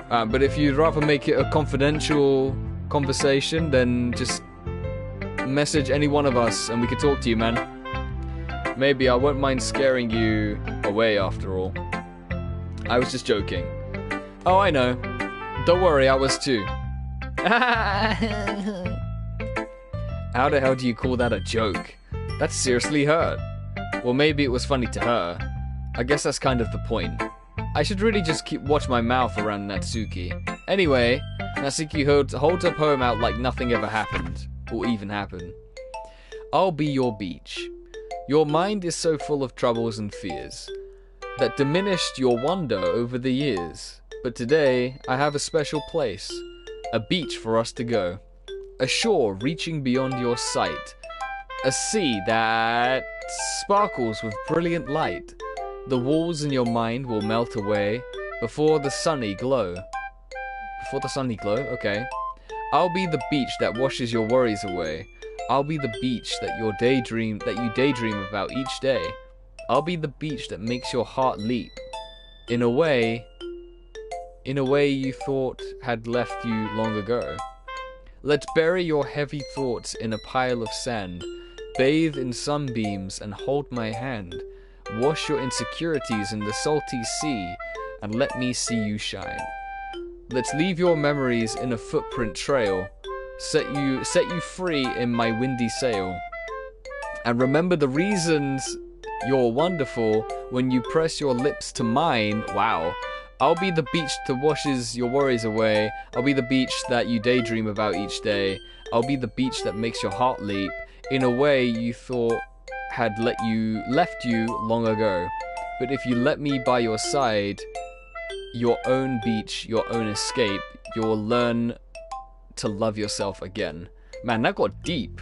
But if you'd rather make it a confidential conversation, then just message any one of us and we can talk to you, man. Maybe I won't mind scaring you away after all. I was just joking. Oh, I know. Don't worry, I was too. How the hell do you call that a joke? That seriously hurt. Well, maybe it was funny to her. I guess that's kind of the point. I should really just watch my mouth around Natsuki. Anyway, Natsuki holds her poem out like nothing ever happened, or even happened. I'll be your beach. Your mind is so full of troubles and fears that diminished your wonder over the years. But today, I have a special place, a beach for us to go, a shore reaching beyond your sight, a sea that sparkles with brilliant light. The walls in your mind will melt away before the sunny glow. Before the sunny glow? Okay. I'll be the beach that washes your worries away. I'll be the beach that you daydream about each day. I'll be the beach that makes your heart leap. In a way you thought had left you long ago. Let's bury your heavy thoughts in a pile of sand. Bathe in sunbeams and hold my hand. Wash your insecurities in the salty sea and let me see you shine. Let's leave your memories in a footprint trail. Set you free in my windy sail. And remember the reasons you're wonderful when you press your lips to mine. Wow. I'll be the beach that washes your worries away. I'll be the beach that you daydream about each day. I'll be the beach that makes your heart leap in a way you thought had left you long ago. But if you let me by your side, your own beach, your own escape, you'll learn to love yourself again. Man, that got deep.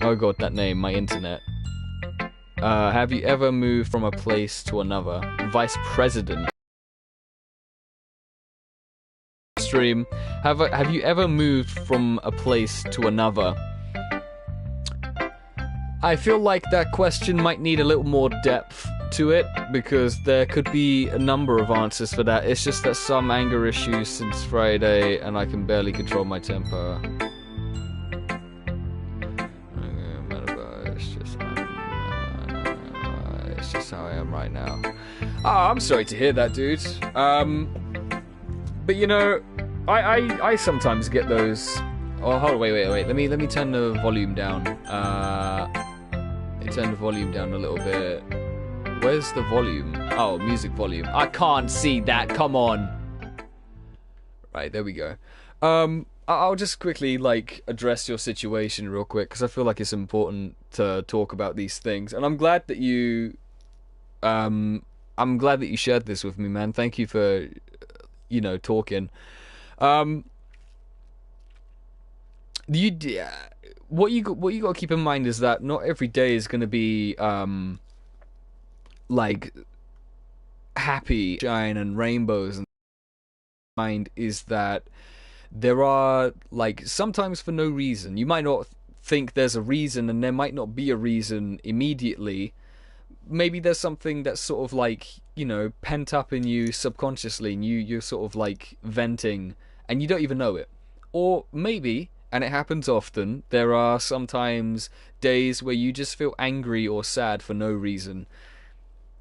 Oh god, that name, my internet. Have you ever moved from a place to another? Vice President. Stream. Have you ever moved from a place to another? I feel like that question might need a little more depth to it, because there could be a number of answers for that. It's just that some anger issues since Friday, and I can barely control my temper. It's just how I am right now. Oh, I'm sorry to hear that, dude. But you know, I sometimes get those. Oh, hold on, wait. Let me turn the volume down. Turn the volume down a little bit. Where's the volume? Oh, music volume. I can't see that. Come on. Right, there we go. I'll just quickly address your situation real quick, because I feel like it's important to talk about these things, and I'm glad that you shared this with me, man. Thank you for talking. What you got to keep in mind is that not every day is going to be happy, shine and rainbows. And mind is that there are sometimes for no reason. You might not think there's a reason, and there might not be a reason immediately. Maybe there's something that's sort of pent up in you subconsciously, and you're sort of venting, and you don't even know it. Or maybe, and it happens often, there are sometimes days where you just feel angry or sad for no reason.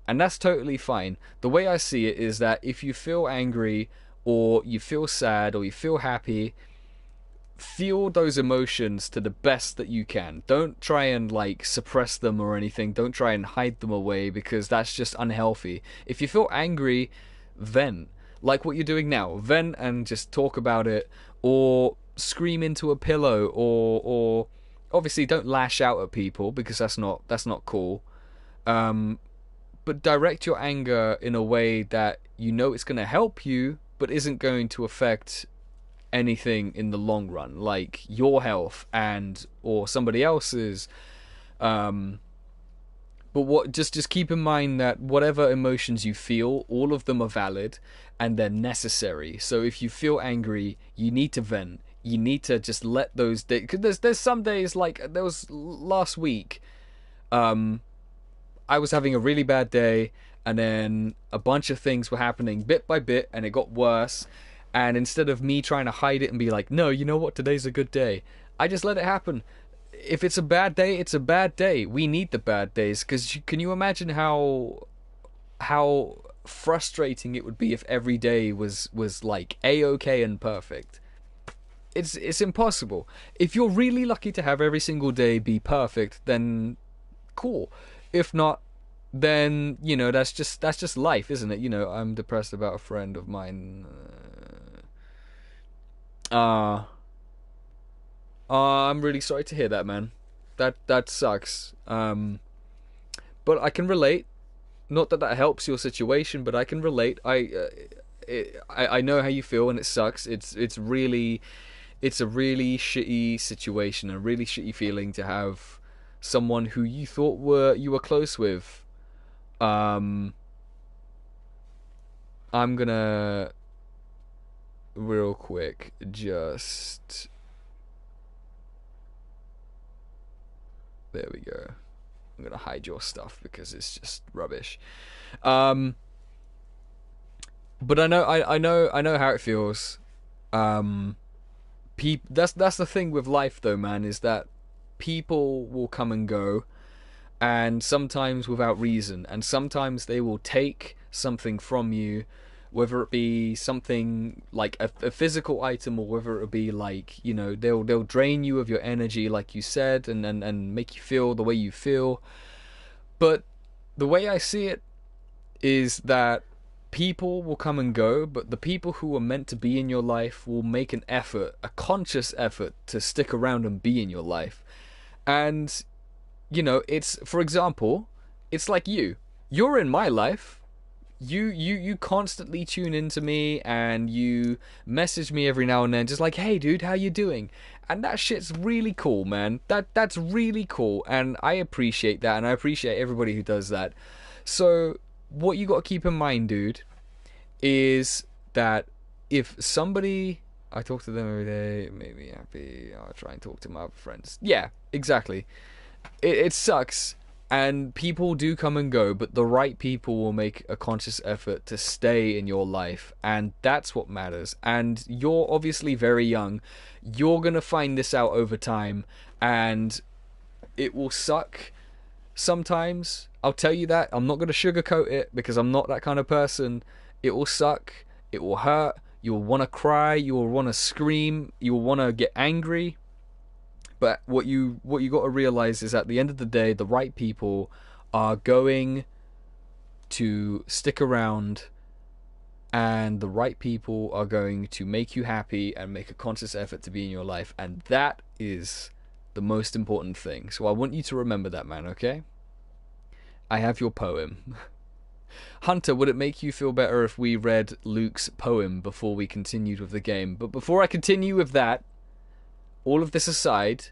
And that's totally fine. The way I see it is that if you feel angry, or you feel sad, or you feel happy, feel those emotions to the best that you can. Don't try and suppress them or anything. Don't try and hide them away, because that's just unhealthy. If you feel angry, vent. Like what you're doing now. Vent and just talk about it, or scream into a pillow, or obviously don't lash out at people, because that's not cool. But direct your anger in a way that you know it's going to help you, but isn't going to affect anything in the long run, like your health or somebody else's But what just keep in mind that whatever emotions you feel, all of them are valid and they're necessary. So if you feel angry, you need to vent. You need to just let those days. Because there's some days, like there was last week. I was having a really bad day, and then a bunch of things were happening bit by bit, and it got worse. And instead of me trying to hide it and be like, no, you know what, today's a good day, I just let it happen. If it's a bad day, it's a bad day. We need the bad days, because can you imagine how frustrating it would be if every day was like a-okay and perfect? It's impossible. If you're really lucky to have every single day be perfect, then cool. If not, then that's just life, isn't it? I'm depressed about a friend of mine. I'm really sorry to hear that, man. That sucks. But I can relate. Not that helps your situation, but I can relate. I know how you feel, and it sucks. It's a really shitty situation, a really shitty feeling to have someone who you thought you were close with. I'm gonna real quick just there we go. I'm gonna hide your stuff because it's just rubbish. But I know how it feels. That's the thing with life though, man, is that people will come and go, and sometimes without reason, and sometimes they will take something from you, whether it be something like a physical item, or whether it be like, they'll drain you of your energy, like you said, and make you feel the way you feel. But the way I see it is that people will come and go, but the people who are meant to be in your life will make an effort, a conscious effort, to stick around and be in your life. And it's, for example, it's like you're in my life. You constantly tune into me, and you message me every now and then, just like, hey dude, how you doing? And that shit's really cool, man. That's really cool, and I appreciate that, and I appreciate everybody who does that. So what you got to keep in mind, dude, is that if somebody, I talk to them every day, it made me happy, I'll try and talk to my other friends. Yeah, exactly. It sucks, and people do come and go, but the right people will make a conscious effort to stay in your life, and that's what matters. And you're obviously very young. You're gonna find this out over time, and it will suck sometimes. I'll tell you that. I'm not gonna sugarcoat it, because I'm not that kind of person. It will suck. It will hurt. You'll want to cry. You'll want to scream. You'll want to get angry. But what you got to realize is, at the end of the day, the right people are going to stick around, and the right people are going to make you happy and make a conscious effort to be in your life, and that is the most important thing. So I want you to remember that, man, okay? I have your poem. Hunter, would it make you feel better if we read Luke's poem before we continued with the game? But before I continue with that, all of this aside,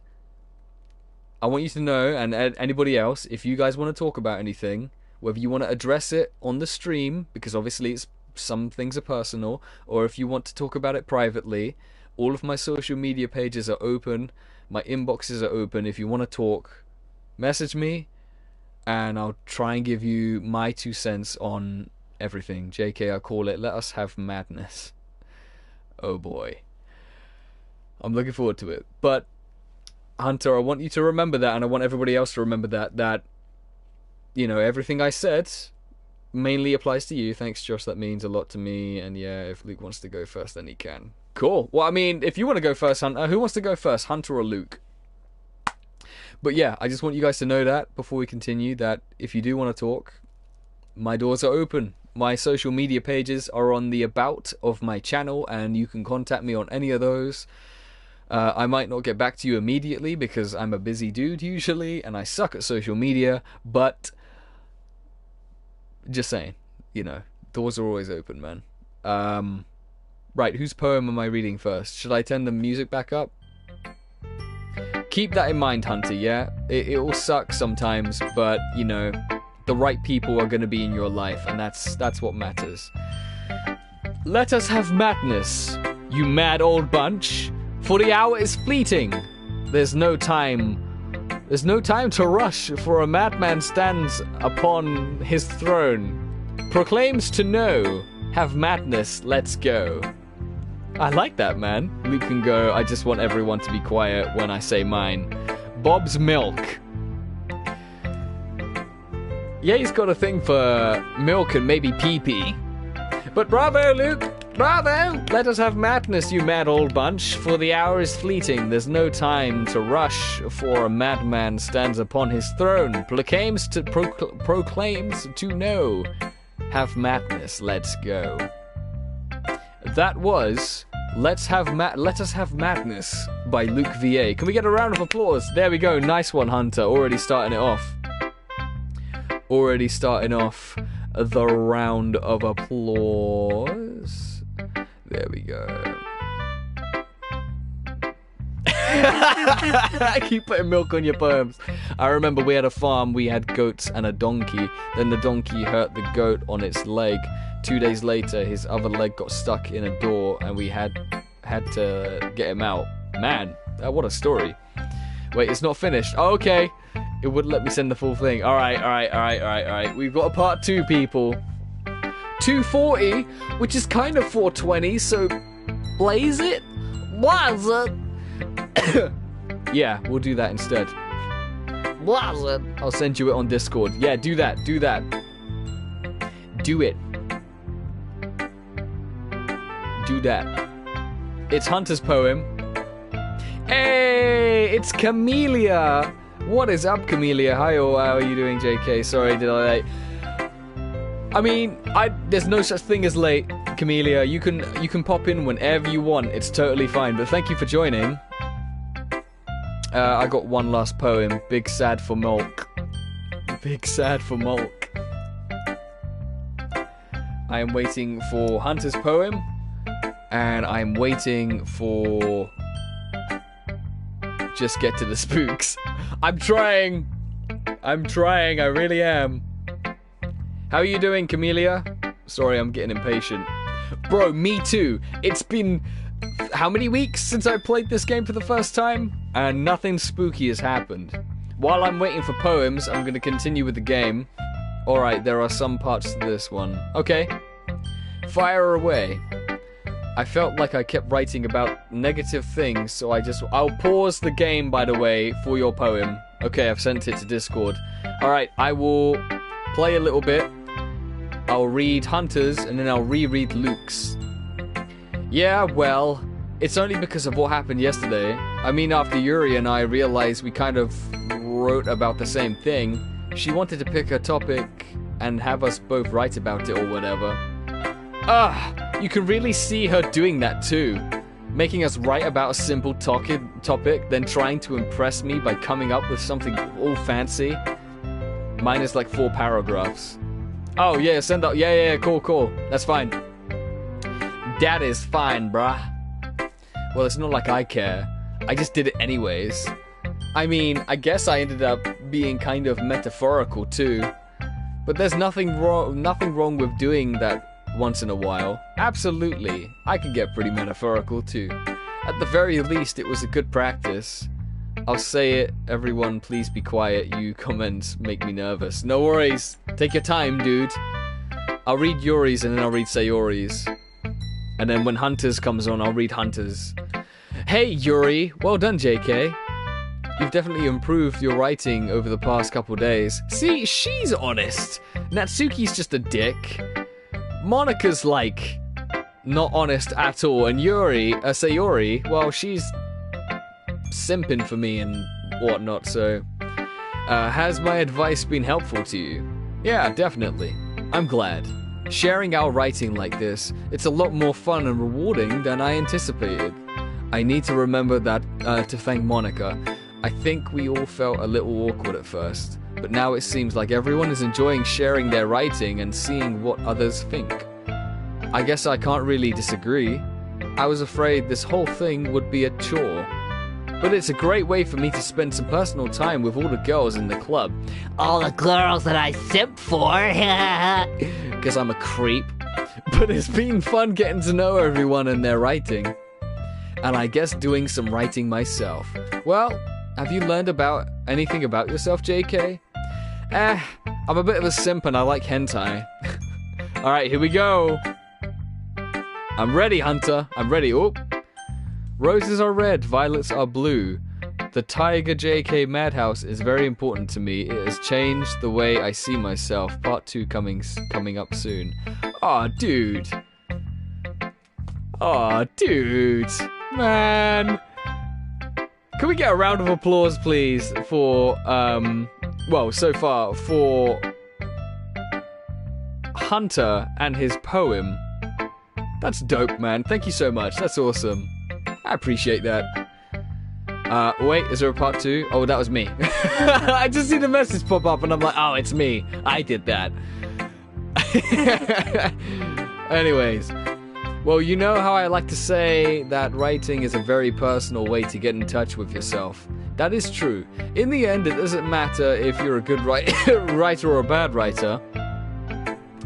I want you to know, and anybody else, if you guys want to talk about anything, whether you want to address it on the stream, because obviously some things are personal, or if you want to talk about it privately, all of my social media pages are open, my inboxes are open. If you want to talk, message me, and I'll try and give you my 2 cents on everything. JK, I call it, let us have madness. Oh boy. I'm looking forward to it. But, Hunter, I want you to remember that, and I want everybody else to remember that, everything I said mainly applies to you. Thanks, Josh, that means a lot to me, and yeah, if Luke wants to go first, then he can. Cool. Well, I mean, if you want to go first, Hunter, who wants to go first, Hunter or Luke? But yeah, I just want you guys to know that, before we continue, that if you do want to talk, my doors are open. My social media pages are on the about of my channel, and you can contact me on any of those. I might not get back to you immediately, because I'm a busy dude usually, and I suck at social media, but just saying, doors are always open, man. Right, whose poem am I reading first? Should I turn the music back up? keep that in mind, Hunter, yeah? It will suck sometimes, but, you know, the right people are going to be in your life, and that's what matters. Let us have madness, you mad old bunch, for the hour is fleeting. There's no time to rush, for a madman stands upon his throne, proclaims to know, have madness, let's go. I like that, man. Luke can go, I just want everyone to be quiet when I say mine. Bob's milk. Yeah, he's got a thing for milk and maybe pee-pee. But bravo, Luke! Bravo! Let us have madness, you mad old bunch, for the hour is fleeting. There's no time to rush, for a madman stands upon his throne, proclaims to know. Have madness, let's go. That was Let Us Have Madness by Luke VA. Can we get a round of applause? There we go. Nice one, Hunter. Already starting it off. Already starting off the round of applause. There we go. I keep putting milk on your poems. I remember we had a farm, we had goats and a donkey. Then the donkey hurt the goat on its leg. 2 days later, his other leg got stuck in a door and we had to get him out. Man, what a story. Wait, it's not finished. Oh, okay. It wouldn't let me send the full thing. Alright. We've got a part 2, people. 240, which is kind of 420, so blaze it? Was it? Yeah, we'll do that instead. Was it? I'll send you it on Discord. Yeah, do that. Do it. Do that. It's Hunter's poem. Hey, it's Camellia. What is up, Camellia? Hi, how are you doing, JK? Sorry, did I late? I mean, there's no such thing as late, Camellia. You can pop in whenever you want. It's totally fine. But thank you for joining. I got one last poem. Big sad for milk. Big sad for milk. I am waiting for Hunter's poem, and I'm waiting for just get to the spooks. I'm trying. I really am. How are you doing, Camellia? Sorry, I'm getting impatient. Bro, me too. It's been how many weeks since I played this game for the first time? And nothing spooky has happened. While I'm waiting for poems, I'm going to continue with the game. Alright, there are some parts to this one. Okay. Fire away. I felt like I kept writing about negative things, so I'll pause the game, by the way, for your poem. Okay, I've sent it to Discord. Alright, I will play a little bit. I'll read Hunter's, and then I'll reread Luke's. Yeah, well, it's only because of what happened yesterday. I mean, after Yuri and I realized we kind of wrote about the same thing, she wanted to pick a topic and have us both write about it or whatever. You can really see her doing that too. Making us write about a simple topic, then trying to impress me by coming up with something all fancy. Mine is like 4 paragraphs. Oh, yeah, send out. Yeah, cool. That's fine. That is fine, bruh. Well, it's not like I care. I just did it anyways. I mean, I guess I ended up being kind of metaphorical too. But there's nothing wrong with doing that once in a while. Absolutely. I can get pretty metaphorical too. At the very least, it was a good practice. I'll say it, everyone please be quiet, you comments make me nervous. No worries, take your time, dude. I'll read Yuri's and then I'll read Sayori's. And then when Hunter's comes on, I'll read Hunter's. Hey Yuri, well done JK. You've definitely improved your writing over the past couple days. See, she's honest. Natsuki's just a dick. Monika's like, not honest at all. And Sayori, well, she's simping for me and whatnot, so has my advice been helpful to you? Yeah, definitely. I'm glad. Sharing our writing like this, it's a lot more fun and rewarding than I anticipated. I need to remember that to thank Monika. I think we all felt a little awkward at first, but now it seems like everyone is enjoying sharing their writing and seeing what others think. I guess I can't really disagree. I was afraid this whole thing would be a chore. but it's a great way for me to spend some personal time with all the girls in the club. All the girls that I simp for. Because I'm a creep. But it's been fun getting to know everyone and their writing. And I guess doing some writing myself. Well, have you learned anything about yourself, JK? I'm a bit of a simp and I like hentai. Alright, here we go. I'm ready, Hunter. I'm ready. Oh. Roses are red, violets are blue. The Tiger JK Madhouse is very important to me. It has changed the way I see myself. Part 2 coming up soon. Aw, dude. Aw, dude. Man. Can we get a round of applause, please, for, well, so far, for Hunter and his poem. That's dope, man. Thank you so much. That's awesome. I appreciate that. Wait, is there a part 2? Oh, that was me. I just see the message pop up and I'm like, oh, it's me. I did that. Anyways. Well, you know how I like to say that writing is a very personal way to get in touch with yourself. That is true. In the end, it doesn't matter if you're a good writer or a bad writer.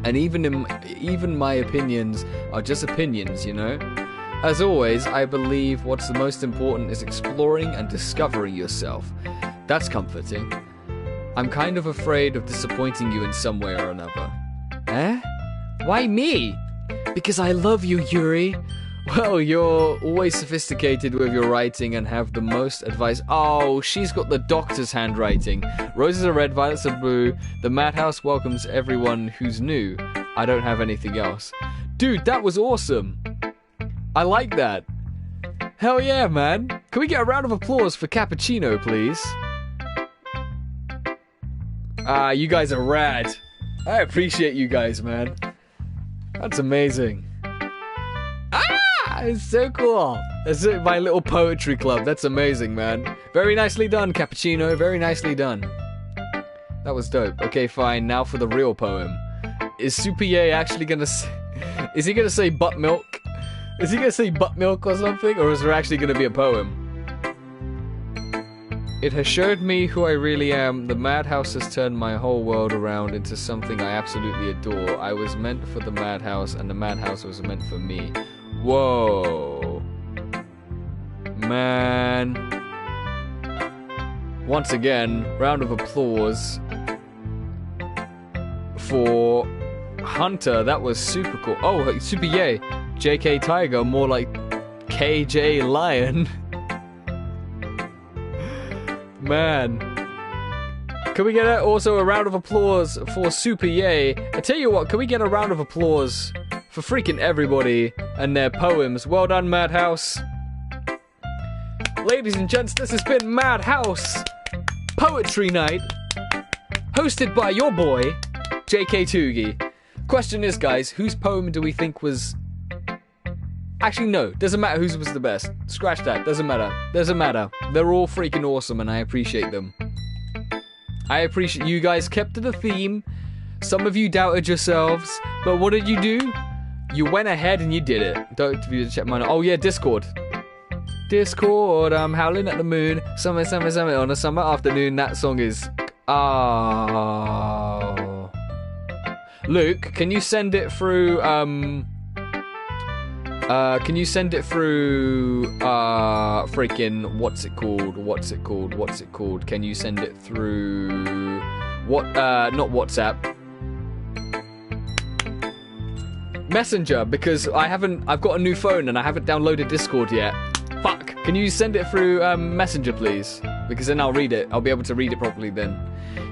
And even my opinions are just opinions, you know? As always, I believe what's the most important is exploring and discovering yourself. That's comforting. I'm kind of afraid of disappointing you in some way or another. Eh? Why me? Because I love you, Yuri. Well, you're always sophisticated with your writing and have the most advice. Oh, she's got the doctor's handwriting. Roses are red, violets are blue. The Madhouse welcomes everyone who's new. I don't have anything else. Dude, that was awesome. I like that. Hell yeah, man. Can we get a round of applause for Cappuccino, please? You guys are rad. I appreciate you guys, man. That's amazing. It's so cool. That's my little poetry club. That's amazing, man. Very nicely done, Cappuccino. Very nicely done. That was dope. Okay, fine. Now for the real poem. Is Super Ye actually gonna say... Is he gonna say butt milk? Is he gonna say butt milk or something? Or is there actually gonna be a poem? It has showed me who I really am. The Madhouse has turned my whole world around into something I absolutely adore. I was meant for the Madhouse, and the Madhouse was meant for me. Whoa. Man. Once again, round of applause for Hunter. That was super cool. Oh, super yay. JK Tiger, more like KJ Lion. Man. Can we get also a round of applause for Super Yay? I tell you what, can we get a round of applause for freaking everybody and their poems? Well done, Madhouse. Ladies and gents, this has been Madhouse Poetry Night, hosted by your boy, JK Toogie. Question is, guys, whose poem do we think was... Actually, no. Doesn't matter whose was the best. Scratch that. Doesn't matter. Doesn't matter. They're all freaking awesome, and I appreciate them. I appreciate you guys kept to the theme. Some of you doubted yourselves, but what did you do? You went ahead and you did it. Don't forget to check mine. Oh yeah, Discord. Discord. I'm howling at the moon. Summer, summer, summer on a summer afternoon. That song is. Oh. Luke, can you send it through? Can you send it through, freaking, what's it called? Can you send it through, not WhatsApp, Messenger, because I've got a new phone and I haven't downloaded Discord yet. Fuck. Can you send it through, Messenger, please? Because then I'll read it. I'll be able to read it properly then.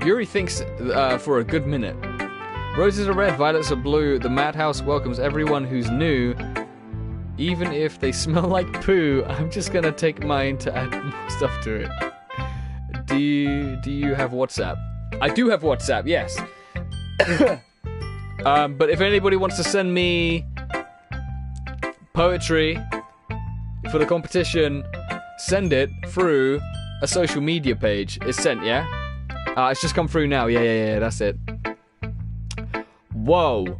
Yuri thinks, for a good minute. Roses are red, violets are blue. The Madhouse welcomes everyone who's new. Even if they smell like poo, I'm just gonna take mine to add more stuff to it. Do you have WhatsApp? I do have WhatsApp, yes. But if anybody wants to send me poetry for the competition, send it through a social media page. It's sent, yeah? It's just come through now. Yeah, that's it. Whoa.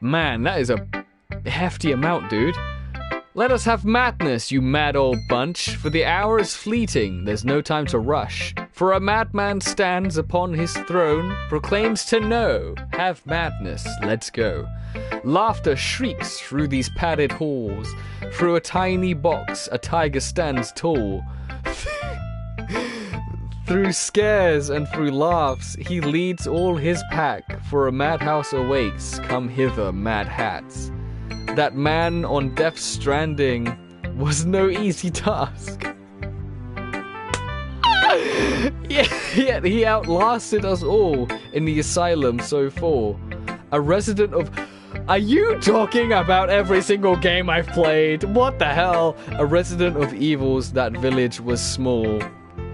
Man, that is a hefty amount, dude. Let us have madness, you mad old bunch, for the hour is fleeting, there's no time to rush. For a madman stands upon his throne, proclaims to know, have madness, let's go. Laughter shrieks through these padded halls, through a tiny box a tiger stands tall. Through scares and through laughs, he leads all his pack, for a madhouse awaits, come hither, mad hats. That man on Death's Stranding was no easy task. Yet he outlasted us all in the asylum so far. A resident of... Are you talking about every single game I've played? What the hell? A resident of evils, that village was small,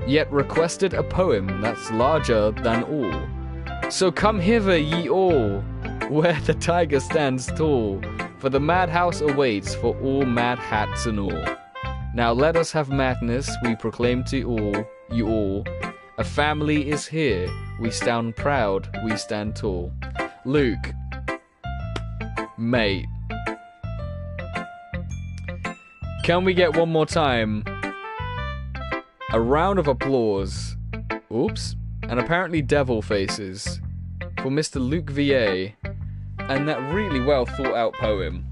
yet requested a poem that's larger than all. So come hither, ye all, where the tiger stands tall, for the madhouse awaits for all mad hats and all. Now let us have madness, we proclaim to all, you all. A family is here, we stand proud, we stand tall. Luke, mate, can we get one more time? A round of applause. Oops. And apparently devil faces for Mr. Luke VA. And that really well thought out poem.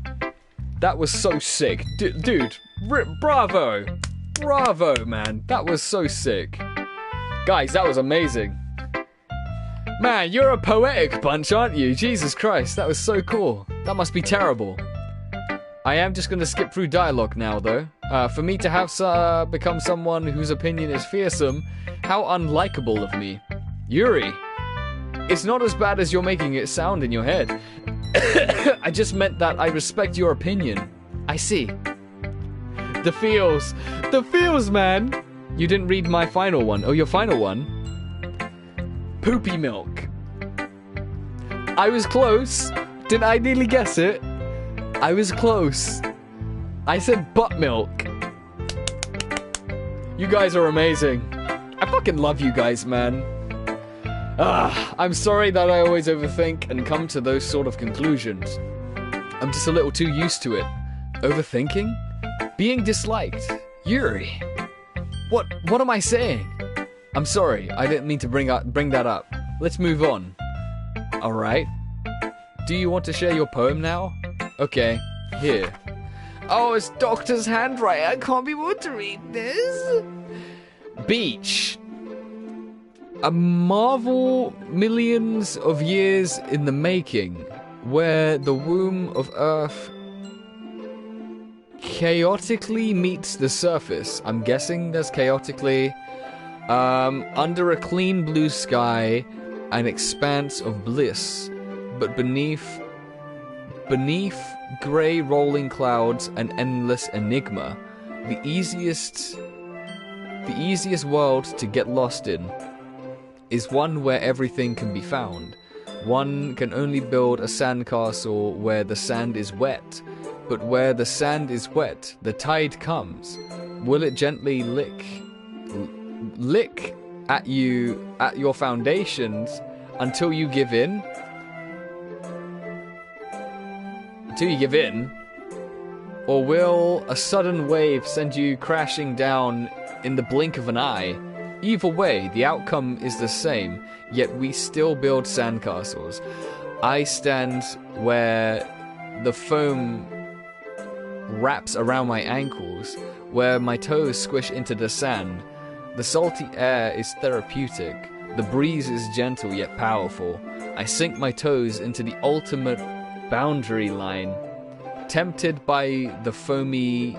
That was so sick. Dude, bravo. Bravo, man. That was so sick. Guys, that was amazing. Man, you're a poetic bunch, aren't you? Jesus Christ, that was so cool. That must be terrible. I am just going to skip through dialogue now, though. For me to have become someone whose opinion is fearsome, how unlikable of me. Yuri, it's not as bad as you're making it sound in your head. I just meant that I respect your opinion. I see. The feels, man. You didn't read my final one. Oh, your final one? Poopy milk. I was close. Did I nearly guess it? I was close. I said butt milk. You guys are amazing. I fucking love you guys, man. I'm sorry that I always overthink and come to those sort of conclusions. I'm just a little too used to it. Overthinking? Being disliked? Yuri? What am I saying? I'm sorry, I didn't mean to bring that up. Let's move on. Alright. Do you want to share your poem now? Okay, here. Oh, it's Doctor's handwriting. I can't be able to read this. Beach. A marvel millions of years in the making, where the womb of Earth chaotically meets the surface. I'm guessing there's chaotically. Under a clean blue sky, an expanse of bliss, but beneath grey rolling clouds, an endless enigma. The easiest world to get lost in is one where everything can be found. One can only build a sandcastle where the sand is wet, but where the sand is wet, the tide comes. Will it gently lick at you, at your foundations, until you give in? Until you give in? Or will a sudden wave send you crashing down in the blink of an eye? Either way, the outcome is the same, yet we still build sandcastles. I stand where the foam wraps around my ankles, where my toes squish into the sand. The salty air is therapeutic. The breeze is gentle yet powerful. I sink my toes into the ultimate boundary line, tempted by the foamy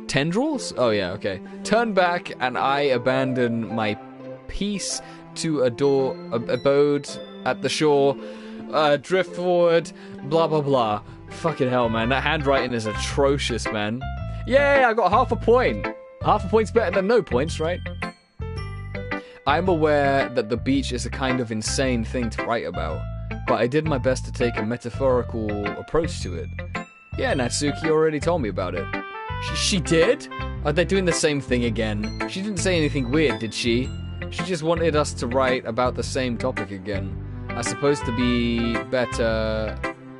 tendrils? Oh yeah, okay. Turn back and I abandon my peace to abode at the shore, drift forward, blah blah blah. Fucking hell, man, that handwriting is atrocious, man. Yay, I got half a point. Half a point's better than no points, right? I'm aware that the beach is a kind of insane thing to write about, but I did my best to take a metaphorical approach to it. Yeah, Natsuki already told me about it. She did? Are they doing the same thing again? She didn't say anything weird, did she? She just wanted us to write about the same topic again. As supposed to be better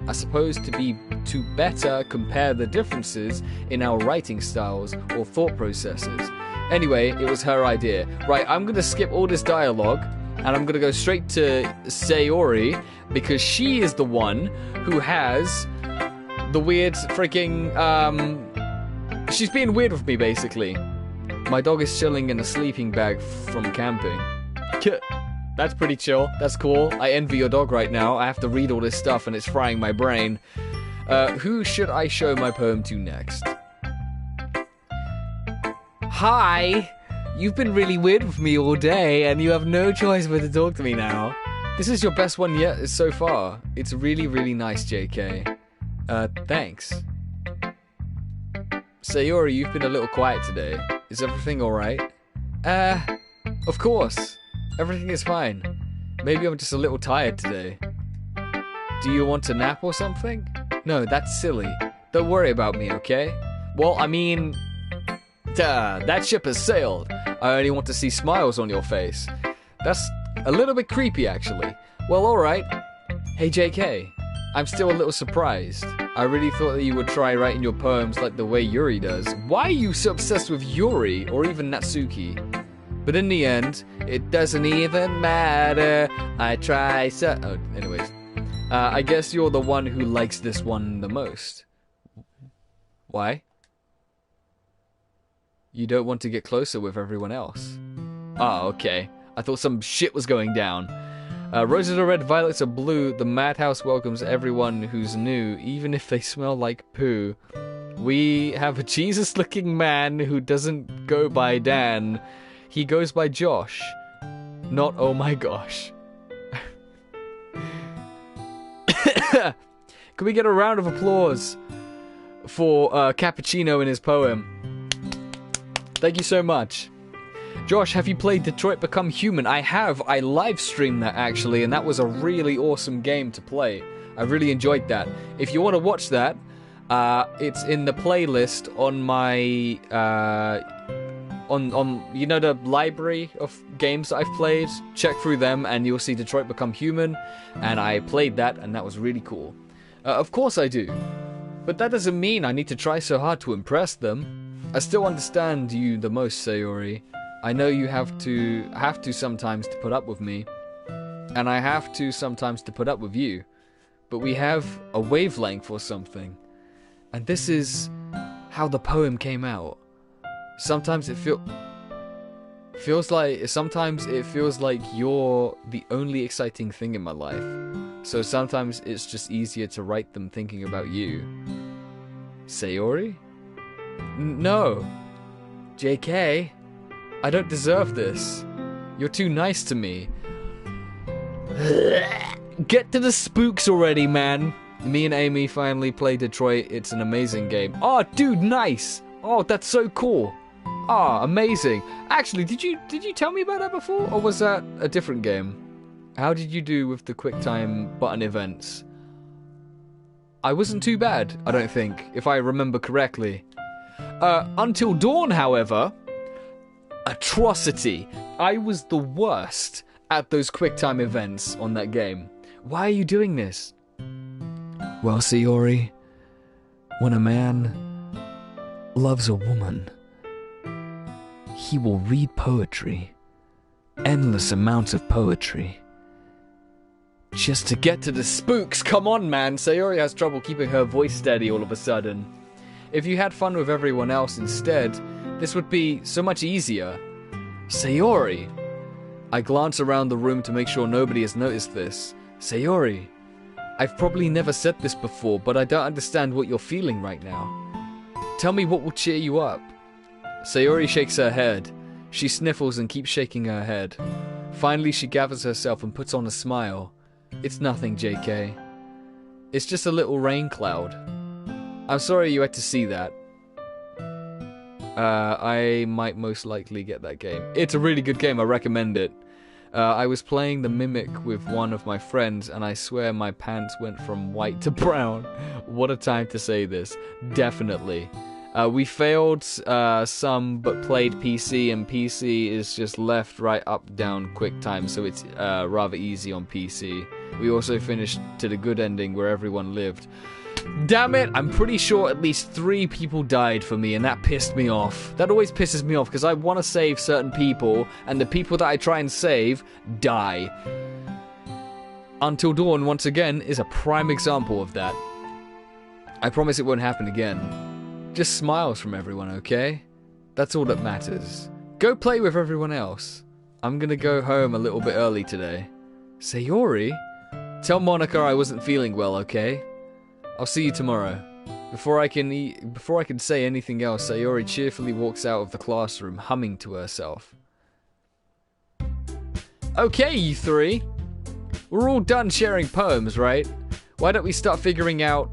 I suppose to better compare the differences in our writing styles or thought processes. Anyway, it was her idea. Right, I'm gonna skip all this dialogue, and I'm gonna go straight to Sayori, because she is the one who has the weird freaking, she's being weird with me, basically. My dog is chilling in a sleeping bag from camping. That's pretty chill. That's cool. I envy your dog right now. I have to read all this stuff and it's frying my brain. Who should I show my poem to next? Hi! You've been really weird with me all day and you have no choice but to talk to me now. This is your best one yet so far. It's really, really nice, JK. Thanks. Sayori, you've been a little quiet today. Is everything alright? Of course. Everything is fine. Maybe I'm just a little tired today. Do you want to nap or something? No, that's silly. Don't worry about me, okay? Well, I mean... Duh, that ship has sailed. I only want to see smiles on your face. That's a little bit creepy, actually. Well, alright. Hey, JK. I'm still a little surprised. I really thought that you would try writing your poems like the way Yuri does. Why are you so obsessed with Yuri, or even Natsuki? But in the end, it doesn't even matter. I try so... Oh, anyways. I guess you're the one who likes this one the most. Why? You don't want to get closer with everyone else. Ah, okay. I thought some shit was going down. Roses are red, violets are blue. The Madhouse welcomes everyone who's new, even if they smell like poo. We have a Jesus-looking man who doesn't go by Dan. He goes by Josh. Not oh my gosh. Can we get a round of applause for Cappuccino in his poem? Thank you so much. Josh, have you played Detroit Become Human? I have. I live streamed that, actually, and that was a really awesome game to play. I really enjoyed that. If you want to watch that, it's in the playlist on my... on you know, the library of games that I've played. Check through them and you'll see Detroit Become Human, and I played that and that was really cool. Of course I do, but that doesn't mean I need to try so hard to impress them. I still understand you the most, Sayori. I know you have to sometimes to put up with me, and I have to sometimes to put up with you, but we have a wavelength or something, and this is how the poem came out. Sometimes it feels like you're the only exciting thing in my life. So sometimes it's just easier to write them thinking about you. Sayori? No. JK, I don't deserve this. You're too nice to me. Get to the spooks already, man. Me and Amy finally played Detroit. It's an amazing game. Oh, dude, nice. Oh, that's so cool. Ah, amazing. Actually, did you tell me about that before? Or was that a different game? How did you do with the QuickTime button events? I wasn't too bad, I don't think, if I remember correctly. Until Dawn, however, atrocity. I was the worst at those QuickTime events on that game. Why are you doing this? Well, Sayori, when a man loves a woman, he will read poetry, endless amounts of poetry, just to get to the spooks. Come on, man. Sayori has trouble keeping her voice steady all of a sudden. If you had fun with everyone else instead, this would be so much easier. Sayori! I glance around the room to make sure nobody has noticed this. Sayori, I've probably never said this before, but I don't understand what you're feeling right now. Tell me what will cheer you up. Sayori shakes her head. She sniffles and keeps shaking her head. Finally, she gathers herself and puts on a smile. It's nothing, JK. It's just a little rain cloud. I'm sorry you had to see that. I might most likely get that game. It's a really good game, I recommend it. I was playing the Mimic with one of my friends, and I swear my pants went from white to brown. What a time to say this. Definitely. We failed some, but played PC, and PC is just left, right, up, down, quick time, so it's rather easy on PC. We also finished to the good ending where everyone lived. Damn it, I'm pretty sure at least 3 people died for me, and that pissed me off. That always pisses me off, because I want to save certain people, and the people that I try and save die. Until Dawn, once again, is a prime example of that. I promise it won't happen again. Just smiles from everyone, okay? That's all that matters. Go play with everyone else. I'm gonna go home a little bit early today. Sayori? Tell Monica I wasn't feeling well, okay? I'll see you tomorrow. Before I can say anything else, Sayori cheerfully walks out of the classroom, humming to herself. Okay, you 3. We're all done sharing poems, right? Why don't we start figuring out...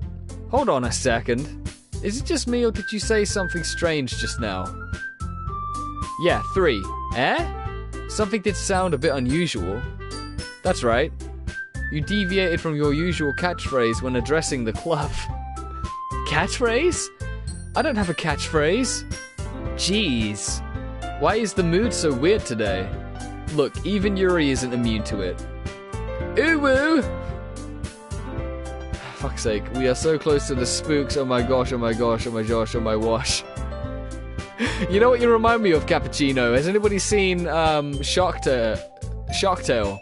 Hold on a second. Is it just me, or did you say something strange just now? Yeah, 3. Eh? Something did sound a bit unusual. That's right. You deviated from your usual catchphrase when addressing the club. Catchphrase? I don't have a catchphrase. Jeez. Why is the mood so weird today? Look, even Yuri isn't immune to it. Ooh woo! Fuck's sake, we are so close to the spooks. Oh my gosh, oh my gosh, oh my gosh, oh my wash. You know what you remind me of, Cappuccino? Has anybody seen Shark Tale?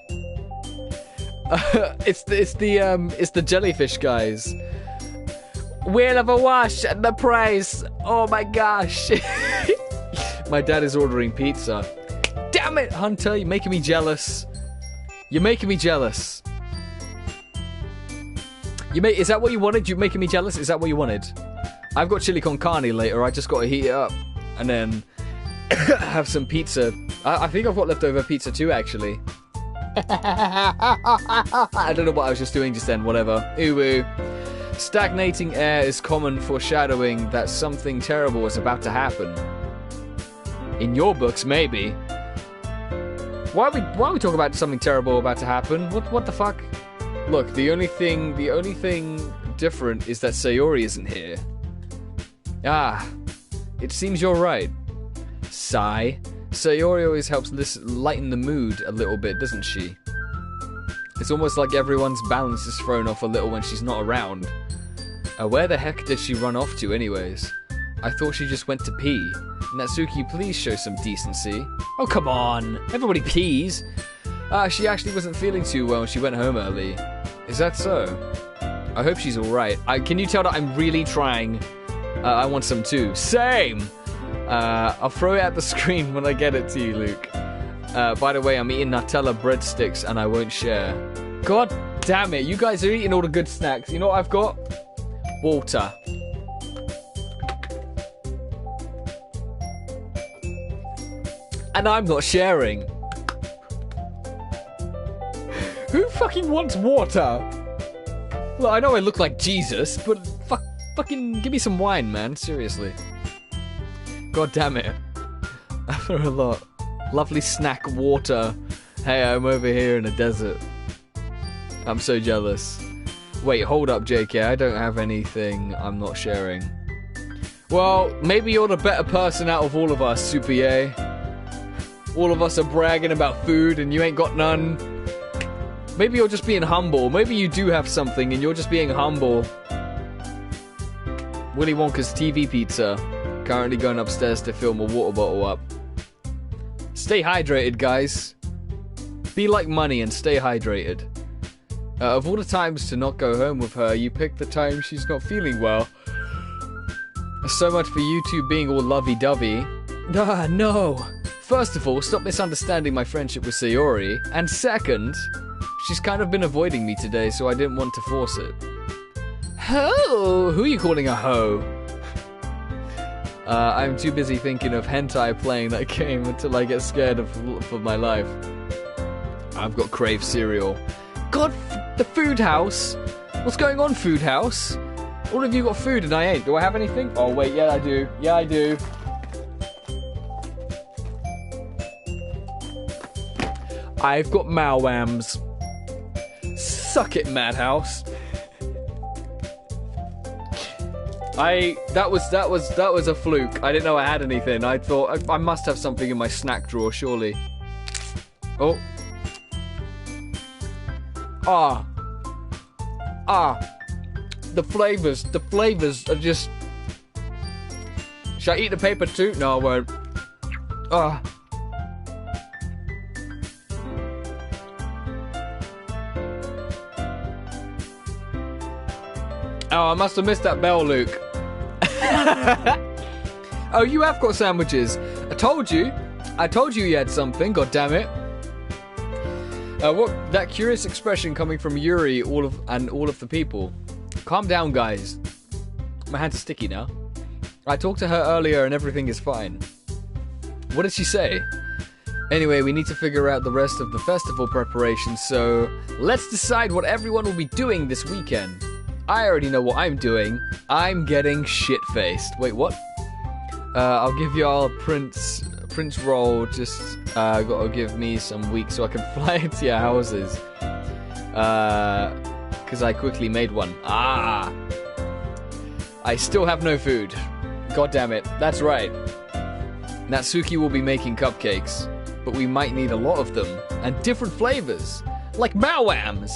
It's the jellyfish guys. Wheel of a wash and the price. Oh my gosh. My dad is ordering pizza. Damn it, Hunter, you're making me jealous. You're making me jealous. Is that what you wanted? You making me jealous? Is that what you wanted? I've got chili con carne later. I just got to heat it up and then have some pizza. I think I've got leftover pizza too, actually. I don't know what I was just doing just then. Whatever. Ooh. Stagnating air is common foreshadowing that something terrible is about to happen. In your books, maybe. Why are we talking about something terrible about to happen? What the fuck? Look, the only thing different is that Sayori isn't here. Ah, it seems you're right. Sigh. Sayori always helps lighten the mood a little bit, doesn't she? It's almost like everyone's balance is thrown off a little when she's not around. Where the heck did she run off to anyways? I thought she just went to pee. Natsuki, please show some decency. Oh, come on. Everybody pees. She actually wasn't feeling too well and she went home early. Is that so? I hope she's alright. Can you tell that I'm really trying? I want some too. Same! I'll throw it at the screen when I get it to you, Luke. By the way, I'm eating Nutella breadsticks and I won't share. God damn it, you guys are eating all the good snacks. You know what I've got? Water. And I'm not sharing. Who fucking wants water? Well, I know I look like Jesus, but fucking give me some wine, man. Seriously. God damn it. After a lot. Lovely snack water. Hey, I'm over here in a desert. I'm so jealous. Wait, hold up, JK. I don't have anything I'm not sharing. Well, maybe you're the better person out of all of us, Super Ye. All of us are bragging about food and you ain't got none. Maybe you're just being humble. Maybe you do have something and you're just being humble. Willy Wonka's TV pizza. Currently going upstairs to fill my water bottle up. Stay hydrated, guys. Be like money and stay hydrated. Of all the times to not go home with her, you picked the time she's not feeling well. So much for you two being all lovey-dovey. Ah, no. First of all, stop misunderstanding my friendship with Sayori. And second, she's kind of been avoiding me today, so I didn't want to force it. Ho! Who are you calling a hoe? I'm too busy thinking of hentai playing that game until I get scared for my life. I've got crave cereal. God, the food house? What's going on, food house? All of you got food and I ain't. Do I have anything? Oh, wait, yeah, I do. Yeah, I do. I've got Malwams. Suck it, Madhouse. That was a fluke. I didn't know I had anything. I thought I must have something in my snack drawer, surely. Oh. The flavors are just... Should I eat the paper too? No, I won't. Oh, I must have missed that bell, Luke. Oh, you have got sandwiches. I told you you had something, god damn it. What that curious expression coming from Yuri, all of the people. Calm down, guys. My hands are sticky now. I talked to her earlier and everything is fine. What did she say? Anyway, we need to figure out the rest of the festival preparations, so let's decide what everyone will be doing this weekend. I already know what I'm doing. I'm getting shit-faced. Wait, what? I'll give y'all Prince roll. Just gotta give me some weeks so I can fly into your houses. Because I quickly made one. I still have no food. God damn it. That's right. Natsuki will be making cupcakes, but we might need a lot of them and different flavors, like Mawams.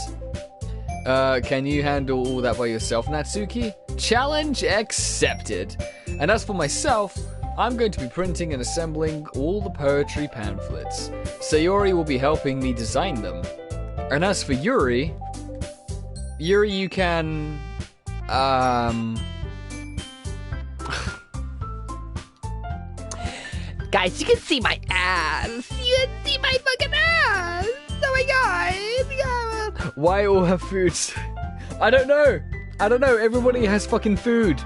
Can you handle all that by yourself, Natsuki? Challenge accepted. And as for myself, I'm going to be printing and assembling all the poetry pamphlets. Sayori will be helping me design them. And as for Yuri, you can... Guys, you can see my ass. You can see my fucking ass. Oh my god. Why all have foods? I don't know. Everybody has fucking food.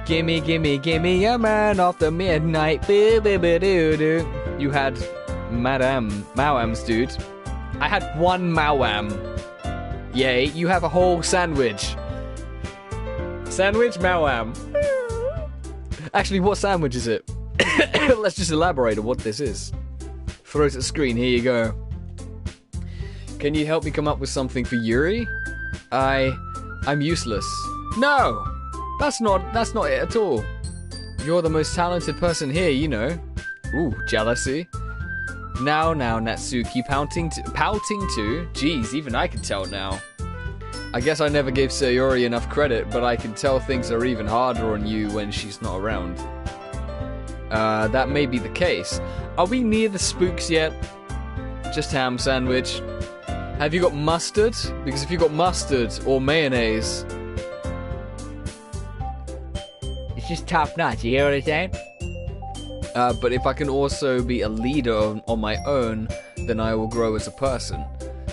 Gimme a man after midnight. You had Mawams, dude. I had one Mawam. Yay, you have a whole sandwich. Sandwich Mawam. Actually, what sandwich is it? Let's just elaborate on what this is. Throw it at the screen, here you go. Can you help me come up with something for Yuri? I'm useless. No! That's not it at all. You're the most talented person here, you know. Ooh, jealousy. Now, Natsuki, pouting too. Jeez, even I can tell now. I guess I never gave Sayori enough credit, but I can tell things are even harder on you when she's not around. That may be the case. Are we near the spooks yet? Just ham sandwich. Have you got mustard? Because if you got mustard or mayonnaise... It's just top notch, you hear what I'm saying? But if I can also be a leader on my own, then I will grow as a person.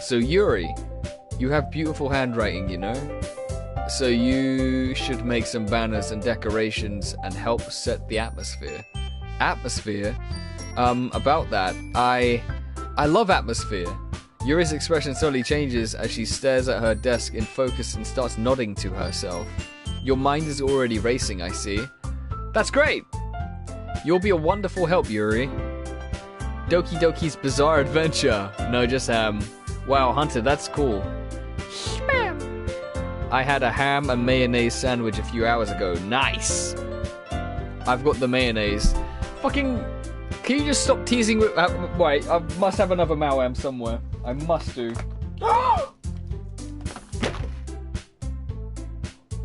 So Yuri, you have beautiful handwriting, you know? So you should make some banners and decorations and help set the atmosphere. Atmosphere? About that, I love atmosphere. Yuri's expression slowly changes as she stares at her desk in focus and starts nodding to herself. Your mind is already racing, I see. That's great! You'll be a wonderful help, Yuri. Doki Doki's Bizarre Adventure. No, just wow, Hunter, that's cool. I had a ham and mayonnaise sandwich a few hours ago. Nice! I've got the mayonnaise. Fucking... Can you just stop teasing with... wait, I must have another Mawam somewhere. I must do.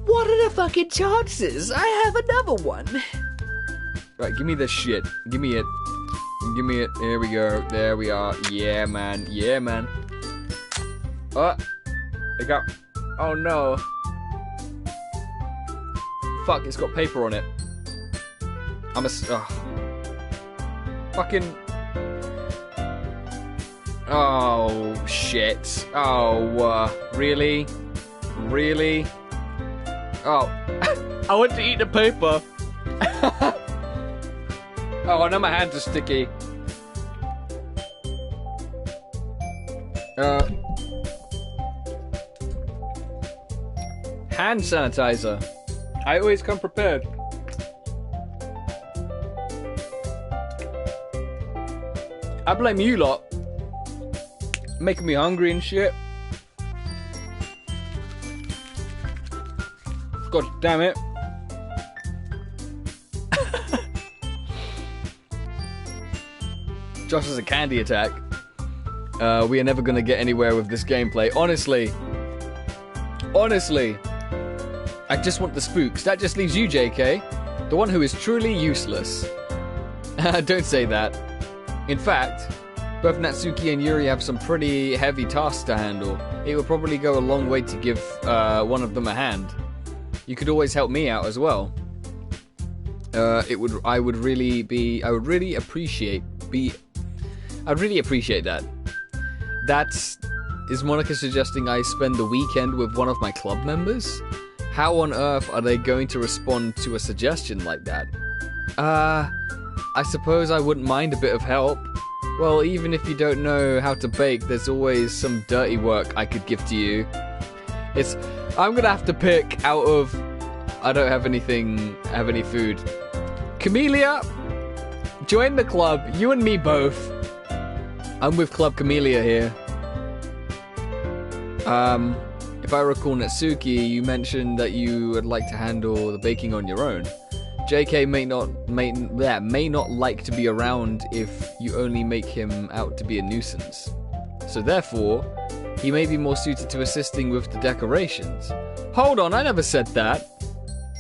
What are the fucking chances? I have another one. Right, give me this shit. Give me it. Give me it. Here we go. There we are. Yeah, man. Yeah, man. I got... Oh, no. Fuck, it's got paper on it. I'm a... Fucking... Oh, shit. Oh, really? Really? Oh. I want to eat the paper. Oh, now my hands are sticky. Hand sanitizer. I always come prepared. I blame you lot. Making me hungry and shit. God damn it. Josh has a candy attack. We are never gonna get anywhere with this gameplay. Honestly, I just want the spooks. That just leaves you, JK, the one who is truly useless. Don't say that. In fact, both Natsuki and Yuri have some pretty heavy tasks to handle. It would probably go a long way to give one of them a hand. You could always help me out as well. I would really appreciate that. Is Monica suggesting I spend the weekend with one of my club members? How on earth are they going to respond to a suggestion like that? I suppose I wouldn't mind a bit of help. Well, even if you don't know how to bake, there's always some dirty work I could give to you. I'm gonna have to pick out of... I don't have any food. Camellia, join the club. You and me both. I'm with Club Camellia here. If I recall, Natsuki, you mentioned that you would like to handle the baking on your own. JK may not like to be around if you only make him out to be a nuisance. So therefore, he may be more suited to assisting with the decorations. Hold on, I never said that.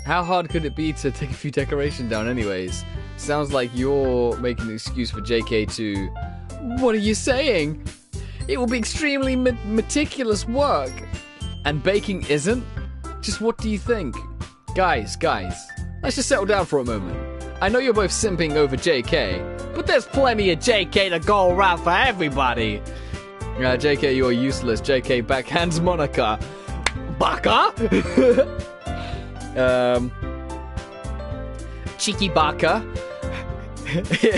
How hard could it be to take a few decorations down anyways? Sounds like you're making an excuse for JK to... What are you saying? It will be extremely meticulous work. And baking isn't? Just what do you think? Guys, let's just settle down for a moment. I know you're both simping over JK, but there's plenty of JK to go around for everybody. JK, you're useless. JK backhands Monica. Baka? Cheeky Baka.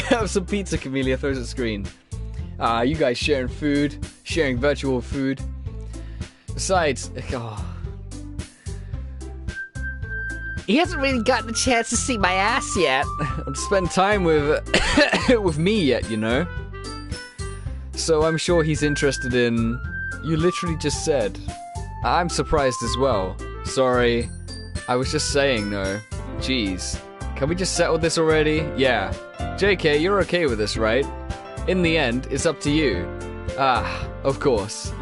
Have some pizza, Camellia throws at screen. You guys sharing food, sharing virtual food. Besides, he hasn't really gotten a chance to see my ass yet. Or to spend time with with me yet, you know. So I'm sure he's interested in... You literally just said. I'm surprised as well. Sorry. I was just saying, no. Jeez. Can we just settle this already? Yeah. JK, you're okay with this, right? In the end, it's up to you. Of course.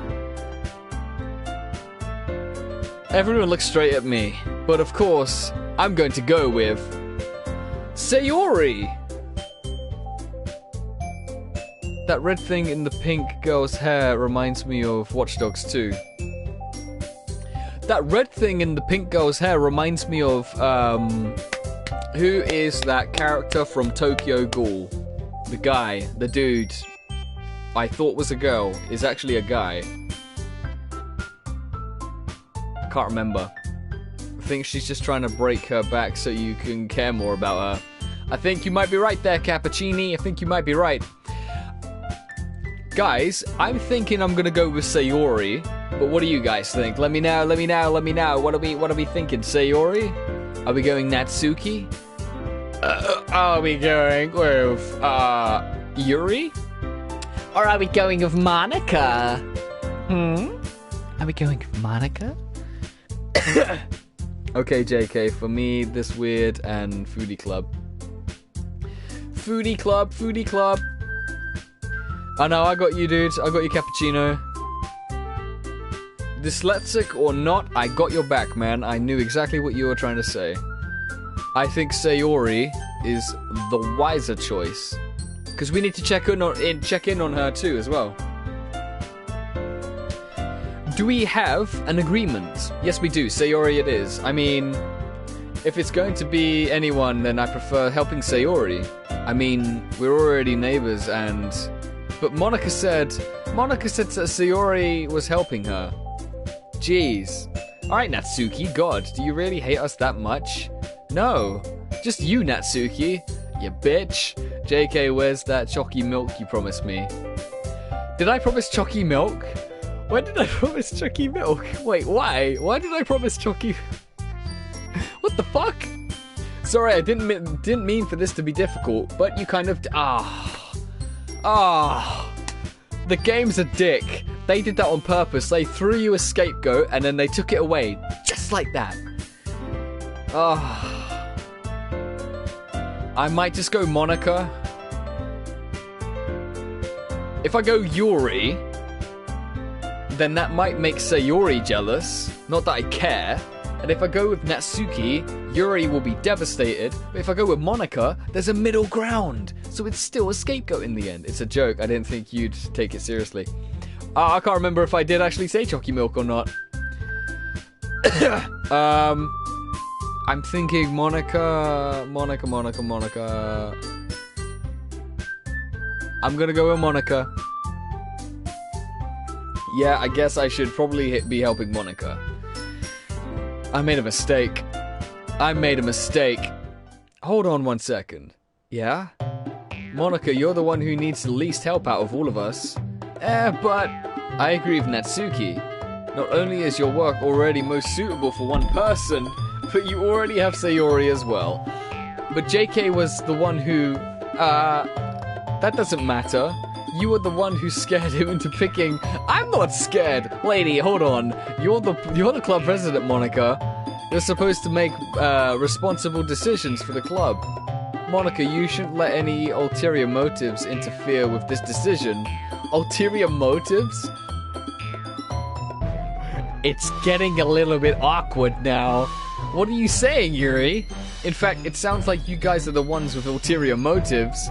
Everyone looks straight at me. But of course, I'm going to go with... Sayori! That red thing in the pink girl's hair reminds me of Watch Dogs 2. That red thing in the pink girl's hair reminds me of, who is that character from Tokyo Ghoul? The guy, the dude I thought was a girl, is actually a guy. Can't remember. I think she's just trying to break her back so you can care more about her. I think you might be right there, Cappuccini. I think you might be right. Guys, I'm thinking I'm gonna go with Sayori, but what do you guys think? Let me know. What are we thinking? Sayori? Are we going Natsuki? Are we going with Yuri? Or are we going with Monica? Are we going with Monica? Okay, JK, for me, this weird and foodie club. Foodie club. Oh no, I got you, dude. I got you, Cappuccino. Dyslexic or not, I got your back, man. I knew exactly what you were trying to say. I think Sayori is the wiser choice. Because we need to check in on her too, as well. Do we have an agreement? Yes, we do. Sayori it is. I mean, if it's going to be anyone, then I prefer helping Sayori. I mean, we're already neighbors and... But Monica said that Sayori was helping her. Jeez. Alright, Natsuki, God, do you really hate us that much? No. Just you, Natsuki. You bitch. JK, where's that chalky milk you promised me? Did I promise chalky milk? When did I promise chalky milk? Wait, why? Why did I promise chalky... What the fuck? Sorry, I didn't mean for this to be difficult, but you kind of... The game's a dick. They did that on purpose. They threw you a scapegoat and then they took it away. Just like that. I might just go Monica. if I go Yuri, then that might make Sayori jealous. Not that I care. And if I go with Natsuki, Yuri will be devastated. But if I go with Monica, there's a middle ground. So it's still a scapegoat in the end. It's a joke. I didn't think you'd take it seriously. I can't remember if I did actually say Chalky Milk or not. I'm thinking Monica. I'm gonna go with Monica. Yeah, I guess I should probably be helping Monica. I made a mistake. Hold on 1 second. Yeah? Monica, you're the one who needs the least help out of all of us. But I agree with Natsuki. Not only is your work already most suitable for one person, but you already have Sayori as well. But JK was the one who... that doesn't matter. You were the one who scared him into picking... I'm not scared! Lady, hold on. You're the club president, Monica. You're supposed to make responsible decisions for the club. Monica, you shouldn't let any ulterior motives interfere with this decision. Ulterior motives? It's getting a little bit awkward now. What are you saying, Yuri? In fact, it sounds like you guys are the ones with ulterior motives.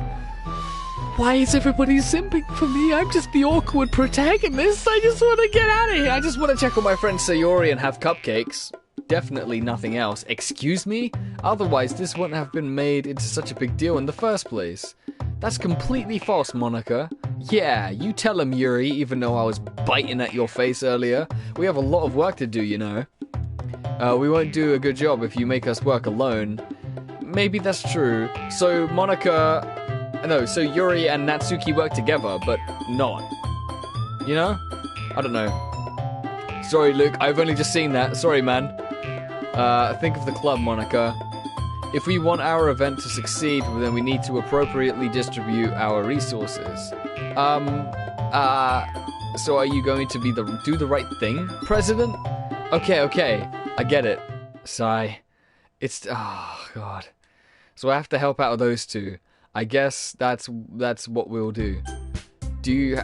Why is everybody simping for me? I'm just the awkward protagonist. I just want to get out of here. I just want to check on my friend Sayori and have cupcakes. Definitely nothing else. Excuse me? Otherwise, this wouldn't have been made into such a big deal in the first place. That's completely false, Monica. Yeah, you tell him, Yuri, even though I was biting at your face earlier. We have a lot of work to do, you know. We won't do a good job if you make us work alone. Maybe that's true. So, Monica... No, so Yuri and Natsuki work together, but not. You know? I don't know. Sorry, Luke, I've only just seen that. Sorry, man. Think of the club, Monica. If we want our event to succeed, then we need to appropriately distribute our resources. So are you going to be do the right thing, President? Okay, I get it. Sigh. Oh, God. So I have to help out those two. I guess that's what we'll do. Do you...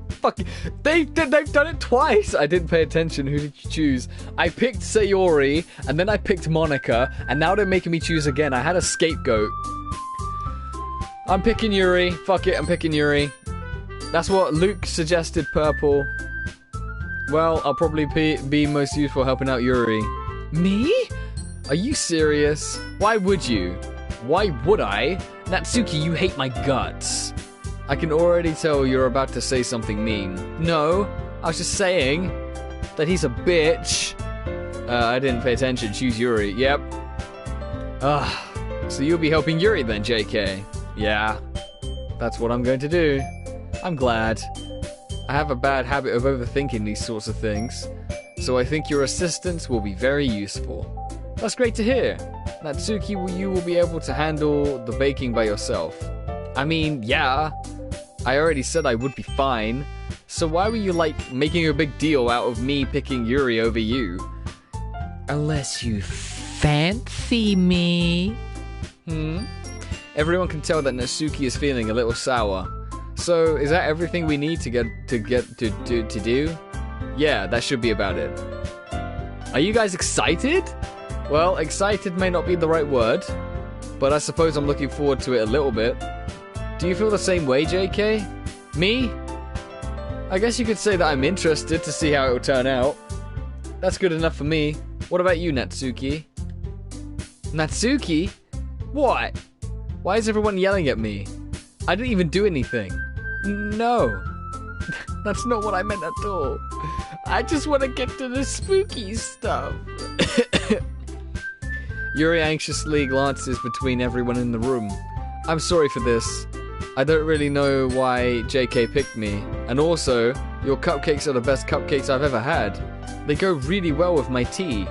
Fuck. They've done it twice. I didn't pay attention. Who did you choose? I picked Sayori, and then I picked Monica, and now they're making me choose again. I had a scapegoat. I'm picking Yuri. Fuck it, I'm picking Yuri. That's what Luke suggested, purple. Well, I'll probably be most useful helping out Yuri. Me? Are you serious? Why would you? Why would I? Natsuki, you hate my guts. I can already tell you're about to say something mean. No, I was just saying that he's a bitch. I didn't pay attention. Choose Yuri. Yep. So you'll be helping Yuri then, JK. Yeah, that's what I'm going to do. I'm glad. I have a bad habit of overthinking these sorts of things, so I think your assistance will be very useful. That's great to hear. Natsuki, you will be able to handle the baking by yourself. I mean, yeah. I already said I would be fine. So why were you, like, making a big deal out of me picking Yuri over you? Unless you fancy me. Everyone can tell that Natsuki is feeling a little sour. So, is that everything we need to do? Yeah, that should be about it. Are you guys excited? Well, excited may not be the right word, but I suppose I'm looking forward to it a little bit. Do you feel the same way, JK? Me? I guess you could say that I'm interested to see how it will turn out. That's good enough for me. What about you, Natsuki? Natsuki? What? Why is everyone yelling at me? I didn't even do anything. No. That's not what I meant at all. I just want to get to the spooky stuff. Yuri anxiously glances between everyone in the room. I'm sorry for this. I don't really know why JK picked me. And also, your cupcakes are the best cupcakes I've ever had. They go really well with my tea.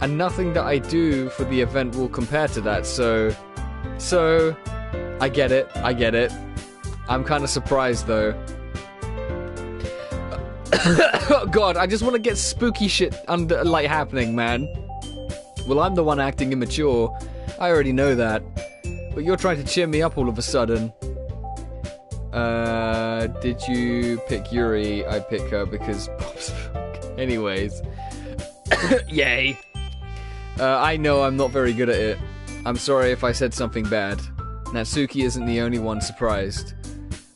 And nothing that I do for the event will compare to that, so... I get it. I'm kind of surprised, though. Oh, God, I just want to get spooky shit happening, man. Well, I'm the one acting immature. I already know that. But you're trying to cheer me up all of a sudden. Did you pick Yuri? I pick her because Bob's anyways. Yay. I know I'm not very good at it. I'm sorry if I said something bad. Natsuki isn't the only one surprised.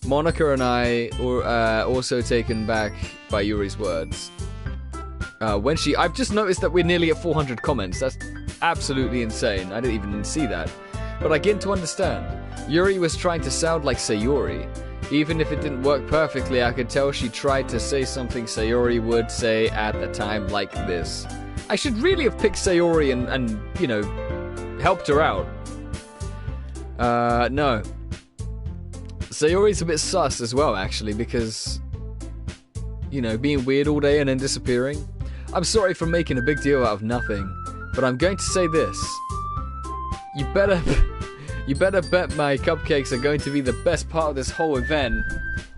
Monica and I were also taken back by Yuri's words. I've just noticed that we're nearly at 400 comments. That's absolutely insane. I didn't even see that. But I begin to understand. Yuri was trying to sound like Sayori. Even if it didn't work perfectly, I could tell she tried to say something Sayori would say at the time, like this. I should really have picked Sayori and you know, helped her out. No. Sayori's a bit sus as well, actually, because, you know, being weird all day and then disappearing. I'm sorry for making a big deal out of nothing, but I'm going to say this. You better bet my cupcakes are going to be the best part of this whole event.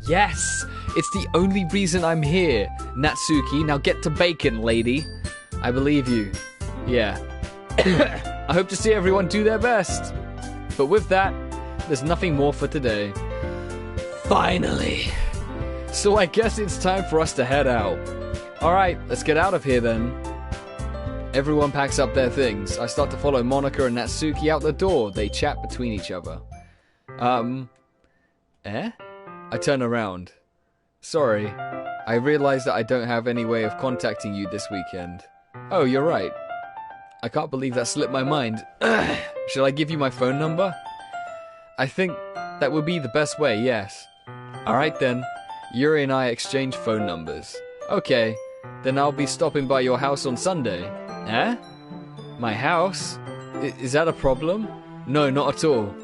Yes, it's the only reason I'm here. Natsuki, now get to bacon, lady. I believe you. Yeah. I hope to see everyone do their best. But with that, there's nothing more for today. Finally. So I guess it's time for us to head out. Alright, let's get out of here then. Everyone packs up their things. I start to follow Monica and Natsuki out the door. They chat between each other. I turn around. Sorry, I realize that I don't have any way of contacting you this weekend. Oh, you're right. I can't believe that slipped my mind. Shall I give you my phone number? I think that would be the best way, yes. Alright then. Yuri and I exchange phone numbers. Okay, then I'll be stopping by your house on Sunday. Eh? My house? Is that a problem? No, not at all.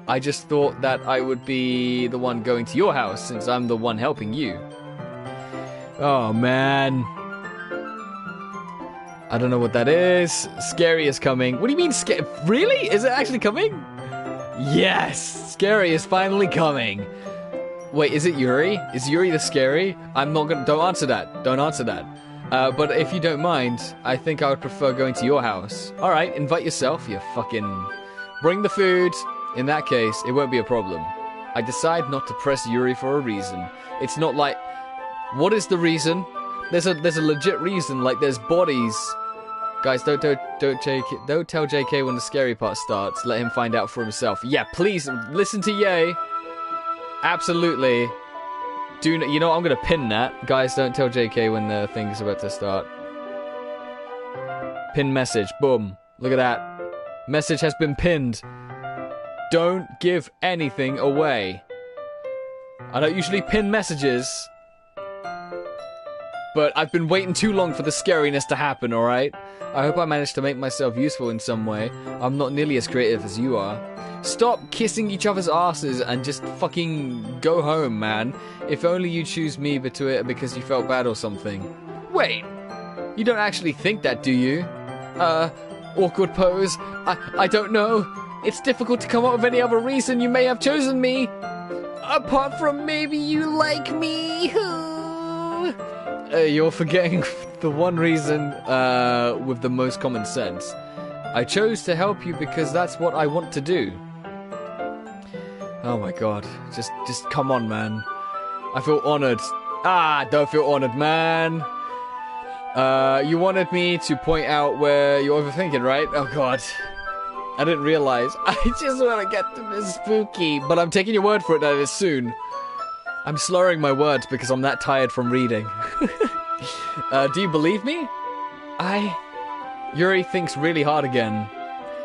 I just thought that I would be the one going to your house since I'm the one helping you. Oh, man. I don't know what that is. Scary is coming. What do you mean scary? Really? Is it actually coming? Yes! Scary is finally coming. Wait, is it Yuri? Is Yuri the scary? I'm not gonna... Don't answer that. Don't answer that. But if you don't mind, I think I would prefer going to your house. Alright, invite yourself, you fucking... Bring the food. In that case, it won't be a problem. I decide not to press Yuri for a reason. It's not like... What is the reason? There's a legit reason, like there's bodies. Guys, don't tell JK when the scary part starts. Let him find out for himself. Yeah, please, listen to Ye. Absolutely. You know what, I'm gonna pin that. Guys, don't tell JK when the thing's about to start. Pin message, boom. Look at that. Message has been pinned. Don't give anything away. I don't usually pin messages, but I've been waiting too long for the scariness to happen, alright? I hope I managed to make myself useful in some way. I'm not nearly as creative as you are. Stop kissing each other's asses and just fucking go home, man. If only you choose me to it because you felt bad or something. Wait, you don't actually think that, do you? Awkward pose. I don't know. It's difficult to come up with any other reason you may have chosen me. Apart from maybe you like me. You're forgetting the one reason with the most common sense. I chose to help you because that's what I want to do. Oh my god. Just come on, man. I feel honored. Don't feel honored, man. You wanted me to point out where you're overthinking, right? Oh god. I didn't realize. I just want to get to this spooky. But I'm taking your word for it that it is soon. I'm slurring my words because I'm that tired from reading. Do you believe me? Yuri thinks really hard again.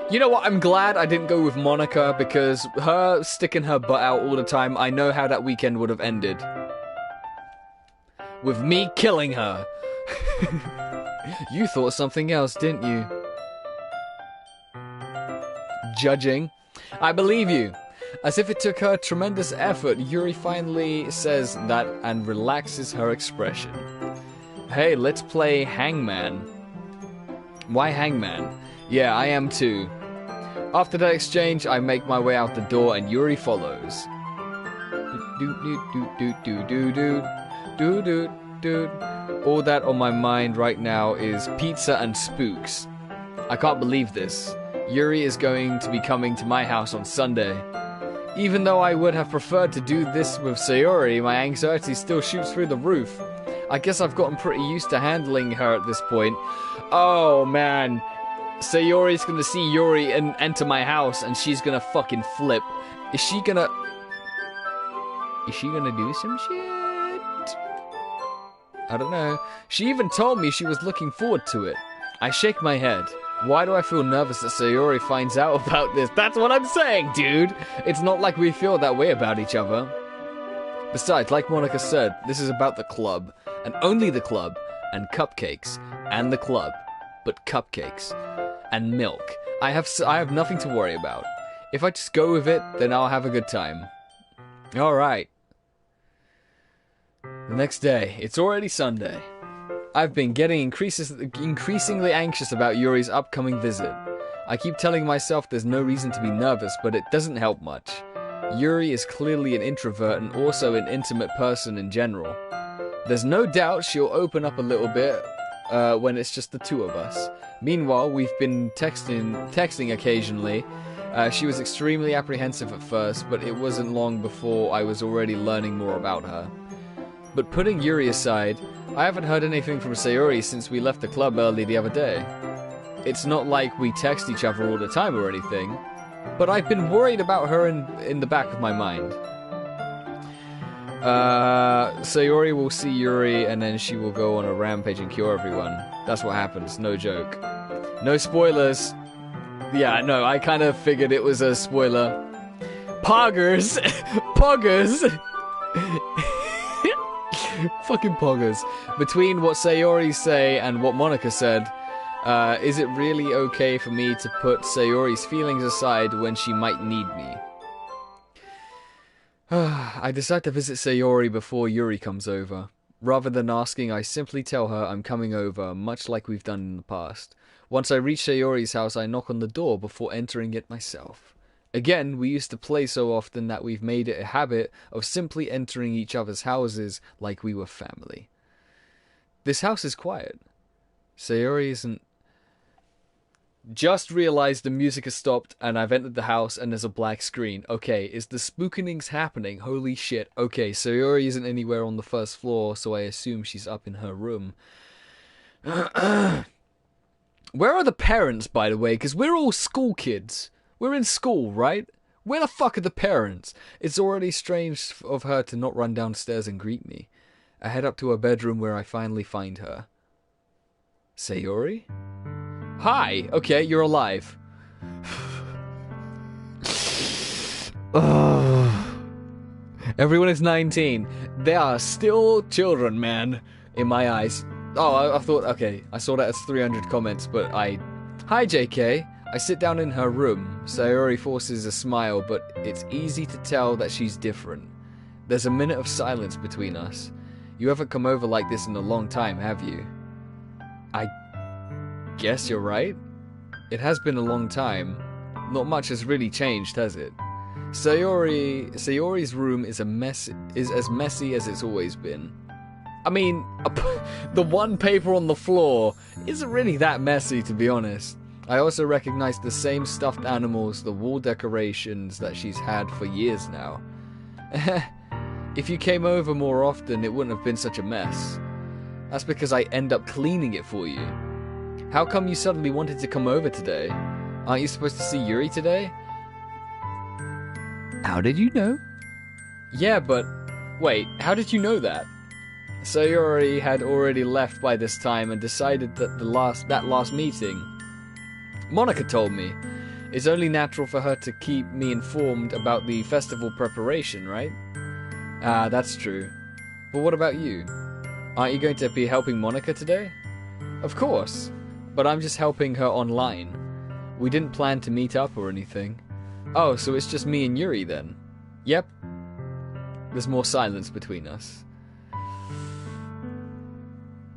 You know what? I'm glad I didn't go with Monica because her sticking her butt out all the time, I know how that weekend would have ended. With me killing her. You thought something else, didn't you? Judging. I believe you. As if it took her tremendous effort, Yuri finally says that and relaxes her expression. Hey, let's play Hangman. Why Hangman? Yeah, I am too. After that exchange, I make my way out the door and Yuri follows. All that on my mind right now is pizza and spooks. I can't believe this. Yuri is going to be coming to my house on Sunday. Even though I would have preferred to do this with Sayori, my anxiety still shoots through the roof. I guess I've gotten pretty used to handling her at this point. Oh man, Sayori's gonna see Yuri and enter my house and she's gonna fucking flip. Is she gonna do some shit? I don't know. She even told me she was looking forward to it. I shake my head. Why do I feel nervous that Sayori finds out about this? That's what I'm saying, dude! It's not like we feel that way about each other. Besides, like Monica said, this is about the club. And only the club. And cupcakes. And the club. But cupcakes. And milk. I have nothing to worry about. If I just go with it, then I'll have a good time. Alright. The next day. It's already Sunday. I've been getting increasingly anxious about Yuri's upcoming visit. I keep telling myself there's no reason to be nervous, but it doesn't help much. Yuri is clearly an introvert and also an intimate person in general. There's no doubt she'll open up a little bit when it's just the two of us. Meanwhile, we've been texting occasionally. She was extremely apprehensive at first, but it wasn't long before I was already learning more about her. But putting Yuri aside, I haven't heard anything from Sayori since we left the club early the other day. It's not like we text each other all the time or anything, but I've been worried about her in the back of my mind. Sayori will see Yuri and then she will go on a rampage and kill everyone. That's what happens, no joke. No spoilers. Yeah, no, I kind of figured it was a spoiler. Poggers! Poggers! Fucking poggers. Between what Sayori say and what Monica said, is it really okay for me to put Sayori's feelings aside when she might need me? I decide to visit Sayori before Yuri comes over. Rather than asking, I simply tell her I'm coming over, much like we've done in the past. Once I reach Sayori's house, I knock on the door before entering it myself. Again, we used to play so often that we've made it a habit of simply entering each other's houses like we were family. This house is quiet. Sayori isn't... Just realized the music has stopped and I've entered the house and there's a black screen. Okay, is the spookenings happening? Holy shit. Okay, Sayori isn't anywhere on the first floor, so I assume she's up in her room. Where are the parents, by the way? Because we're all school kids. We're in school, right? Where the fuck are the parents? It's already strange of her to not run downstairs and greet me. I head up to her bedroom where I finally find her. Sayori? Hi! Okay, you're alive. Everyone is 19. They are still children, man. In my eyes. Oh, I thought, okay. I saw that as 300 comments, but Hi, JK. I sit down in her room. Sayori forces a smile, but it's easy to tell that she's different. There's a minute of silence between us. You haven't come over like this in a long time, have you? I guess you're right. It has been a long time. Not much has really changed, has it? Sayori's room is as messy as it's always been. I mean, the one paper on the floor isn't really that messy, to be honest. I also recognize the same stuffed animals, the wall decorations that she's had for years now. If you came over more often, it wouldn't have been such a mess. That's because I end up cleaning it for you. How come you suddenly wanted to come over today? Aren't you supposed to see Yuri today? How did you know? Yeah, but... Wait, how did you know that? Sayori had already left by this time and decided that that last meeting... Monica told me. It's only natural for her to keep me informed about the festival preparation, right? Ah, that's true. But what about you? Aren't you going to be helping Monica today? Of course, but I'm just helping her online. We didn't plan to meet up or anything. Oh, so it's just me and Yuri then? Yep. There's more silence between us.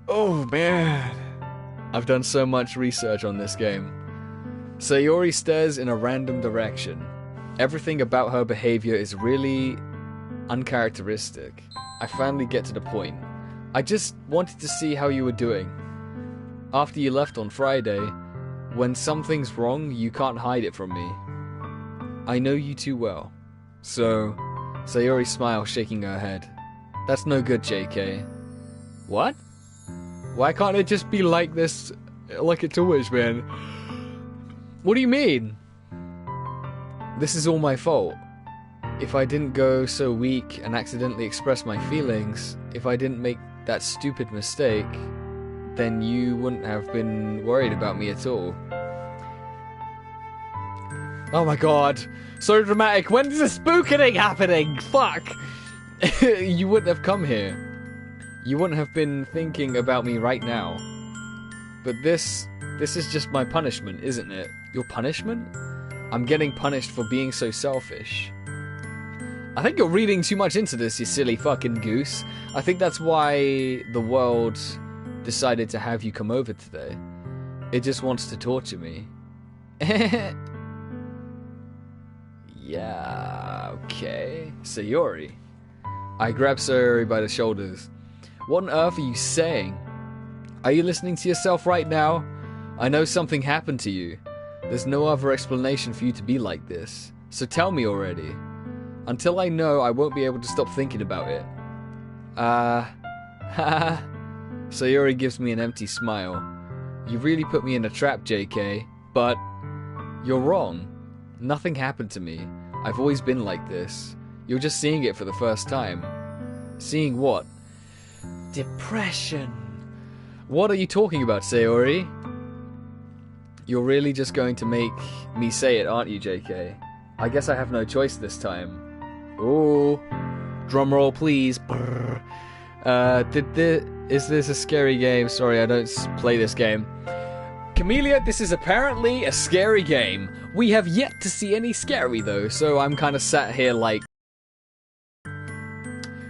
Oh man. I've done so much research on this game. Sayori stares in a random direction. Everything about her behavior is really uncharacteristic. I finally get to the point. I just wanted to see how you were doing. After you left on Friday, when something's wrong, you can't hide it from me. I know you too well. So, Sayori smiles, shaking her head. That's no good, JK. What? Why can't it just be like this, like it's always been? What do you mean? This is all my fault. If I didn't go so weak and accidentally express my feelings, if I didn't make that stupid mistake, then you wouldn't have been worried about me at all. Oh my god. So dramatic. When is the spookening happening? Fuck. You wouldn't have come here. You wouldn't have been thinking about me right now. But this is just my punishment, isn't it? Your punishment? I'm getting punished for being so selfish. I think you're reading too much into this, you silly fucking goose. I think that's why the world decided to have you come over today. It just wants to torture me. Yeah, okay. Sayori. I grab Sayori by the shoulders. What on earth are you saying? Are you listening to yourself right now? I know something happened to you. There's no other explanation for you to be like this. So tell me already. Until I know, I won't be able to stop thinking about it. Haha. Sayori gives me an empty smile. You really put me in a trap, JK. But you're wrong. Nothing happened to me. I've always been like this. You're just seeing it for the first time. Seeing what? Depression. What are you talking about, Sayori? You're really just going to make me say it, aren't you, JK? I guess I have no choice this time. Ooh. Drumroll, please. Is this a scary game? Sorry, I don't play this game. Camellia, this is apparently a scary game. We have yet to see any scary, though, so I'm kind of sat here like...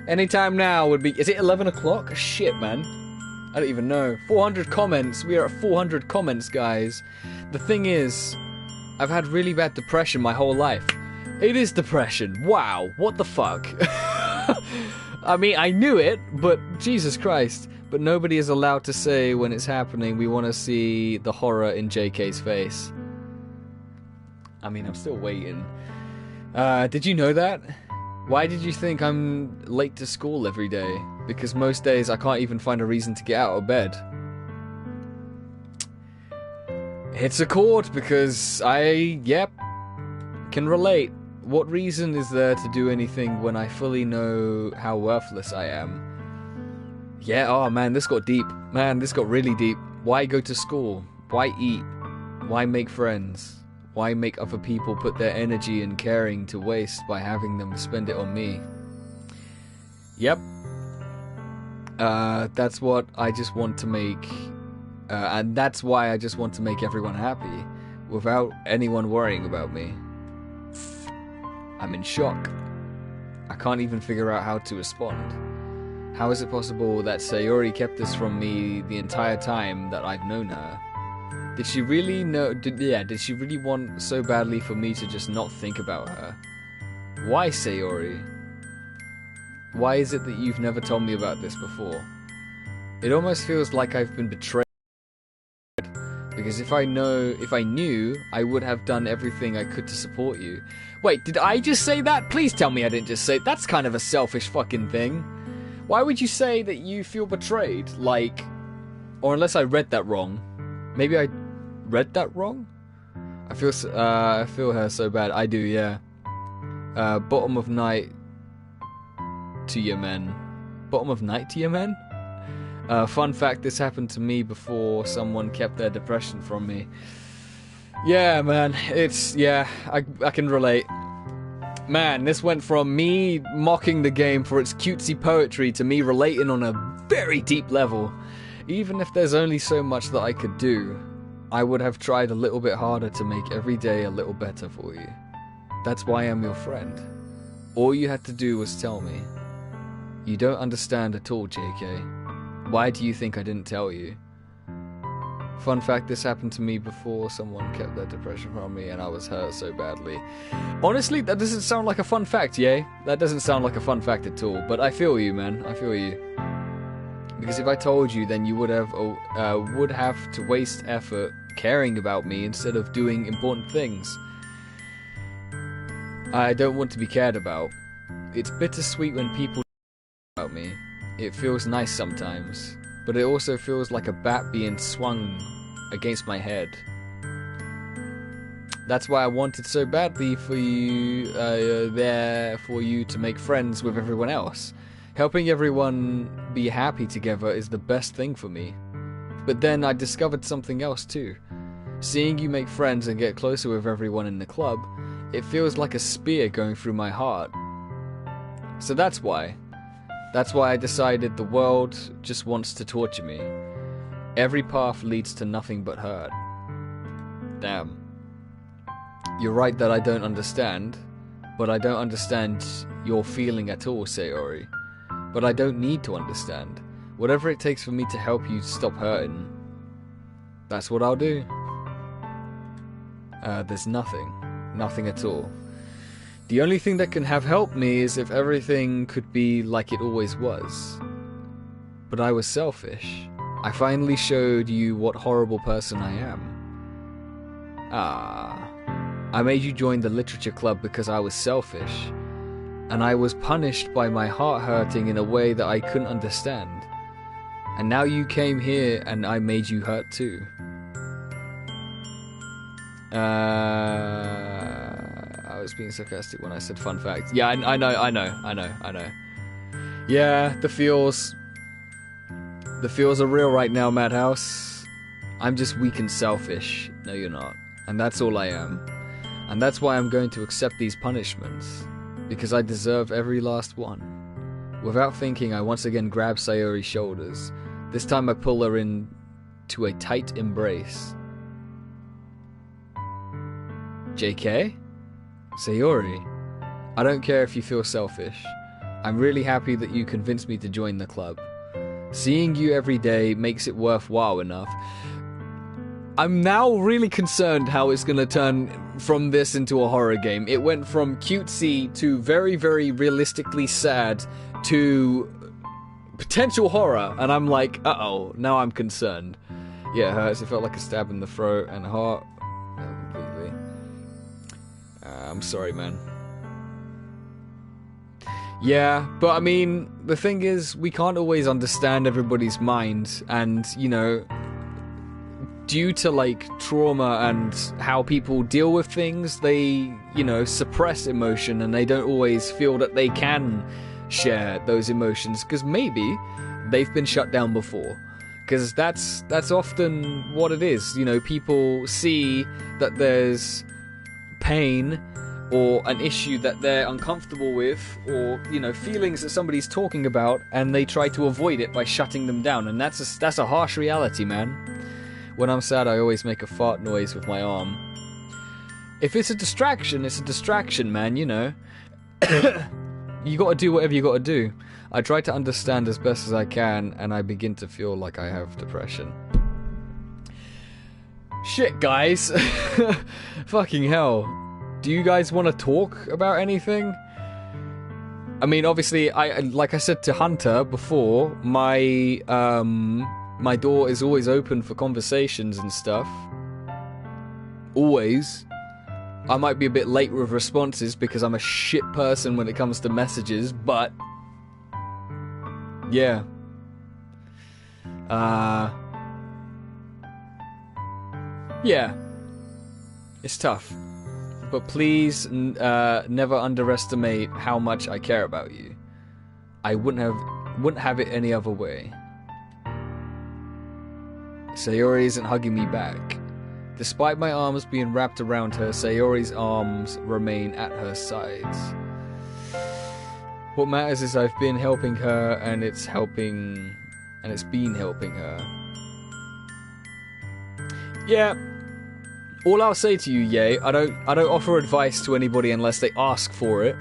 Anytime now would be... Is it 11 o'clock? Shit, man. I don't even know. 400 comments. We are at 400 comments, guys. The thing is, I've had really bad depression my whole life. It is depression. Wow. What the fuck? I mean, I knew it, but Jesus Christ. But nobody is allowed to say when it's happening. We want to see the horror in JK's face. I mean, I'm still waiting. Did you know that? Why did you think I'm late to school every day? Because most days I can't even find a reason to get out of bed. Hits a chord because yep, can relate. What reason is there to do anything when I fully know how worthless I am? Yeah, oh man, this got deep. Man, this got really deep. Why go to school? Why eat? Why make friends? Why make other people put their energy and caring to waste by having them spend it on me? Yep. That's what I just want to make... and that's why I just want to make everyone happy, without anyone worrying about me. I'm in shock. I can't even figure out how to respond. How is it possible that Sayori kept this from me the entire time that I've known her? Did she really know? Did she really want so badly for me to just not think about her? Why, Sayori? Why is it that you've never told me about this before? It almost feels like I've been betrayed. Because if I knew, I would have done everything I could to support you. Wait, did I just say that? Please tell me I didn't just say it. That's kind of a selfish fucking thing. Why would you say that you feel betrayed? Like, or unless I read that wrong. Maybe I read that wrong? I feel her so bad. I do, yeah. Bottom of night to your men. Bottom of night to your men? Fun fact, this happened to me before someone kept their depression from me. Yeah, man, I can relate. Man, this went from me mocking the game for its cutesy poetry to me relating on a very deep level. Even if there's only so much that I could do, I would have tried a little bit harder to make every day a little better for you. That's why I'm your friend. All you had to do was tell me. You don't understand at all, JK. Why do you think I didn't tell you? Fun fact, this happened to me before someone kept their depression from me and I was hurt so badly. Honestly, that doesn't sound like a fun fact, yay? That doesn't sound like a fun fact at all, but I feel you, man. I feel you. Because if I told you, then you would have to waste effort caring about me instead of doing important things. I don't want to be cared about. It's bittersweet when people about me. It feels nice sometimes, but it also feels like a bat being swung against my head. That's why I wanted so badly for you for you to make friends with everyone else. Helping everyone be happy together is the best thing for me. But then I discovered something else too. Seeing you make friends and get closer with everyone in the club, it feels like a spear going through my heart. So that's why. That's why I decided the world just wants to torture me. Every path leads to nothing but hurt. Damn. You're right that I don't understand, but I don't understand your feeling at all, Sayori. But I don't need to understand. Whatever it takes for me to help you stop hurting, that's what I'll do. There's nothing. Nothing at all. The only thing that can have helped me is if everything could be like it always was. But I was selfish. I finally showed you what horrible person I am. I made you join the literature club because I was selfish. And I was punished by my heart hurting in a way that I couldn't understand. And now you came here and I made you hurt too. I was being sarcastic when I said fun fact. Yeah, I know. Yeah, the feels are real right now, Madhouse. I'm just weak and selfish. No, you're not. And that's all I am. And that's why I'm going to accept these punishments. Because I deserve every last one. Without thinking, I once again grab Sayori's shoulders. This time I pull her into a tight embrace. JK? Sayori, I don't care if you feel selfish. I'm really happy that you convinced me to join the club. Seeing you every day makes it worthwhile enough. I'm now really concerned how it's going to turn from this into a horror game. It went from cutesy to very, very realistically sad to potential horror. And I'm like, uh-oh, now I'm concerned. Yeah, it hurts. It felt like a stab in the throat and heart. Completely. I'm sorry, man. Yeah, but I mean, the thing is, we can't always understand everybody's mind, and, you know, due to, like, trauma and how people deal with things, they, you know, suppress emotion, and they don't always feel that they can share those emotions, because maybe they've been shut down before. Because that's often what it is, you know, people see that there's pain or an issue that they're uncomfortable with, or, you know, feelings that somebody's talking about, and they try to avoid it by shutting them down, and that's a harsh reality, man. When I'm sad, I always make a fart noise with my arm. If it's a distraction, it's a distraction, man, you know. You gotta do whatever you gotta do. I try to understand as best as I can, and I begin to feel like I have depression. Shit, guys. Fucking hell. Do you guys want to talk about anything? I mean, obviously, like I said to Hunter before, my door is always open for conversations and stuff. Always. I might be a bit late with responses because I'm a shit person when it comes to messages, but yeah. Yeah. It's tough. But please never underestimate how much I care about you. I wouldn't have it any other way. Sayori isn't hugging me back. Despite my arms being wrapped around her, Sayori's arms remain at her sides. What matters is I've been helping her, and it's been helping her. Yeah. All I'll say to you, Ye, I don't offer advice to anybody unless they ask for it,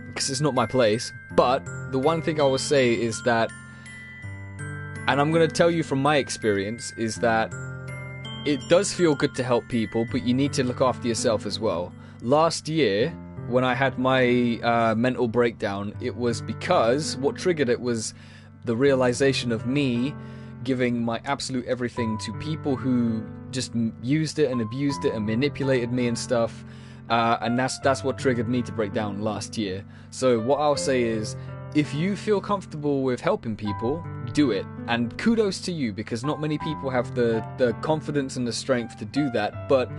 because it's not my place. But the one thing I will say is that, and I'm going to tell you from my experience, is that it does feel good to help people, but you need to look after yourself as well. Last year, when I had my mental breakdown, it was because what triggered it was the realization of me giving my absolute everything to people who just used it and abused it and manipulated me and stuff. And that's what triggered me to break down last year. So what I'll say is, if you feel comfortable with helping people, do it. And kudos to you, because not many people have the confidence and the strength to do that. But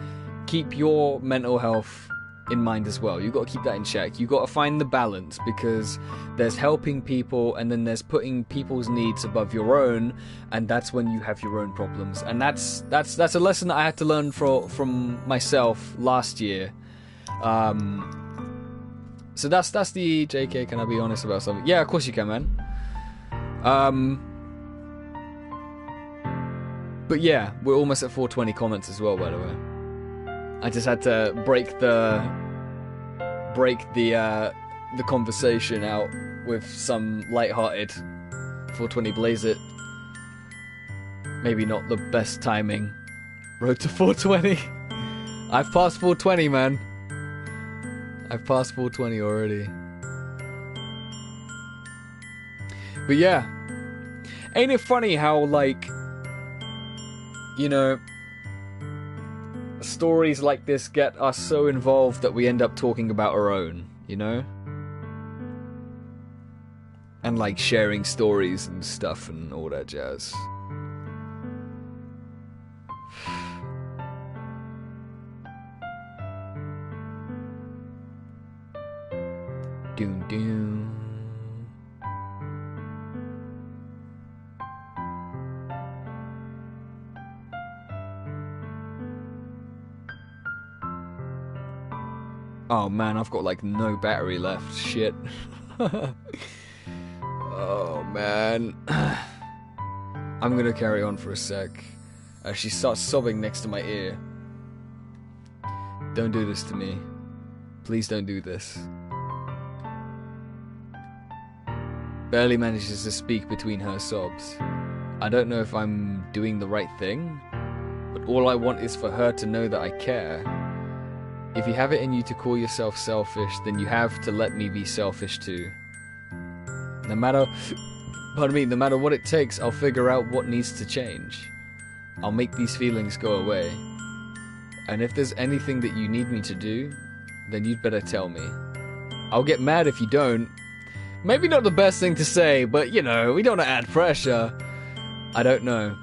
keep your mental health in mind as well. You've got to keep that in check. You've got to find the balance, because there's helping people and then there's putting people's needs above your own, and that's when you have your own problems. And that's a lesson that I had to learn from myself last year. So that's the JK, can I be honest about something? Yeah, of course you can, man. But yeah, we're almost at 420 comments as well, by the way. I just had to break the conversation out with some light-hearted 420 blaze it. Maybe not the best timing. Road to 420. I've passed 420, man. I've passed 420 already. But yeah, ain't it funny how, like, you know, stories like this get us so involved that we end up talking about our own, you know? And like sharing stories and stuff and all that jazz. Doom doom. Oh man, I've got like no battery left. Shit. Oh man. I'm gonna carry on for a sec. She starts sobbing next to my ear. Don't do this to me. Please don't do this. Barely manages to speak between her sobs. I don't know if I'm doing the right thing, but all I want is for her to know that I care. If you have it in you to call yourself selfish, then you have to let me be selfish too. No matter what it takes, I'll figure out what needs to change. I'll make these feelings go away. And if there's anything that you need me to do, then you'd better tell me. I'll get mad if you don't. Maybe not the best thing to say, but you know, we don't want to add pressure. I don't know.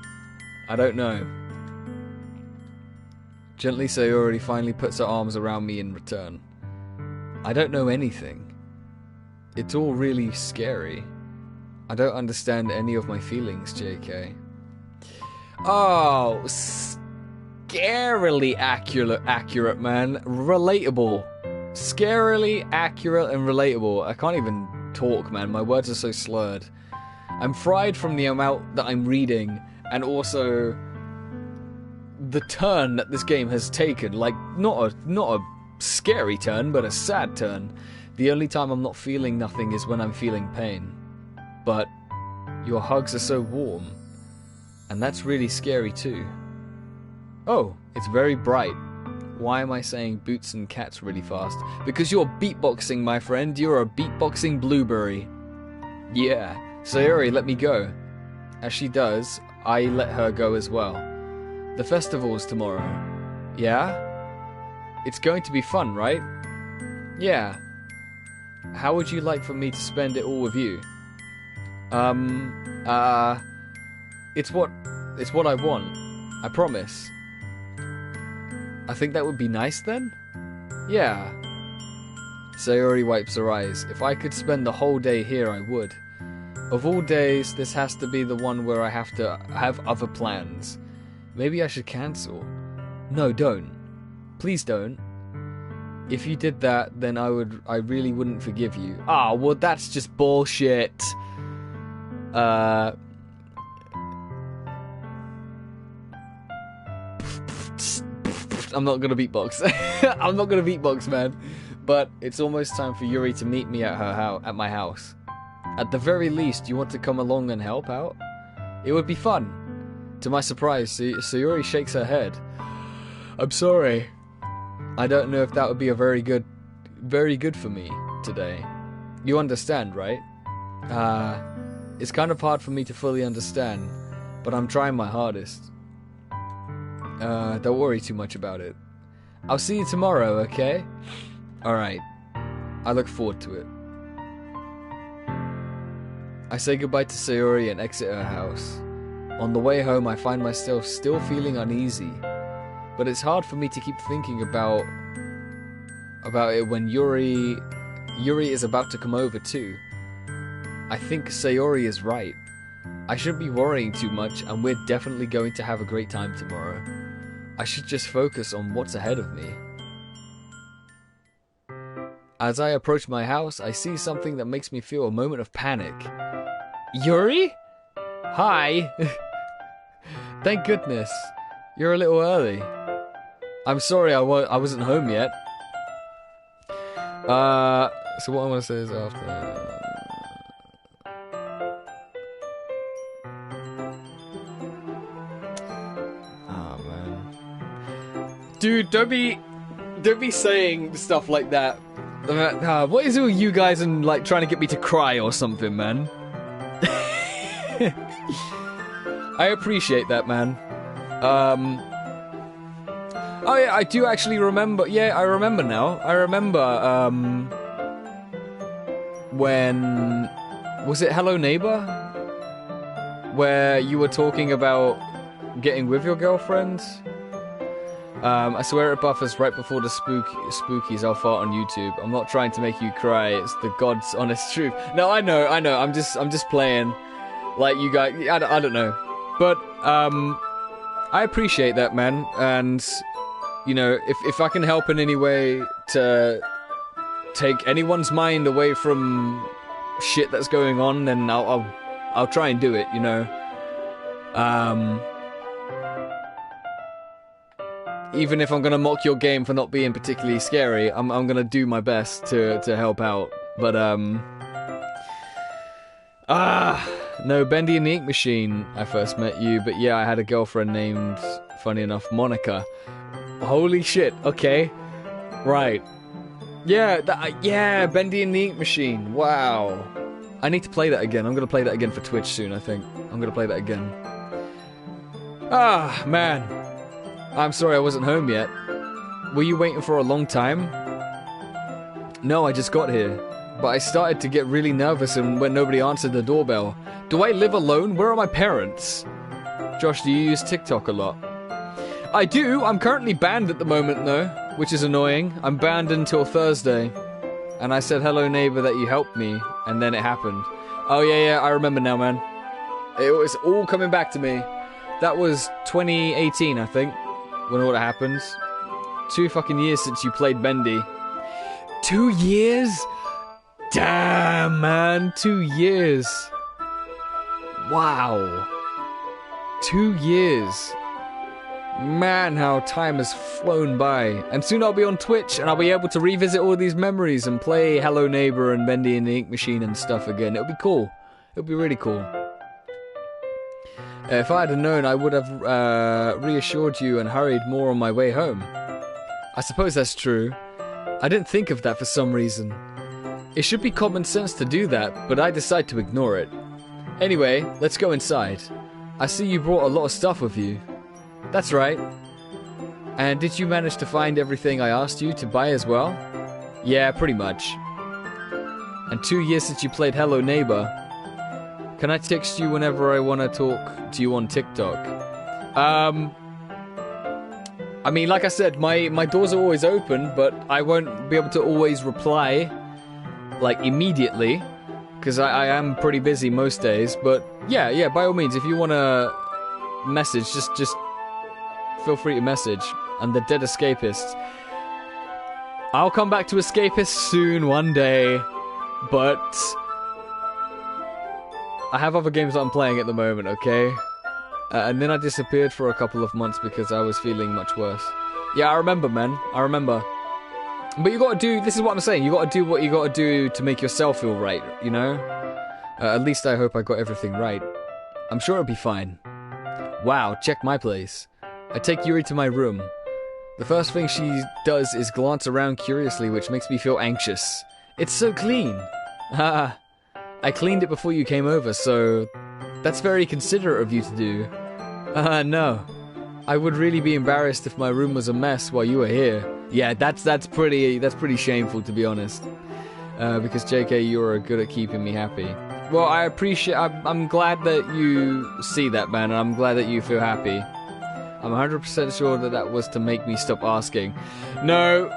Gently Sayori finally puts her arms around me in return. I don't know anything. It's all really scary. I don't understand any of my feelings, JK. Oh, scarily accurate, man. Relatable. Scarily accurate and relatable. I can't even talk, man. My words are so slurred. I'm fried from the amount that I'm reading, and also the turn that this game has taken. Like, not a scary turn, but a sad turn. The only time I'm not feeling nothing is when I'm feeling pain. But your hugs are so warm, and that's really scary too. Oh, it's very bright. Why am I saying boots and cats really fast? Because you're beatboxing, my friend. You're a beatboxing blueberry. Yeah, Sayori, let me go. As she does, I let her go as well. The festival's tomorrow. Yeah? It's going to be fun, right? Yeah. How would you like for me to spend it all with you? It's what I want. I promise. I think that would be nice then? Yeah. Sayori wipes her eyes. If I could spend the whole day here, I would. Of all days, this has to be the one where I have to have other plans. Maybe I should cancel. No, don't. Please don't. If you did that, then I really wouldn't forgive you. Ah, well, that's just bullshit. I'm not gonna beatbox. I'm not gonna beatbox, man. But it's almost time for Yuri to meet me at at my house. At the very least, you want to come along and help out? It would be fun. To my surprise, Sayori shakes her head. I'm sorry. I don't know if that would be a very good for me today. You understand, right? It's kind of hard for me to fully understand, but I'm trying my hardest. Don't worry too much about it. I'll see you tomorrow, okay? Alright. I look forward to it. I say goodbye to Sayori and exit her house. On the way home, I find myself still feeling uneasy. But it's hard for me to keep thinking about it when Yuri is about to come over too. I think Sayori is right. I shouldn't be worrying too much, and we're definitely going to have a great time tomorrow. I should just focus on what's ahead of me. As I approach my house, I see something that makes me feel a moment of panic. Yuri? Hi. Thank goodness. You're a little early. I'm sorry I wasn't home yet. So what I want to say is after... Oh, man. Dude, don't be saying stuff like that. What is it with you guys and, like, trying to get me to cry or something, man? I appreciate that, man. Oh yeah, I do actually remember. Yeah, I remember now. I remember, when... Was it Hello Neighbor? Where you were talking about getting with your girlfriend? I swear it buffers right before the spookies. I'll fart on YouTube. I'm not trying to make you cry. It's the God's honest truth. No, I know. I'm just playing. Like you guys, I don't know. But, I appreciate that, man. And, you know, if I can help in any way to take anyone's mind away from shit that's going on, then I'll try and do it, you know. Even if I'm gonna mock your game for not being particularly scary, I'm gonna do my best to help out. But, no, Bendy and the Ink Machine, I first met you, but yeah, I had a girlfriend named, funny enough, Monica. Holy shit, okay. Right. Yeah, Bendy and the Ink Machine, wow. I need to play that again. I'm gonna play that again for Twitch soon, I think. I'm gonna play that again. Ah, man. I'm sorry I wasn't home yet. Were you waiting for a long time? No, I just got here. But I started to get really nervous when nobody answered the doorbell. Do I live alone? Where are my parents? Josh, do you use TikTok a lot? I do. I'm currently banned at the moment, though, which is annoying. I'm banned until Thursday. And I said, hello, neighbor, that you helped me. And then it happened. Oh, yeah, I remember now, man. It was all coming back to me. That was 2018, I think, when all that happened. 2 fucking years since you played Bendy. 2 years? Damn, man. 2 years. Wow. 2 years. Man, how time has flown by. And soon I'll be on Twitch, and I'll be able to revisit all these memories and play Hello Neighbor and Bendy and the Ink Machine and stuff again. It'll be cool. It'll be really cool. If I had known, I would have reassured you and hurried more on my way home. I suppose that's true. I didn't think of that for some reason. It should be common sense to do that, but I decide to ignore it. Anyway, let's go inside. I see you brought a lot of stuff with you. That's right. And did you manage to find everything I asked you to buy as well? Yeah, pretty much. And 2 years since you played Hello Neighbor. Can I text you whenever I want to talk to you on TikTok? I mean, like I said, my doors are always open, but I won't be able to always reply, like, immediately, because I am pretty busy most days. But yeah, by all means, if you want to message, just feel free to message. And the Dead Escapist. I'll come back to Escapist soon, one day, but I have other games that I'm playing at the moment, okay? And then I disappeared for a couple of months because I was feeling much worse. Yeah, I remember, man. I remember. But you gotta do, this is what I'm saying, you gotta do what you gotta do to make yourself feel right, you know? At least I hope I got everything right. I'm sure it'll be fine. Wow, check my place. I take Yuri to my room. The first thing she does is glance around curiously, which makes me feel anxious. It's so clean. Haha. I cleaned it before you came over, so that's very considerate of you to do. No. I would really be embarrassed if my room was a mess while you were here. Yeah, that's pretty shameful, to be honest. Because JK, you're good at keeping me happy. Well, I'm glad that you see that, man, and I'm glad that you feel happy. I'm 100% sure that that was to make me stop asking. No,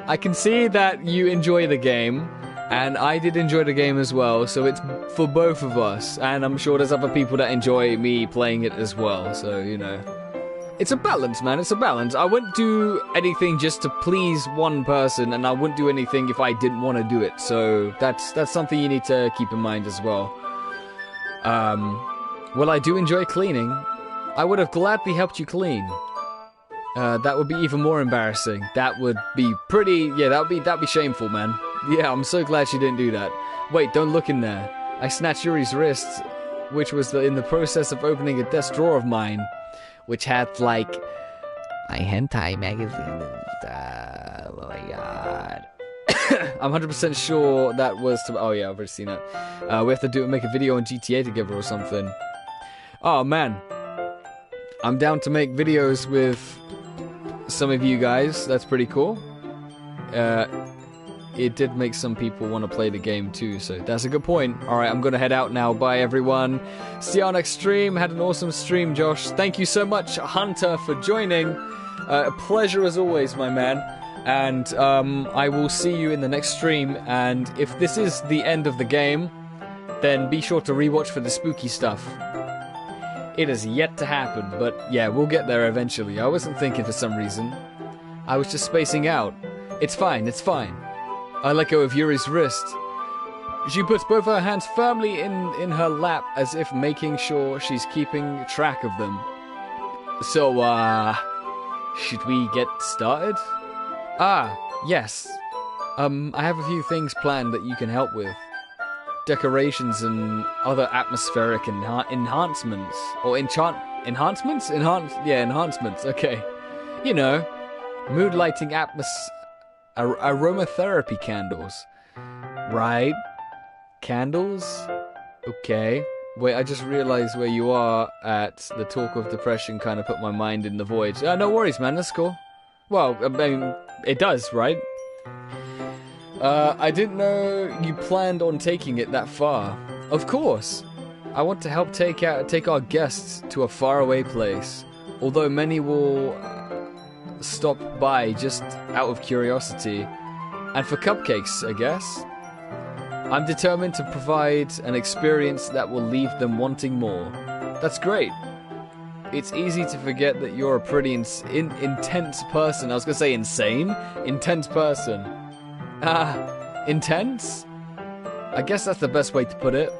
I can see that you enjoy the game, and I did enjoy the game as well, so it's for both of us, and I'm sure there's other people that enjoy me playing it as well, so, you know. It's a balance, man, it's a balance. I wouldn't do anything just to please one person, and I wouldn't do anything if I didn't want to do it, so that's something you need to keep in mind as well. Well, I do enjoy cleaning. I would have gladly helped you clean. That would be even more embarrassing. That would be pretty... Yeah, that'd be shameful, man. Yeah, I'm so glad she didn't do that. Wait, don't look in there. I snatched Yuri's wrist, which was in the process of opening a desk drawer of mine, which had, like, my hentai magazine. Oh my god. I'm 100% sure that was to... Oh yeah, I've already seen that. We have to make a video on GTA together or something. Oh man. I'm down to make videos with some of you guys. That's pretty cool. It did make some people want to play the game too, so that's a good point. Alright, I'm gonna head out now. Bye everyone. See you on next stream. Had an awesome stream, Josh. Thank you so much, Hunter, for joining. A pleasure as always, my man. And I will see you in the next stream. And if this is the end of the game, then be sure to rewatch for the spooky stuff. It has yet to happen, but yeah, we'll get there eventually. I wasn't thinking for some reason. I was just spacing out. It's fine, it's fine. I let go of Yuri's wrist. She puts both her hands firmly in her lap as if making sure she's keeping track of them. So, should we get started? Ah, yes. I have a few things planned that you can help with. Decorations and other atmospheric enhancements. Or enhancements? Enhancements, okay. You know, mood lighting aromatherapy candles. Right. Candles? Okay. Wait, I just realized where you are at the talk of depression kind of put my mind in the void. No worries, man, that's cool. Well, I mean, it does, right? I didn't know you planned on taking it that far. Of course. I want to help take our guests to a faraway place. Although many will stop by just out of curiosity. And for cupcakes, I guess. I'm determined to provide an experience that will leave them wanting more. That's great. It's easy to forget that you're a pretty intense person. I was gonna say insane? Intense person. Intense? I guess that's the best way to put it.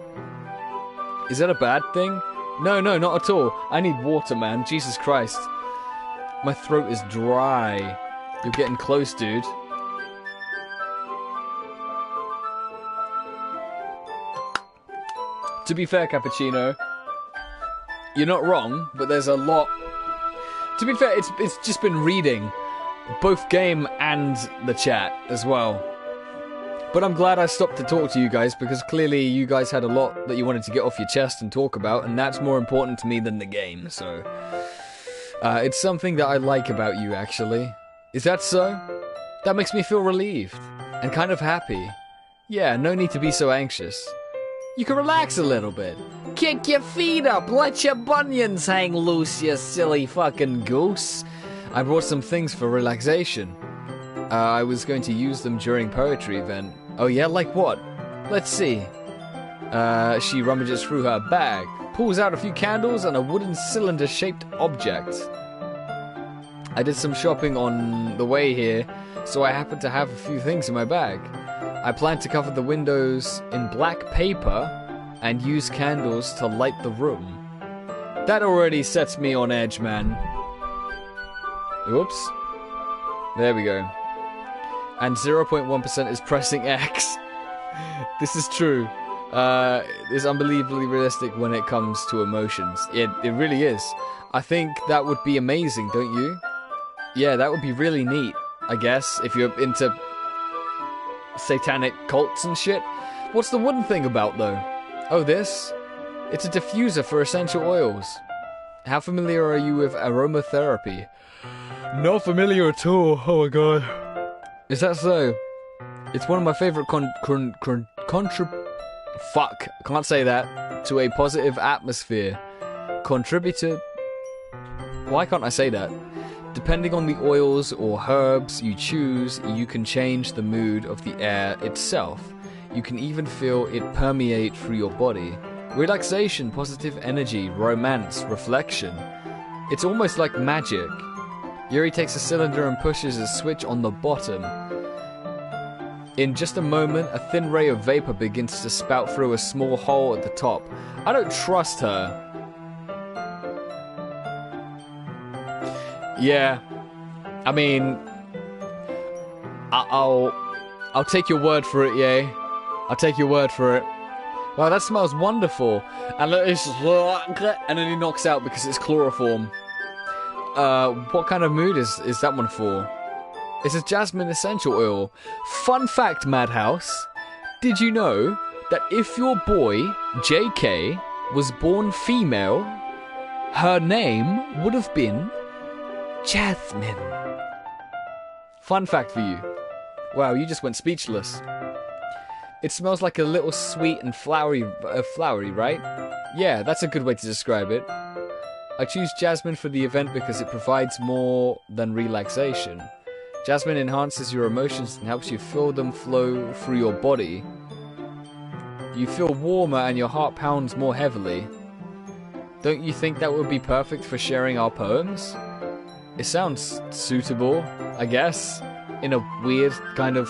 Is that a bad thing? No, not at all. I need water, man. Jesus Christ. My throat is dry. You're getting close, dude. To be fair, Cappuccino, you're not wrong, but there's a lot... To be fair, it's just been reading both game and the chat as well. But I'm glad I stopped to talk to you guys, because clearly you guys had a lot that you wanted to get off your chest and talk about, and that's more important to me than the game, so... it's something that I like about you, actually. Is that so? That makes me feel relieved, and kind of happy. Yeah, no need to be so anxious. You can relax a little bit. Kick your feet up, let your bunions hang loose, you silly fucking goose. I brought some things for relaxation. I was going to use them during poetry event. Oh yeah, like what? Let's see. She rummages through her bag, pulls out a few candles and a wooden cylinder-shaped object. I did some shopping on the way here, so I happen to have a few things in my bag. I plan to cover the windows in black paper and use candles to light the room. That already sets me on edge, man. Oops. There we go. And 0.1% is pressing X. This is true. It's unbelievably realistic when it comes to emotions. It really is. I think that would be amazing, don't you? Yeah, that would be really neat, I guess, if you're into satanic cults and shit. What's the wooden thing about, though? Oh, this? It's a diffuser for essential oils. How familiar are you with aromatherapy? Not familiar at all. Oh my god. Is that so? It's one of my favorite fuck, can't say that. To a positive atmosphere. Contributor. Why can't I say that? Depending on the oils or herbs you choose, you can change the mood of the air itself. You can even feel it permeate through your body. Relaxation, positive energy, romance, reflection. It's almost like magic. Yuri takes a cylinder and pushes a switch on the bottom. In just a moment, a thin ray of vapor begins to spout through a small hole at the top. I don't trust her. Yeah. I mean, I'll take your word for it, yay. I'll take your word for it. Wow, that smells wonderful. And then he knocks out because it's chloroform. What kind of mood is that one for? It's a jasmine essential oil. Fun fact, Madhouse. Did you know that if your boy, JK, was born female, her name would have been Jasmine? Fun fact for you. Wow, you just went speechless. It smells like a little sweet and flowery, right? Yeah, that's a good way to describe it. I choose jasmine for the event because it provides more than relaxation. Jasmine enhances your emotions and helps you feel them flow through your body. You feel warmer and your heart pounds more heavily. Don't you think that would be perfect for sharing our poems? It sounds suitable, I guess, in a weird kind of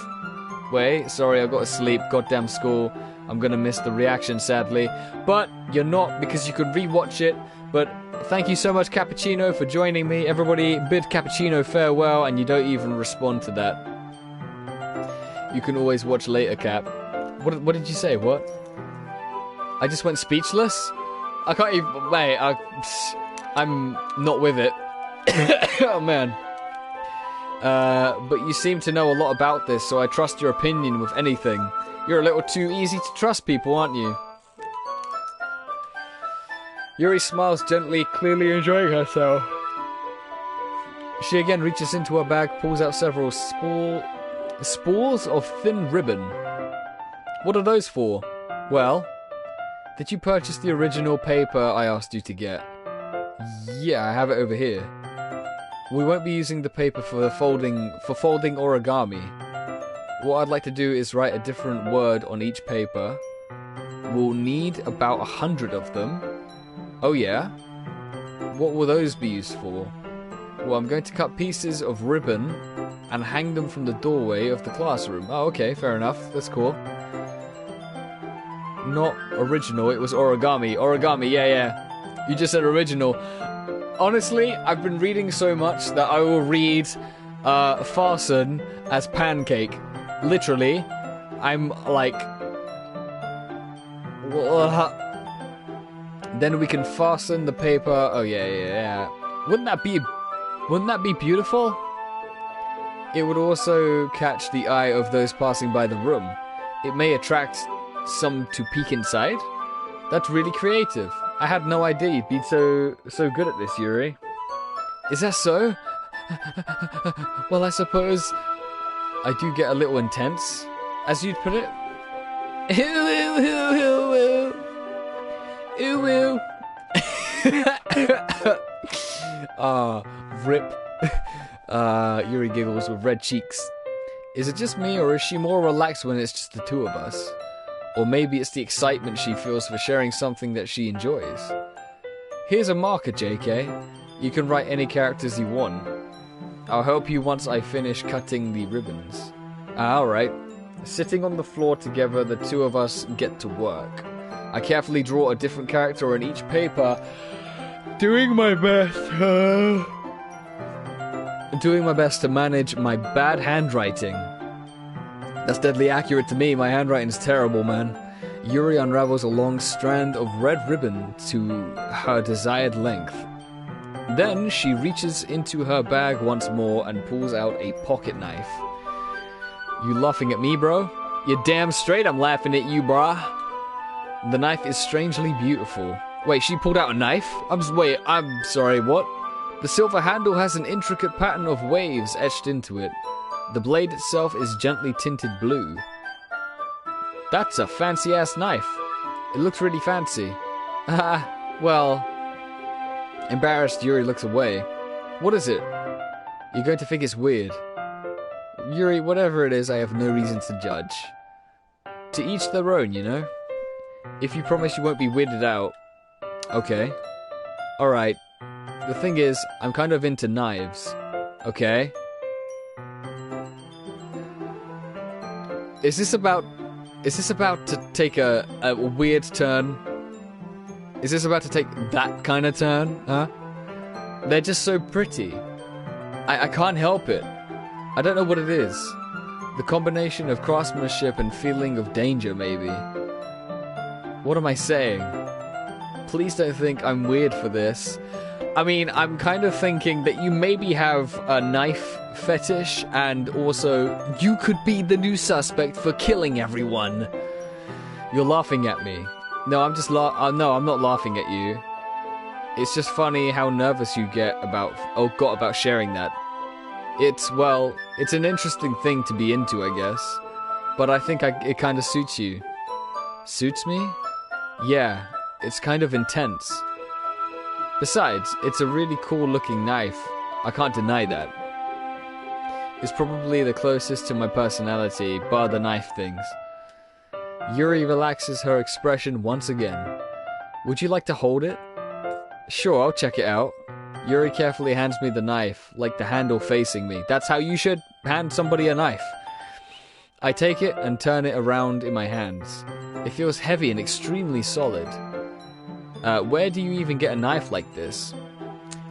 way. Sorry, I've got to sleep. Goddamn school. I'm gonna miss the reaction, sadly. But you're not, because you could rewatch it. But thank you so much, Cappuccino, for joining me. Everybody bid Cappuccino farewell, and you don't even respond to that. You can always watch later, Cap. What did you say? What? I just went speechless? I can't even... Mate, I'm not with it. Oh, man. But you seem to know a lot about this, so I trust your opinion with anything. You're a little too easy to trust people, aren't you? Yuri smiles gently, clearly enjoying herself. She again reaches into her bag, pulls out several spools of thin ribbon. What are those for? Well, did you purchase the original paper I asked you to get? Yeah, I have it over here. We won't be using the paper for folding origami. What I'd like to do is write a different word on each paper. We'll need about 100 of them. Oh yeah? What will those be used for? Well, I'm going to cut pieces of ribbon and hang them from the doorway of the classroom. Oh, okay, fair enough. That's cool. Not original, it was origami. Origami, yeah. You just said original. Honestly, I've been reading so much that I will read fasten as pancake. Literally, I'm like... Then we can fasten the paper. Oh yeah. Wouldn't that be beautiful? It would also catch the eye of those passing by the room. It may attract some to peek inside. That's really creative. I had no idea you'd be so good at this, Yuri. Is that so? Well, I suppose I do get a little intense, as you'd put it. Ooh. Rip. Yuri giggles with red cheeks. Is it just me, or is she more relaxed when it's just the two of us? Or maybe it's the excitement she feels for sharing something that she enjoys. Here's a marker, JK. You can write any characters you want. I'll help you once I finish cutting the ribbons. Alright. Sitting on the floor together, the two of us get to work. I carefully draw a different character on each paper, doing my best to manage my bad handwriting. That's deadly accurate to me. My handwriting's terrible, man. Yuri unravels a long strand of red ribbon to her desired length. Then she reaches into her bag once more and pulls out a pocket knife. You laughing at me, bro? You're damn straight I'm laughing at you, brah. The knife is strangely beautiful. Wait, she pulled out a knife? Wait, I'm sorry, what? The silver handle has an intricate pattern of waves etched into it. The blade itself is gently tinted blue. That's a fancy-ass knife. It looks really fancy. Well... Embarrassed, Yuri looks away. What is it? You're going to think it's weird. Yuri, whatever it is, I have no reason to judge. To each their own, you know? If you promise you won't be weirded out... Okay. Alright. The thing is, I'm kind of into knives. Okay? Is this about to take a weird turn? Is this about to take that kind of turn? Huh? They're just so pretty. I can't help it. I don't know what it is. The combination of craftsmanship and feeling of danger, maybe. What am I saying? Please don't think I'm weird for this. I mean, I'm kind of thinking that you maybe have a knife fetish, and also you could be the new suspect for killing everyone. You're laughing at me. No, I'm just no, I'm not laughing at you. It's just funny how nervous you got about sharing that. It's an interesting thing to be into, I guess. But I think it kind of suits you. Suits me? Yeah, it's kind of intense. Besides, it's a really cool looking knife. I can't deny that. It's probably the closest to my personality, bar the knife things. Yuri relaxes her expression once again. Would you like to hold it? Sure, I'll check it out. Yuri carefully hands me the knife, like the handle facing me. That's how you should hand somebody a knife. I take it and turn it around in my hands. It feels heavy and extremely solid. Where do you even get a knife like this?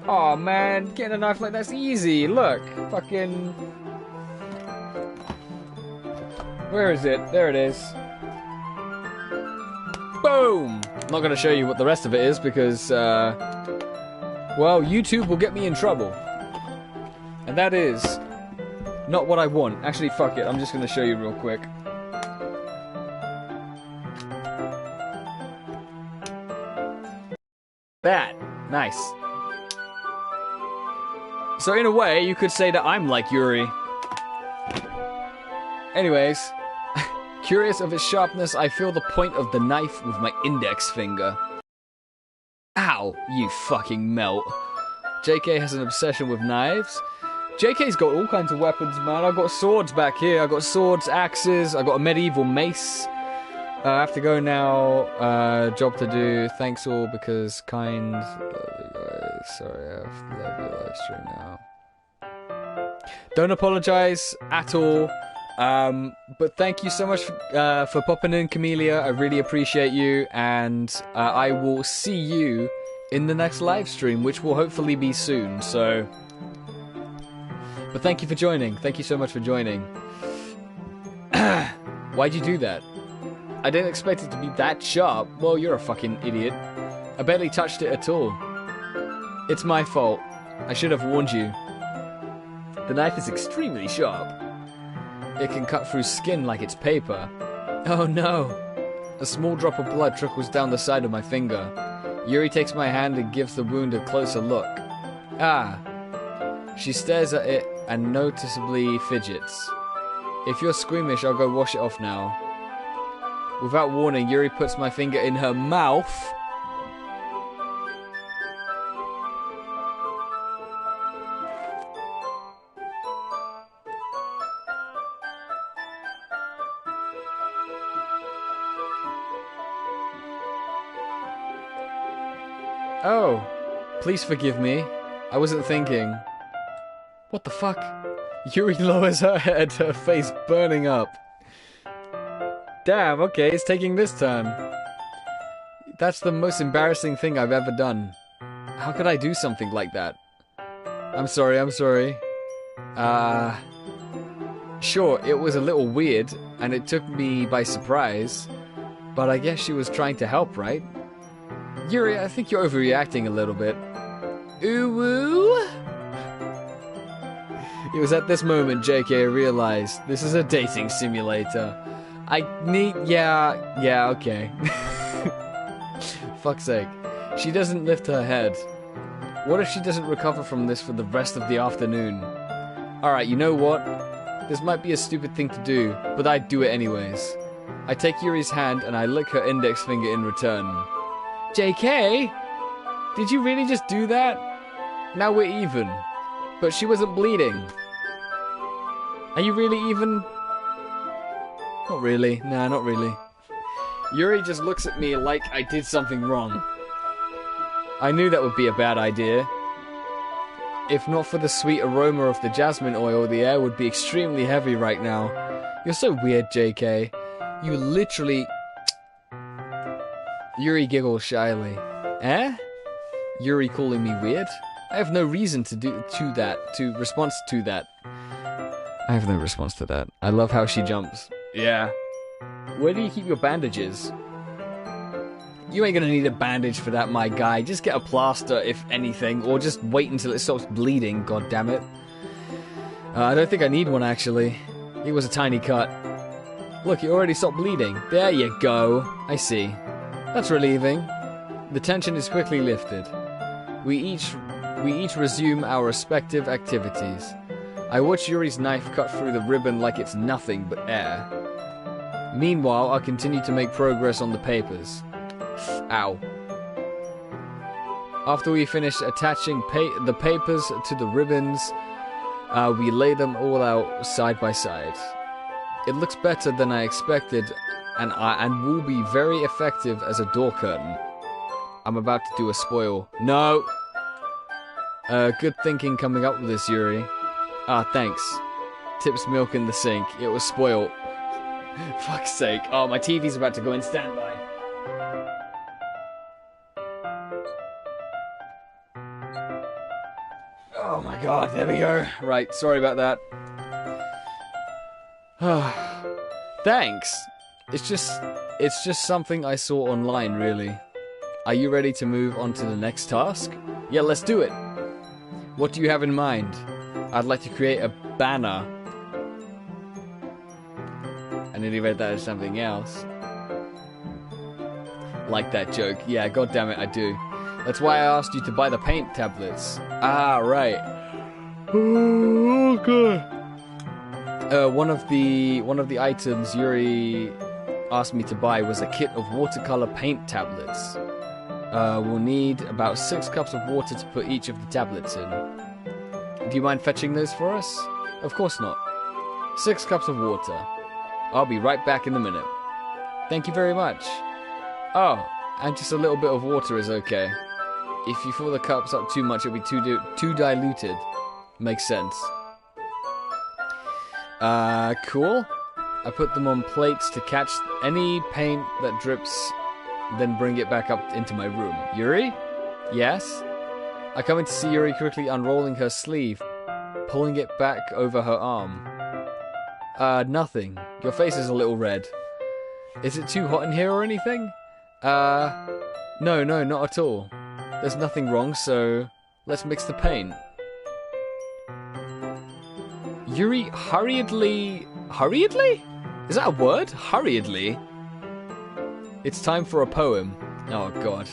Aw, man, getting a knife like that's easy. Look, fucking... Where is it? There it is. Boom! I'm not going to show you what the rest of it is because, well, YouTube will get me in trouble. And that is not what I want. Actually, fuck it. I'm just going to show you real quick. That. Nice. So in a way, you could say that I'm like Yuri. Anyways, curious of its sharpness, I feel the point of the knife with my index finger. Ow, you fucking melt. JK has an obsession with knives. JK's got all kinds of weapons, man. I've got swords back here. I've got swords, axes. I've got a medieval mace. I have to go now. Job to do. Thanks all because kind. Love you guys. Sorry, I have to leave your live stream now. Don't apologize at all. But thank you so much for popping in, Camellia. I really appreciate you, and I will see you in the next live stream, which will hopefully be soon. So, but thank you for joining. Thank you so much for joining. Why'd you do that? I didn't expect it to be that sharp. Well, you're a fucking idiot. I barely touched it at all. It's my fault. I should have warned you. The knife is extremely sharp. It can cut through skin like it's paper. Oh no! A small drop of blood trickles down the side of my finger. Yuri takes my hand and gives the wound a closer look. Ah. She stares at it and noticeably fidgets. If you're squeamish, I'll go wash it off now. Without warning, Yuri puts my finger in her mouth. Oh, please forgive me. I wasn't thinking. What the fuck? Yuri lowers her head, her face burning up. Damn, okay, it's taking this turn. That's the most embarrassing thing I've ever done. How could I do something like that? I'm sorry, I'm sorry. Sure, it was a little weird, and it took me by surprise, but I guess she was trying to help, right? Yuri, I think you're overreacting a little bit. Ooh-woo? It was at this moment JK realized this is a dating simulator. Yeah, okay. Fuck's sake. She doesn't lift her head. What if she doesn't recover from this for the rest of the afternoon? Alright, you know what? This might be a stupid thing to do, but I'd do it anyways. I take Yuri's hand and I lick her index finger in return. JK? Did you really just do that? Now we're even. But she wasn't bleeding. Are you really even? Not really. Nah, not really. Yuri just looks at me like I did something wrong. I knew that would be a bad idea. If not for the sweet aroma of the jasmine oil, the air would be extremely heavy right now. You're so weird, JK. You literally... Yuri giggles shyly. Eh? Yuri calling me weird? I have no reason to response to that. I have no response to that. I love how she jumps. Yeah. Where do you keep your bandages? You ain't gonna need a bandage for that, my guy. Just get a plaster, if anything, or just wait until it stops bleeding, god damn it. I don't think I need one, actually. It was a tiny cut. Look, it already stopped bleeding. There you go. I see. That's relieving. The tension is quickly lifted. We each resume our respective activities. I watch Yuri's knife cut through the ribbon like it's nothing but air. Meanwhile, I continue to make progress on the papers. Ow. After we finish attaching the papers to the ribbons, we lay them all out side by side. It looks better than I expected, and will be very effective as a door curtain. I'm about to do a spoil. No! Good thinking coming up with this, Yuri. Ah, thanks. Tips milk in the sink. It was spoiled. Fuck's sake. Oh, my TV's about to go in standby. Oh my god, there we go. Right, sorry about that. Thanks. It's just something I saw online, really. Are you ready to move on to the next task? Yeah, let's do it. What do you have in mind? I'd like to create a banner. I nearly read that as something else. Like that joke. Yeah, god damn it, I do. That's why I asked you to buy the paint tablets. Ah, right. Oh god. One of the items Yuri asked me to buy was a kit of watercolor paint tablets. We'll need about 6 cups of water to put each of the tablets in. Do you mind fetching those for us? Of course not. 6 cups of water. I'll be right back in a minute. Thank you very much. Oh, and just a little bit of water is okay. If you fill the cups up too much, it'll be too diluted. Makes sense. Cool. I put them on plates to catch any paint that drips, then bring it back up into my room. Yuri? Yes? I come in to see Yuri quickly unrolling her sleeve, pulling it back over her arm. Nothing. Your face is a little red. Is it too hot in here or anything? No, not at all. There's nothing wrong, so let's mix the paint. Yuri hurriedly... Hurriedly? Is that a word? Hurriedly? It's time for a poem. Oh, God.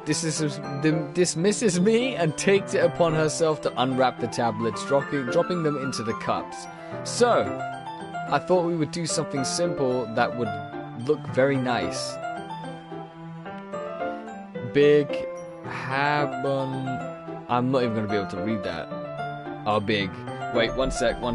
Dismisses me and takes it upon herself to unwrap the tablets, dropping them into the cups. So, I thought we would do something simple that would look very nice. Big Habon... I'm not even going to be able to read that. Oh, big. Wait, one sec. Wait.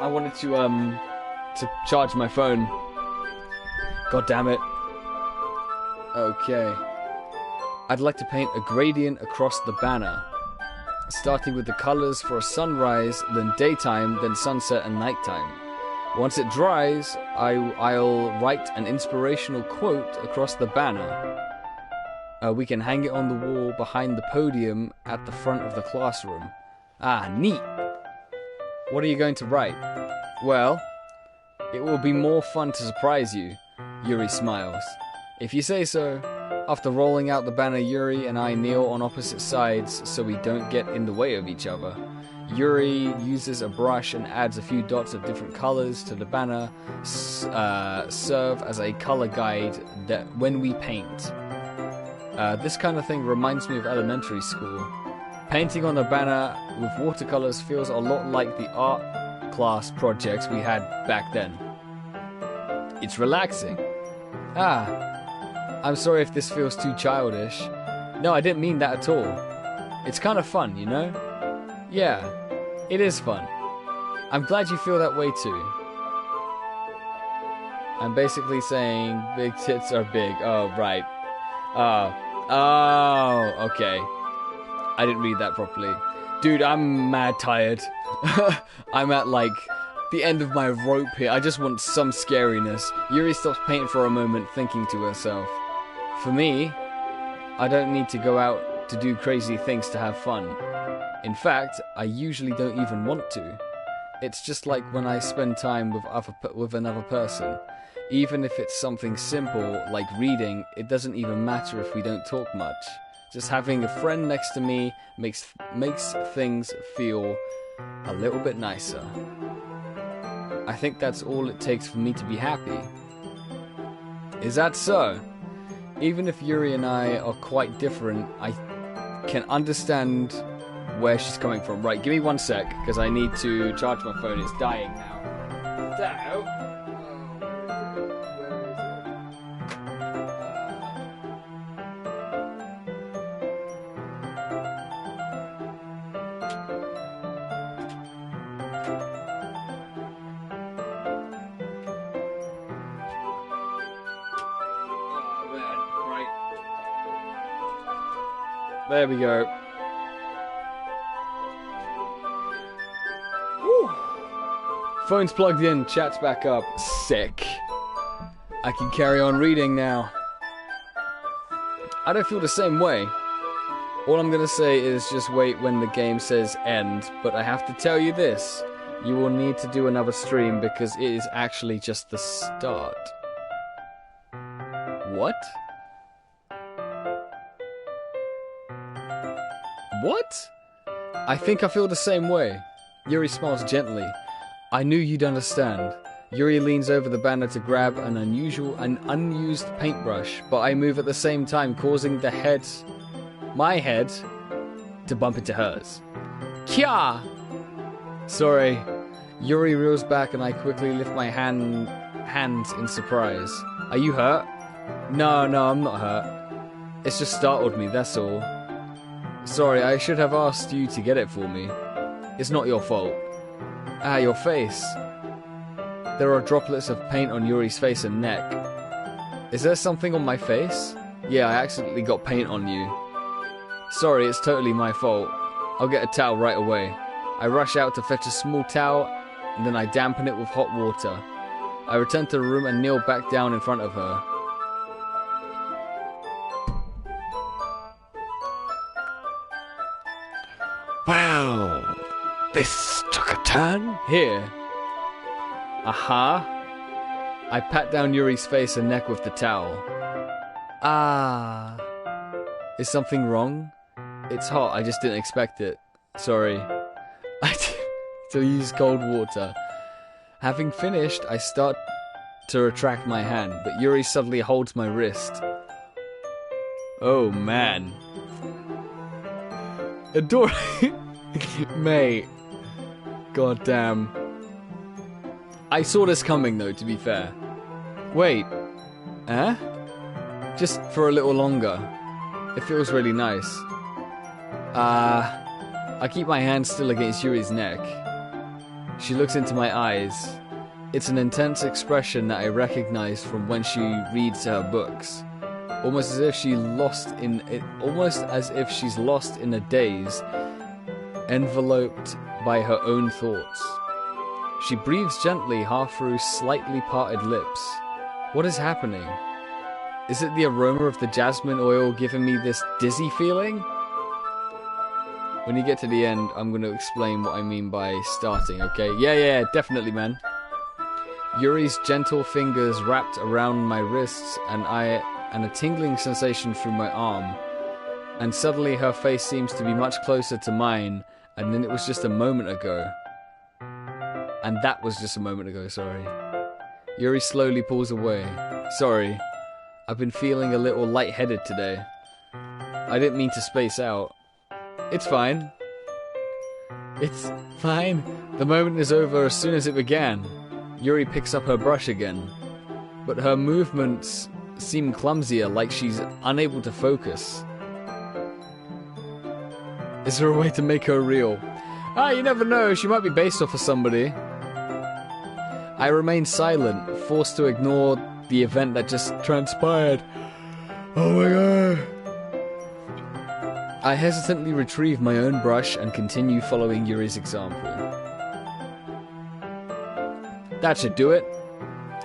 I wanted to charge my phone. God damn it. Okay. I'd like to paint a gradient across the banner, starting with the colors for a sunrise, then daytime, then sunset and nighttime. Once it dries, I'll write an inspirational quote across the banner. We can hang it on the wall behind the podium at the front of the classroom. Ah, neat. What are you going to write? Well, it will be more fun to surprise you. Yuri smiles. If you say so. After rolling out the banner, Yuri and I kneel on opposite sides so we don't get in the way of each other. Yuri uses a brush and adds a few dots of different colors to the banner, serve as a color guide that when we paint. This kind of thing reminds me of elementary school. Painting on the banner with watercolors feels a lot like the art class projects we had back then. It's relaxing. I'm sorry if this feels too childish. No, I didn't mean that at all. It's kind of fun, you know? Yeah, it is fun. I'm glad you feel that way too. I'm basically saying big tits are big. Oh, right. Oh, okay. I didn't read that properly. Dude, I'm mad tired. I'm at, like, the end of my rope here. I just want some scariness. Yuri stops painting for a moment, thinking to herself. For me, I don't need to go out to do crazy things to have fun. In fact, I usually don't even want to. It's just like when I spend time with another person. Even if it's something simple, like reading, it doesn't even matter if we don't talk much. Just having a friend next to me makes things feel a little bit nicer. I think that's all it takes for me to be happy. Is that so? Even if Yuri and I are quite different, I can understand where she's coming from. Right, give me 1 sec, because I need to charge my phone. It's dying now. So... There we go. Whew. Phone's plugged in, chat's back up. Sick. I can carry on reading now. I don't feel the same way. All I'm gonna say is just wait when the game says end, but I have to tell you this. You will need to do another stream because it is actually just the start. What? What? I think I feel the same way. Yuri smiles gently. I knew you'd understand. Yuri leans over the banner to grab an unused paintbrush, but I move at the same time, causing my head, to bump into hers. Kya! Sorry. Yuri reels back and I quickly lift my hands in surprise. Are you hurt? No, I'm not hurt. It's just startled me, that's all. Sorry, I should have asked you to get it for me. It's not your fault. Your face. There are droplets of paint on Yuri's face and neck. Is there something on my face? Yeah, I accidentally got paint on you. Sorry, it's totally my fault. I'll get a towel right away. I rush out to fetch a small towel, and then I dampen it with hot water. I return to the room and kneel back down in front of her. Well, this took a turn. Here. Aha. I pat down Yuri's face and neck with the towel. Is something wrong? It's hot, I just didn't expect it. Sorry. I still use cold water. Having finished, I start to retract my hand, but Yuri suddenly holds my wrist. Oh man. Adorable. Mate. God damn. I saw this coming though, to be fair. Wait. Eh? Just for a little longer. It feels really nice. I keep my hand still against Yuri's neck. She looks into my eyes. It's an intense expression that I recognize from when she reads her books. Almost as if she's lost in a daze, enveloped by her own thoughts. She breathes gently, half through slightly parted lips. What is happening? Is it the aroma of the jasmine oil giving me this dizzy feeling? When you get to the end, I'm going to explain what I mean by starting, okay? Yeah, definitely, man. Yuri's gentle fingers wrapped around my wrists and a tingling sensation through my arm. And suddenly her face seems to be much closer to mine And then it was just a moment ago. And that was just a moment ago, sorry. Yuri slowly pulls away. Sorry, I've been feeling a little lightheaded today. I didn't mean to space out. It's fine. It's fine. The moment is over as soon as it began. Yuri picks up her brush again. But her movements seem clumsier, like she's unable to focus. Is there a way to make her real? Ah, you never know, she might be based off of somebody. I remain silent, forced to ignore the event that just transpired. Oh my god. I hesitantly retrieve my own brush and continue following Yuri's example. That should do it.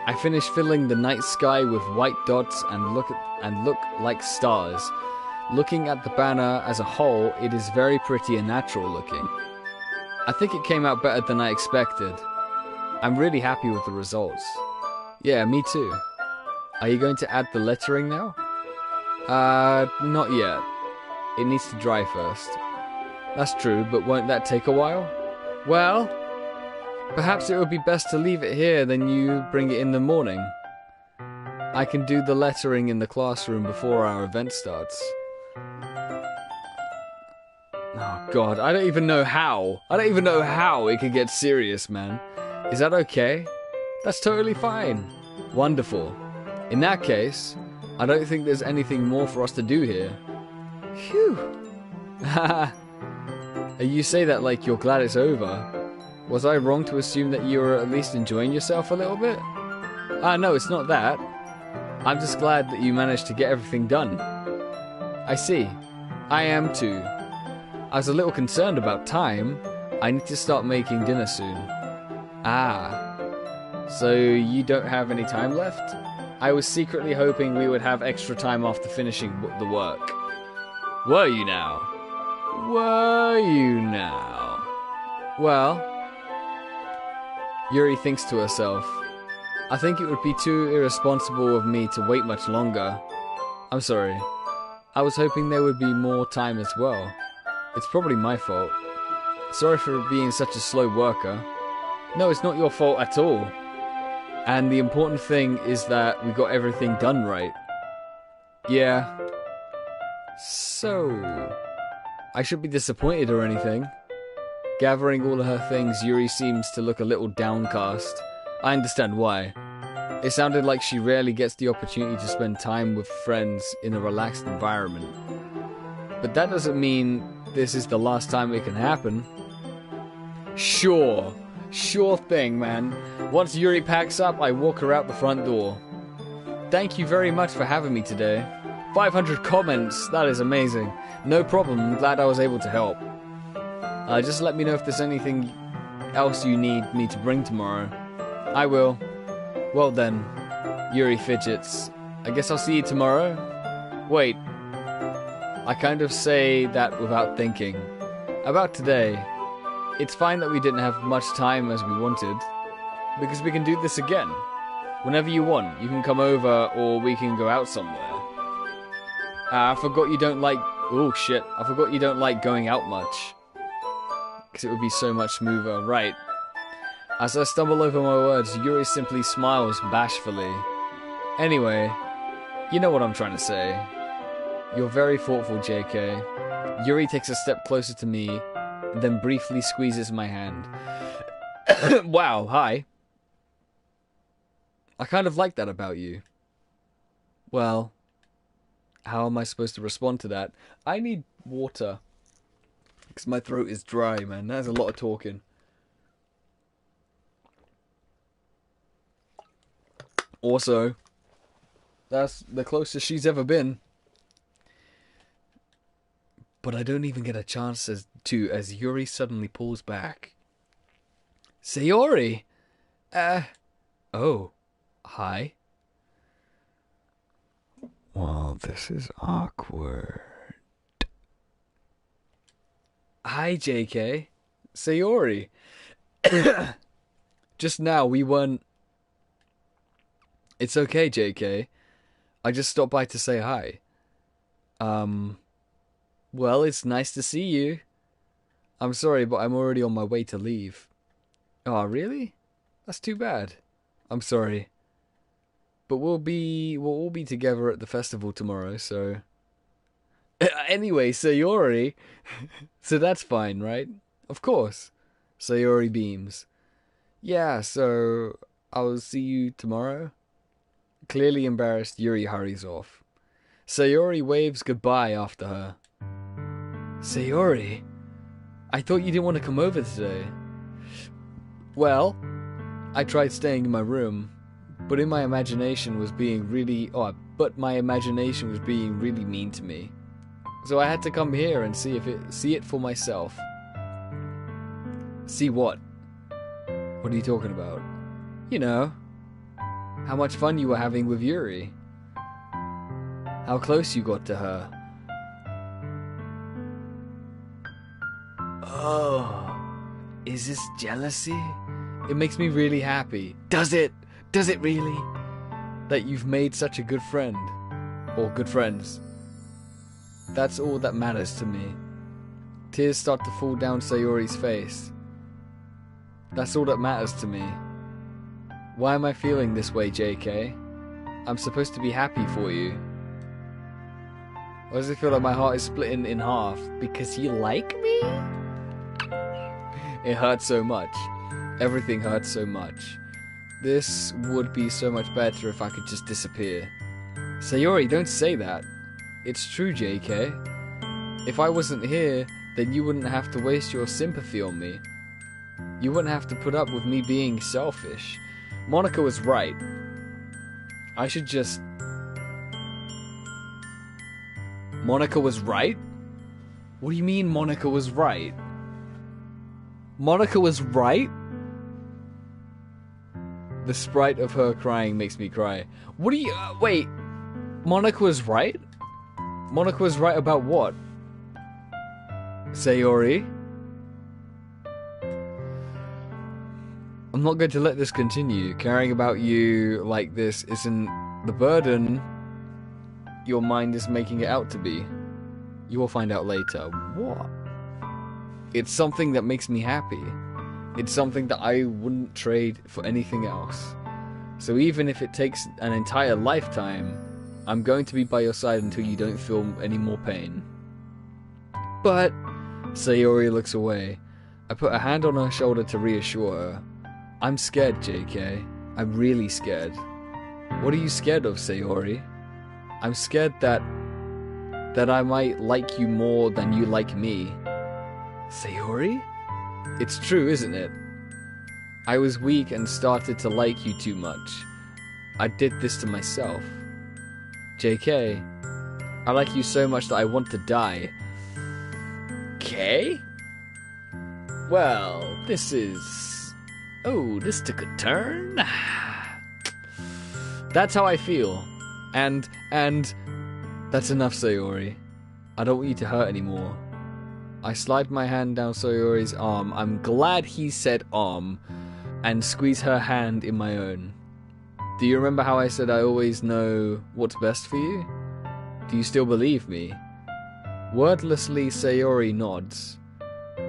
I finish filling the night sky with white dots and look like stars. Looking at the banner as a whole, it is very pretty and natural looking. I think it came out better than I expected. I'm really happy with the results. Yeah, me too. Are you going to add the lettering now? Not yet. It needs to dry first. That's true, but won't that take a while? Well, perhaps it would be best to leave it here, then you bring it in the morning. I can do the lettering in the classroom before our event starts. Oh god, I don't even know how. I don't even know how it could get serious, man. Is that okay? That's totally fine. Wonderful. In that case, I don't think there's anything more for us to do here. Phew. Haha. You say that like you're glad it's over. Was I wrong to assume that you were at least enjoying yourself a little bit? No, it's not that. I'm just glad that you managed to get everything done. I see. I am too. I was a little concerned about time. I need to start making dinner soon. Ah. So you don't have any time left? I was secretly hoping we would have extra time after finishing the work. Were you now? Were you now? Well, Yuri thinks to herself, I think it would be too irresponsible of me to wait much longer. I'm sorry. I was hoping there would be more time as well. It's probably my fault. Sorry for being such a slow worker. No, it's not your fault at all. And the important thing is that we got everything done right. Yeah. So, I shouldn't be disappointed or anything. Gathering all of her things, Yuri seems to look a little downcast. I understand why. It sounded like she rarely gets the opportunity to spend time with friends in a relaxed environment. But that doesn't mean this is the last time it can happen. Sure. Sure thing, man. Once Yuri packs up, I walk her out the front door. Thank you very much for having me today. 500 comments, that is amazing. No problem, I'm glad I was able to help. Just let me know if there's anything else you need me to bring tomorrow. I will. Well then, Yuri fidgets. I guess I'll see you tomorrow? Wait. I kind of say that without thinking. About today. It's fine that we didn't have much time as we wanted. Because we can do this again. Whenever you want, you can come over or we can go out somewhere. I forgot you don't like... Oh shit, I forgot you don't like going out much. Because it would be so much smoother. Right. As I stumble over my words, Yuri simply smiles bashfully. Anyway, you know what I'm trying to say. You're very thoughtful, JK. Yuri takes a step closer to me, then briefly squeezes my hand. Wow, hi. I kind of like that about you. Well, how am I supposed to respond to that? I need water. Because my throat is dry, man. That's a lot of talking. Also, that's the closest she's ever been. But I don't even get a chance as Yuri suddenly pulls back. Sayori! Oh. Hi. Well, this is awkward. Hi, JK. Sayori. Just now, we weren't... It's okay, JK. I just stopped by to say hi. Well, it's nice to see you. I'm sorry, but I'm already on my way to leave. Oh, really? That's too bad. I'm sorry. But we'll all be together at the festival tomorrow, so anyway, Sayori. So that's fine, right? Of course. Sayori beams. Yeah, so I'll see you tomorrow. Clearly embarrassed, Yuri hurries off. Sayori waves goodbye after her. Sayori, I thought you didn't want to come over today. Well, I tried staying in my room, but my imagination was being really mean to me. So I had to come here and see it for myself. See what? What are you talking about? You know, how much fun you were having with Yuri. How close you got to her. Oh, is this jealousy? It makes me really happy. Does it? Does it really? That you've made such a good friend. Or good friends. That's all that matters to me. Tears start to fall down Sayori's face. That's all that matters to me. Why am I feeling this way, JK? I'm supposed to be happy for you. Why does it feel like my heart is splitting in half? Because you like me? It hurts so much. Everything hurts so much. This would be so much better if I could just disappear. Sayori, don't say that. It's true, JK. If I wasn't here, then you wouldn't have to waste your sympathy on me. You wouldn't have to put up with me being selfish. Monica was right. I should just... Monica was right? What do you mean Monica was right? Monica was right? The sprite of her crying makes me cry. What do you... wait. Monica was right? Monica was right about what? Sayori? I'm not going to let this continue. Caring about you like this isn't the burden your mind is making it out to be. You will find out later. What? It's something that makes me happy. It's something that I wouldn't trade for anything else. So even if it takes an entire lifetime, I'm going to be by your side until you don't feel any more pain. But... Sayori looks away. I put a hand on her shoulder to reassure her. I'm scared, JK. I'm really scared. What are you scared of, Sayori? I'm scared that I might like you more than you like me. Sayori? It's true, isn't it? I was weak and started to like you too much. I did this to myself. JK, I like you so much that I want to die. Okay? Well, this is... Oh, this took a turn. That's how I feel. And that's enough, Sayori. I don't want you to hurt anymore. I slide my hand down Sayori's arm. I'm glad he said arm. And squeeze her hand in my own. Do you remember how I said I always know what's best for you? Do you still believe me? Wordlessly, Sayori nods.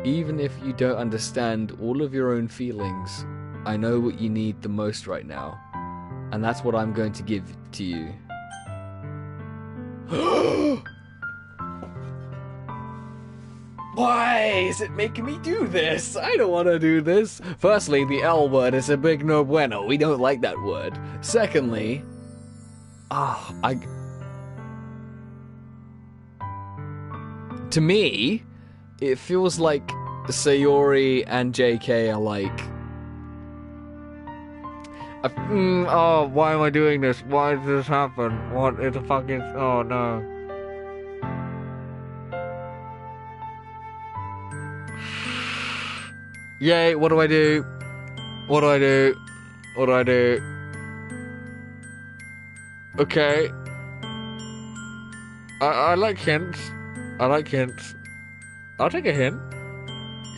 Even if you don't understand all of your own feelings, I know what you need the most right now. And that's what I'm going to give to you. Why is it making me do this? I don't want to do this. Firstly, the L word is a big no bueno. We don't like that word. Secondly, to me, it feels like Sayori and JK are like... oh, why am I doing this? Why did this happen? What is the fucking... Oh, no. Yay, what do I do? What do I do? What do I do? Okay. I like hints. I like hints. I'll take a hint.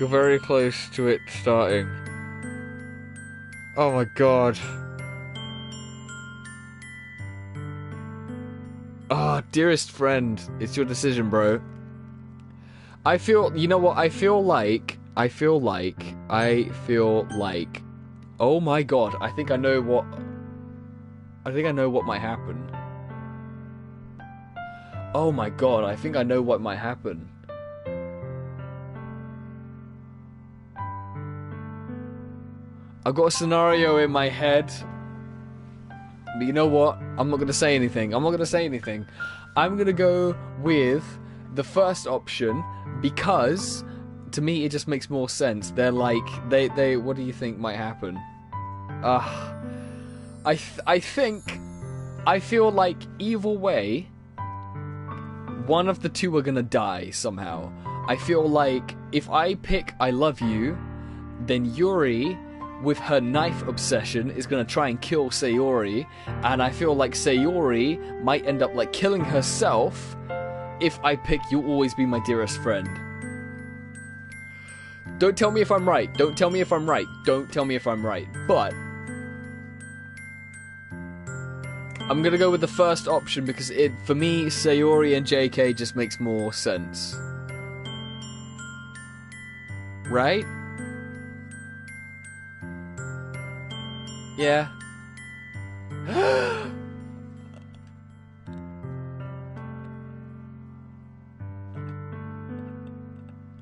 You're very close to it starting. Oh my god. Ah, dearest friend, it's your decision, bro. I feel, you know what, I feel like, oh my god, I think I know what might happen. Oh my god, I think I know what might happen. I've got a scenario in my head, but you know what? I'm not going to say anything. I'm going to go with the first option because, to me, it just makes more sense. They're like, they what do you think might happen? I feel like either way, one of the two are going to die somehow. I feel like if I pick I love you, then Yuri, with her knife obsession, is going to try and kill Sayori, and I feel like Sayori might end up like killing herself if I pick You'll Always Be My Dearest Friend. Don't tell me if I'm right, but I'm going to go with the first option because for me, Sayori and JK just makes more sense. Right? Yeah.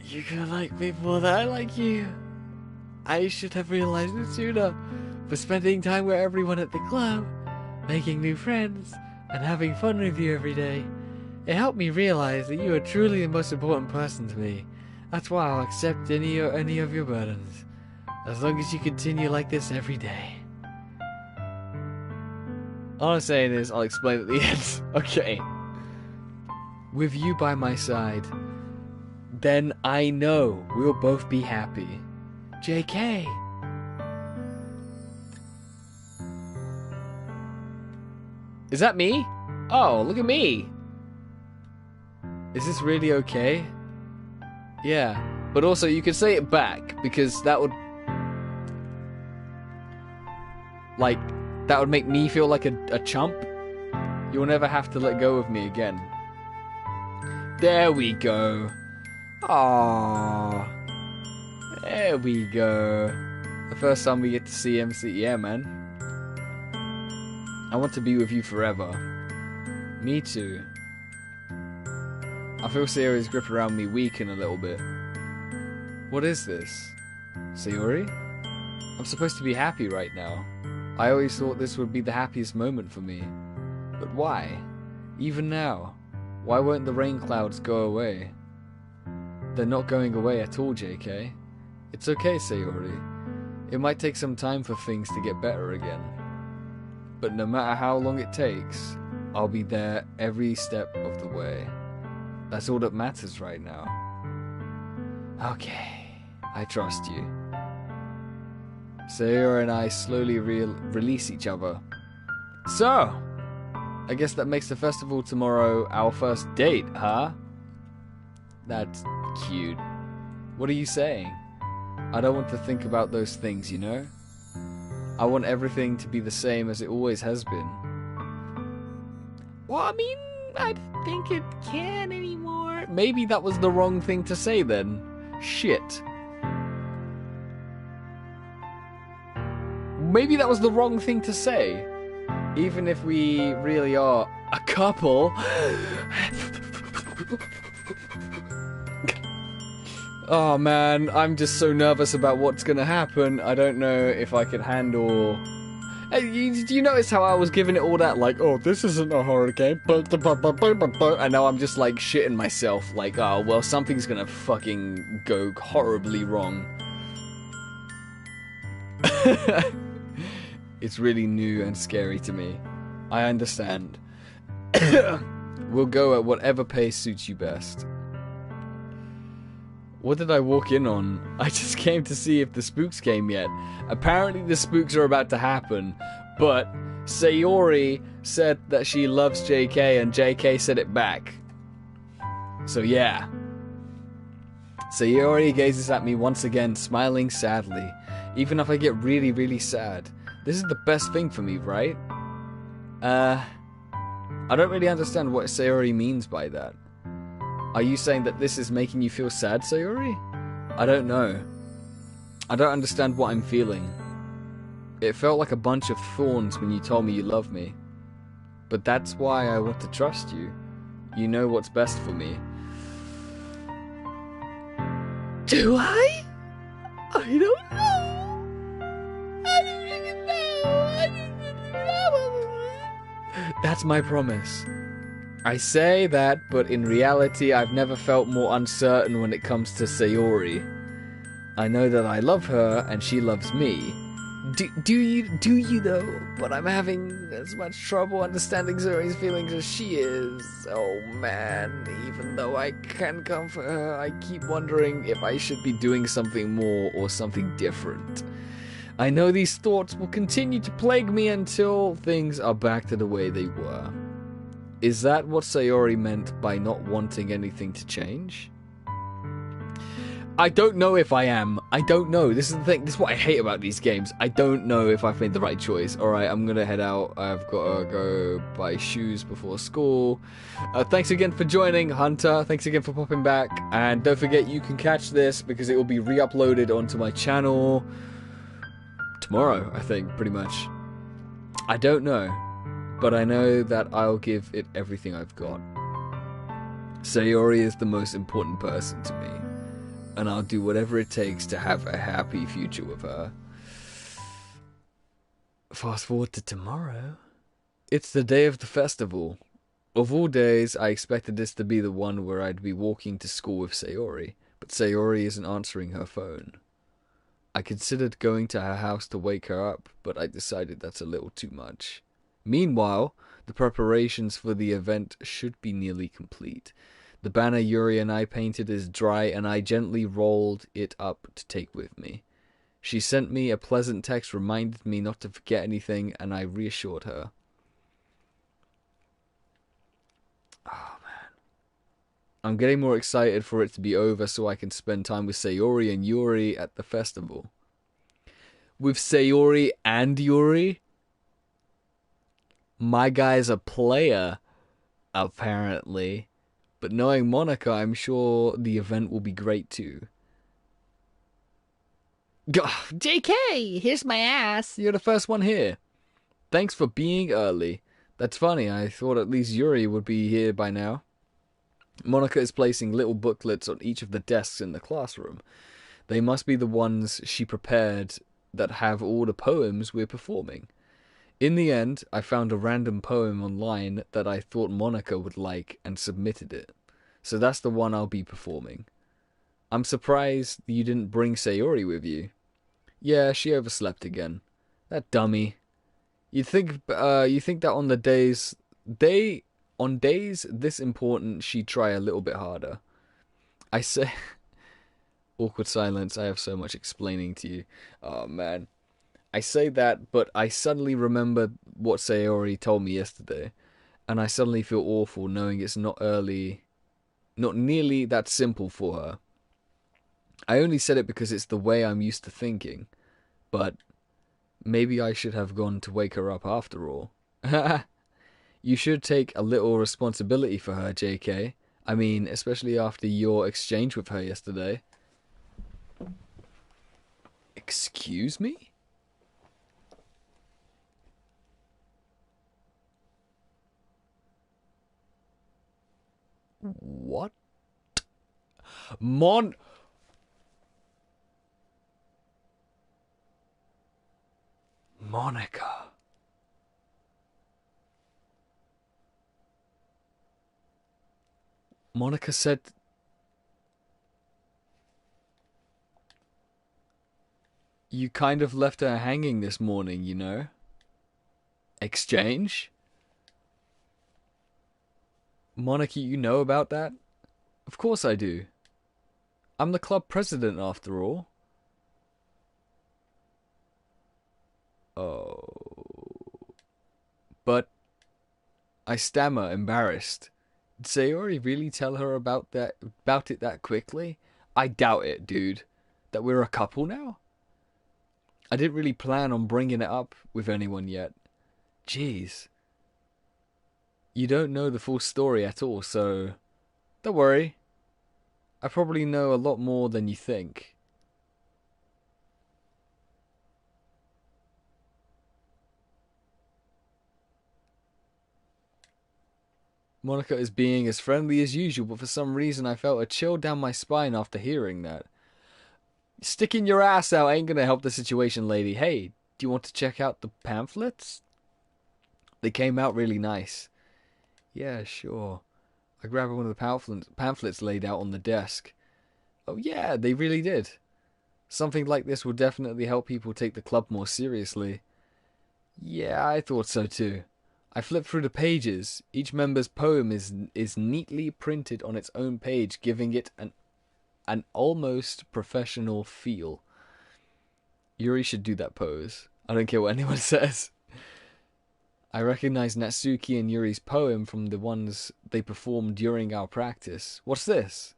You're gonna like me more than I like you. I should have realized it sooner. For spending time with everyone at the club, making new friends, and having fun with you every day. It helped me realize that you are truly the most important person to me. That's why I'll accept any of your burdens. As long as you continue like this every day. All I'm saying is, I'll explain at the end. Okay. With you by my side, then I know we'll both be happy. JK. Is that me? Oh, look at me. Is this really okay? Yeah. But also, you could say it back, because that would... like... that would make me feel like a chump. You'll never have to let go of me again. There we go. Aww. There we go. The first time we get to see MC. Yeah, man. I want to be with you forever. Me too. I feel Sayori's grip around me weaken a little bit. What is this? Sayori? I'm supposed to be happy right now. I always thought this would be the happiest moment for me. But why? Even now? Why won't the rain clouds go away? They're not going away at all, JK. It's okay, Sayori. It might take some time for things to get better again. But no matter how long it takes, I'll be there every step of the way. That's all that matters right now. Okay, I trust you. Sayori and I slowly release each other. So, I guess that makes the festival tomorrow our first date, huh? That's cute. What are you saying? I don't want to think about those things, you know? I want everything to be the same as it always has been. Well, I mean, I don't think it can anymore. Maybe that was the wrong thing to say then. Shit. Maybe that was the wrong thing to say. Even if we really are a couple. Oh man, I'm just so nervous about what's gonna happen. I don't know if I can handle... Hey, you notice how I was giving it all that, like, oh, this isn't a horror game, and now I'm just, like, shitting myself, like, oh, well, something's gonna fucking go horribly wrong. It's really new and scary to me. I understand. We'll go at whatever pace suits you best. What did I walk in on? I just came to see if the spooks came yet. Apparently the spooks are about to happen, but Sayori said that she loves JK and JK said it back. So yeah. Sayori gazes at me once again, smiling sadly. Even if I get really, really sad. This is the best thing for me, right? I don't really understand what Sayori means by that. Are you saying that this is making you feel sad, Sayori? I don't know. I don't understand what I'm feeling. It felt like a bunch of thorns when you told me you love me. But that's why I want to trust you. You know what's best for me. Do I? I don't know. I don't even know. That's my promise. I say that, but in reality, I've never felt more uncertain when it comes to Sayori. I know that I love her, and she loves me. Do you though? But I'm having as much trouble understanding Sayori's feelings as she is. Oh man, even though I can comfort her, I keep wondering if I should be doing something more or something different. I know these thoughts will continue to plague me until things are back to the way they were. Is that what Sayori meant by not wanting anything to change? I don't know if I am. I don't know. This is the thing. This is what I hate about these games. I don't know if I've made the right choice. Alright, I'm gonna head out. I've gotta go buy shoes before school. Thanks again for joining, Hunter. Thanks again for popping back. And don't forget, you can catch this because it will be re-uploaded onto my channel tomorrow, I think, pretty much. I don't know. But I know that I'll give it everything I've got. Sayori is the most important person to me. And I'll do whatever it takes to have a happy future with her. Fast forward to tomorrow. It's the day of the festival. Of all days, I expected this to be the one where I'd be walking to school with Sayori, but Sayori isn't answering her phone. I considered going to her house to wake her up, but I decided that's a little too much. Meanwhile, the preparations for the event should be nearly complete. The banner Yuri and I painted is dry, and I gently rolled it up to take with me. She sent me a pleasant text, reminded me not to forget anything, and I reassured her. Oh, man. I'm getting more excited for it to be over so I can spend time with Sayori and Yuri at the festival. With Sayori and Yuri? My guy's a player, apparently. But knowing Monica, I'm sure the event will be great too. JK, here's my ass. You're the first one here. Thanks for being early. That's funny, I thought at least Yuri would be here by now. Monica is placing little booklets on each of the desks in the classroom. They must be the ones she prepared that have all the poems we're performing. In the end, I found a random poem online that I thought Monica would like and submitted it. So that's the one I'll be performing. I'm surprised you didn't bring Sayori with you. Yeah, she overslept again. That dummy. You'd think that on days this important, she'd try a little bit harder. I say... Awkward silence, I have so much explaining to you. Oh, man. I say that, but I suddenly remember what Sayori told me yesterday, and I suddenly feel awful knowing it's not nearly that simple for her. I only said it because it's the way I'm used to thinking, but maybe I should have gone to wake her up after all. You should take a little responsibility for her, JK. I mean, especially after your exchange with her yesterday. Excuse me? What? Monica. Monica said... You kind of left her hanging this morning, you know? Exchange? Monica, you know about that? Of course I do. I'm the club president after all. Oh. But I stammer, embarrassed. Did Sayori really tell her about it that quickly? I doubt it, dude. That we're a couple now? I didn't really plan on bringing it up with anyone yet. Jeez. You don't know the full story at all, so... Don't worry. I probably know a lot more than you think. Monica is being as friendly as usual, but for some reason I felt a chill down my spine after hearing that. Sticking your ass out ain't gonna help the situation, lady. Hey, do you want to check out the pamphlets? They came out really nice. Yeah, sure. I grabbed one of the pamphlets laid out on the desk. Oh yeah, they really did. Something like this will definitely help people take the club more seriously. Yeah, I thought so too. I flipped through the pages. Each member's poem is neatly printed on its own page, giving it an almost professional feel. Yuri should do that pose. I don't care what anyone says. I recognize Natsuki and Yuri's poem from the ones they performed during our practice. What's this?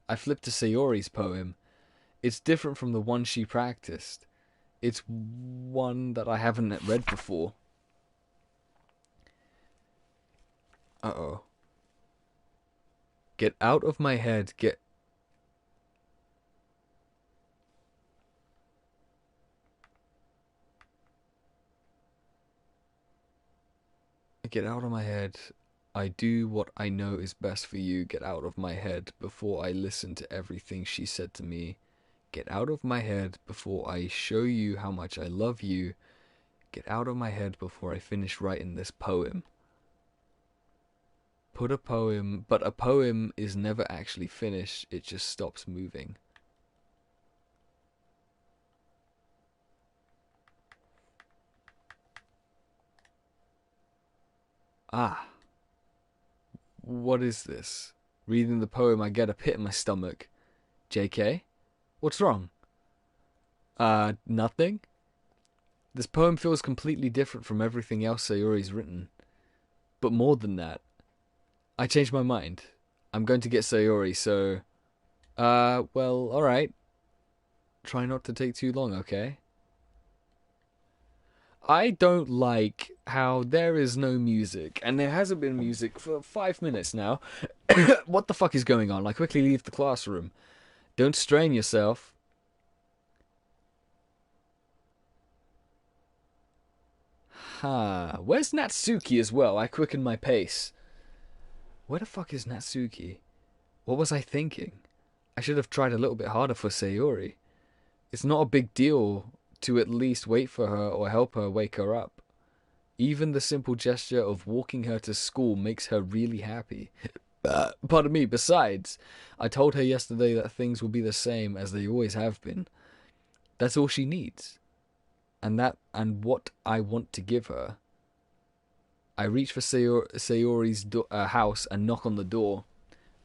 I flipped to Sayori's poem. It's different from the one she practiced. It's one that I haven't read before. Uh-oh. Get out of my head, Get out of my head. I do what I know is best for you. Get out of my head before I listen to everything she said to me. Get out of my head before I show you how much I love you. Get out of my head before I finish writing this poem. But a poem is never actually finished, it just stops moving. Ah. What is this? Reading the poem, I get a pit in my stomach. JK? What's wrong? Nothing? This poem feels completely different from everything else Sayori's written. But more than that, I changed my mind. I'm going to get Sayori, so... well, alright. Try not to take too long, okay? I don't like how there is no music, and there hasn't been music for 5 minutes now. What the fuck is going on? I quickly leave the classroom. Don't strain yourself. Where's Natsuki as well? I quicken my pace. Where the fuck is Natsuki? What was I thinking? I should have tried a little bit harder for Sayori. It's not a big deal to at least wait for her or help her wake her up. Even the simple gesture of walking her to school makes her really happy. Pardon me, besides, I told her yesterday that things will be the same as they always have been. That's all she needs. And what I want to give her. I reach for Sayori's house and knock on the door.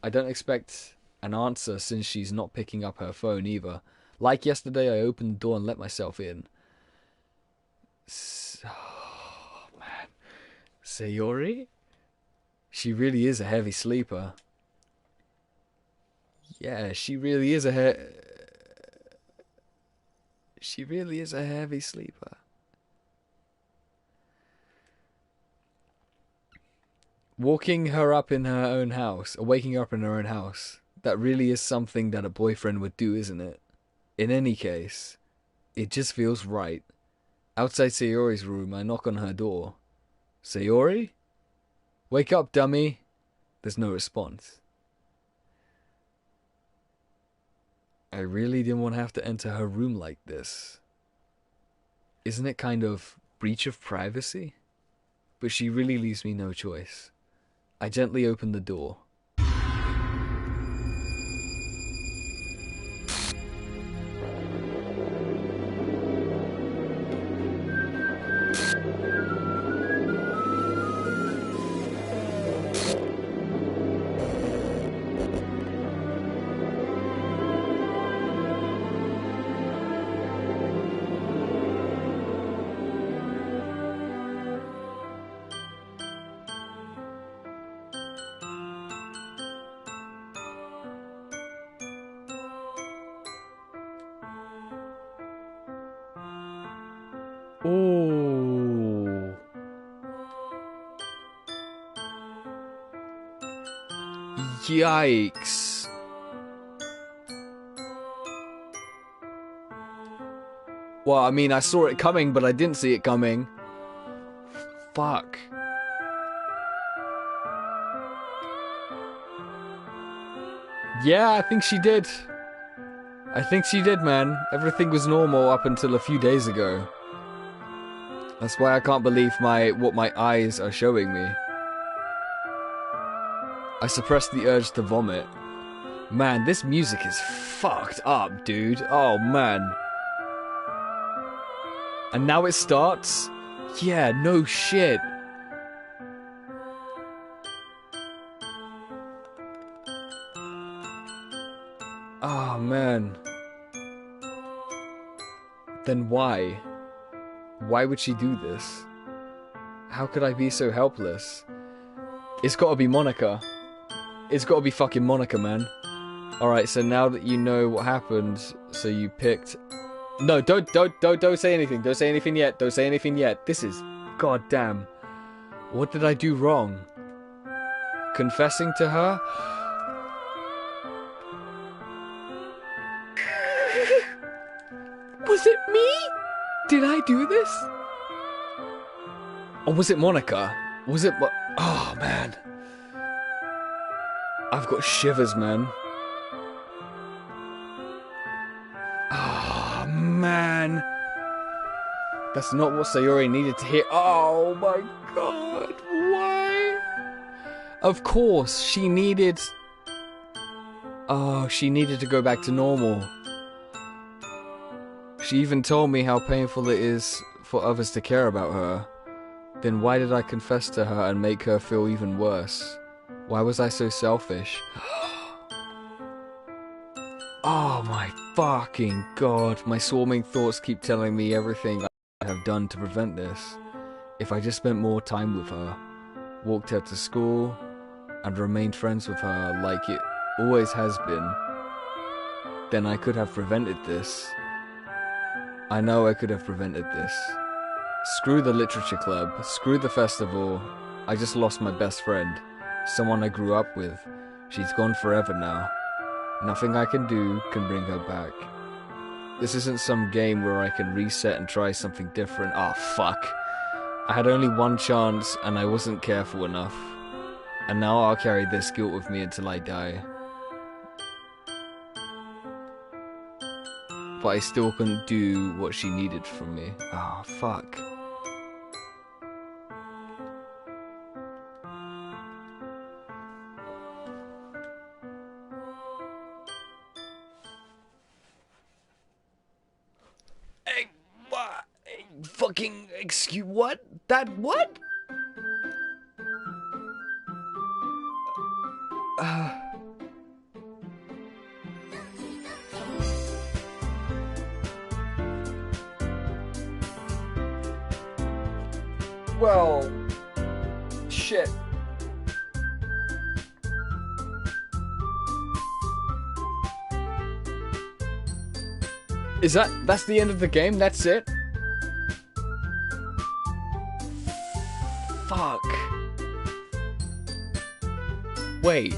I don't expect an answer since she's not picking up her phone either. Like yesterday, I opened the door and let myself in. Oh, man. Sayori? She really is a heavy sleeper. Yeah, she really is a heavy sleeper. Waking her up in her own house, or waking her up in her own house, that really is something that a boyfriend would do, isn't it? In any case, it just feels right. Outside Sayori's room, I knock on her door. Sayori? Wake up, dummy. There's no response. I really didn't want to have to enter her room like this. Isn't it kind of breach of privacy? But she really leaves me no choice. I gently open the door. Oh. Yikes. Well, I mean, I saw it coming, but I didn't see it coming. Fuck. Yeah, I think she did. I think she did, man. Everything was normal up until a few days ago. That's why I can't believe what my eyes are showing me. I suppressed the urge to vomit. Man, this music is fucked up, dude. Oh, man. And now it starts? Yeah, no shit. Oh, man. Then why? Why would she do this? How could I be so helpless? It's gotta be Monica. It's gotta be fucking Monica, man. Alright, so now that you know what happened, so you picked... No, don't say anything. Don't say anything yet. Don't say anything yet. This is... goddamn. What did I do wrong? Confessing to her? Was it me? Did I do this? Or was it Monica? Was it... Oh, man. I've got shivers, man. Oh, man. That's not what Sayori needed to hear. Oh, my God. Why? Of course, she needed... Oh, she needed to go back to normal. She even told me how painful it is for others to care about her. Then why did I confess to her and make her feel even worse? Why was I so selfish? Oh my fucking God. My swarming thoughts keep telling me everything I have done to prevent this. If I just spent more time with her, walked her to school, and remained friends with her like it always has been, then I could have prevented this. I know I could have prevented this. Screw the literature club, screw the festival. I just lost my best friend. Someone I grew up with. She's gone forever now. Nothing I can do can bring her back. This isn't some game where I can reset and try something different. Ah, fuck. I had only one chance and I wasn't careful enough. And now I'll carry this guilt with me until I die. But I still couldn't do what she needed from me. Ah, fuck. Hey, what? Fucking excuse what? That what? Well, shit. That's the end of the game? That's it? Fuck. Wait.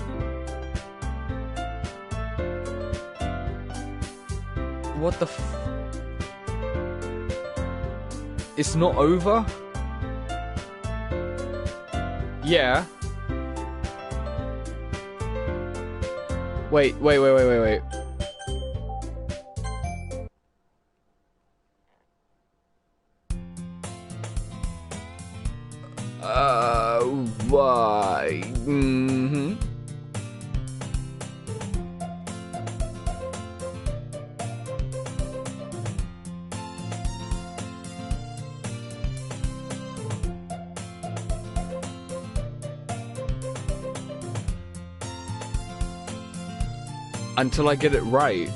What the It's not over? Yeah. Wait. Why? Mm-hmm. Until I get it right.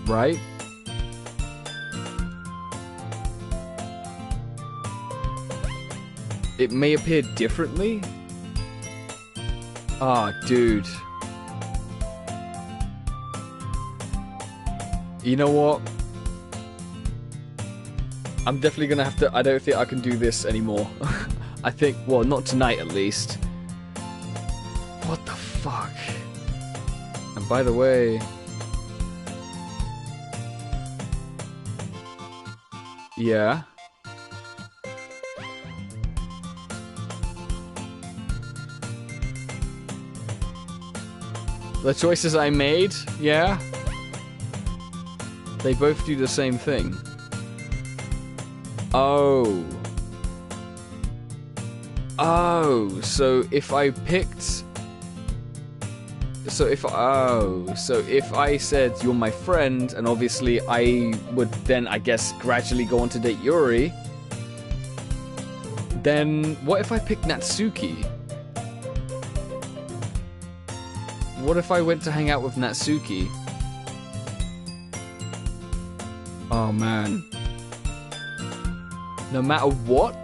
Right? It may appear differently? Ah, dude. You know what? I'm definitely gonna have to... I don't think I can do this anymore. I think... Well, not tonight at least. What the fuck? And by the way... Yeah. The choices I made, yeah. They both do the same thing. Oh. Oh, so if I picked... So if I said you're my friend, and obviously I would then, I guess, gradually go on to date Yuri, then what if I picked Natsuki? What if I went to hang out with Natsuki? Oh man. No matter what?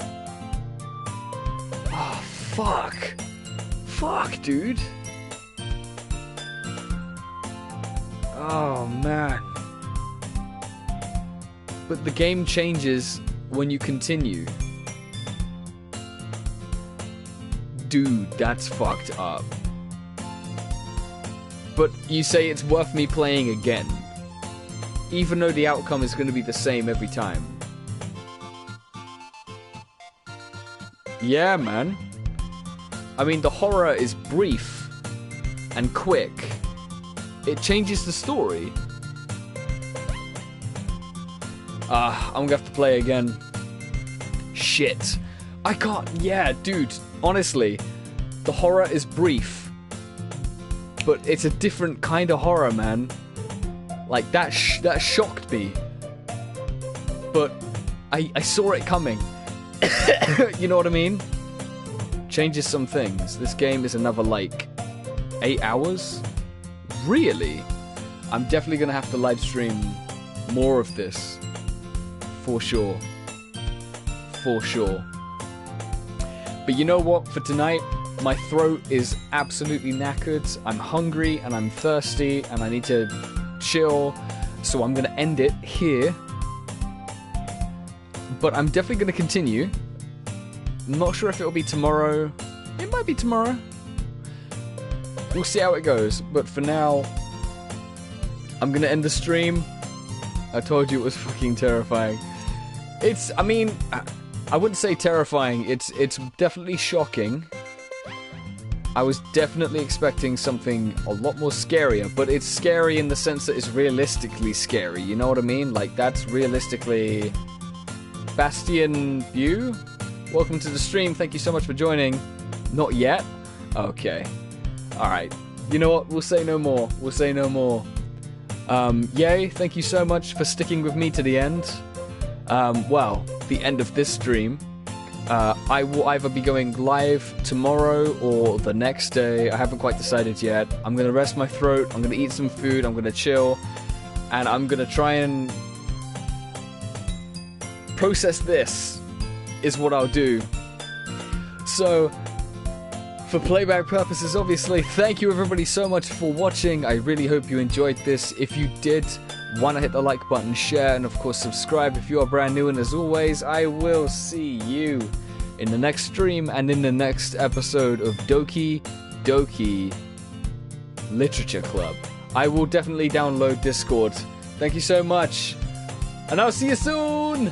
Oh, fuck. Fuck, dude. Oh man. But the game changes when you continue. Dude, that's fucked up. But you say it's worth me playing again, even though the outcome is going to be the same every time. Yeah, man. I mean, the horror is brief and quick. It changes the story. I'm gonna have to play again. Shit. I can't... Yeah, dude. Honestly, the horror is brief. But it's a different kind of horror, man. Like, that shocked me. But I saw it coming. You know what I mean? Changes some things. This game is another, like, 8 hours? Really? I'm definitely going to have to live stream more of this. For sure. For sure. But you know what? For tonight... My throat is absolutely knackered, I'm hungry and I'm thirsty and I need to chill, so I'm going to end it here. But I'm definitely going to continue. I'm not sure if it'll be tomorrow. It might be tomorrow. We'll see how it goes, but for now, I'm going to end the stream. I told you it was fucking terrifying. I mean, I wouldn't say terrifying, it's definitely shocking. I was definitely expecting something a lot more scarier, but it's scary in the sense that it's realistically scary, you know what I mean? Like, that's realistically... Bastian View? Welcome to the stream, thank you so much for joining. Not yet? Okay. Alright. You know what, we'll say no more. We'll say no more. Yay, thank you so much for sticking with me to the end. Well, the end of this stream. I will either be going live tomorrow or the next day. I haven't quite decided yet. I'm going to rest my throat. I'm going to eat some food. I'm going to chill. And I'm going to try and process this is what I'll do. So, for playback purposes, obviously, thank you everybody so much for watching. I really hope you enjoyed this. If you did, why not hit the like button, share, and of course subscribe if you are brand new. And as always, I will see you in the next stream and in the next episode of Doki Doki Literature Club. I will definitely download Discord. Thank you so much, and I'll see you soon!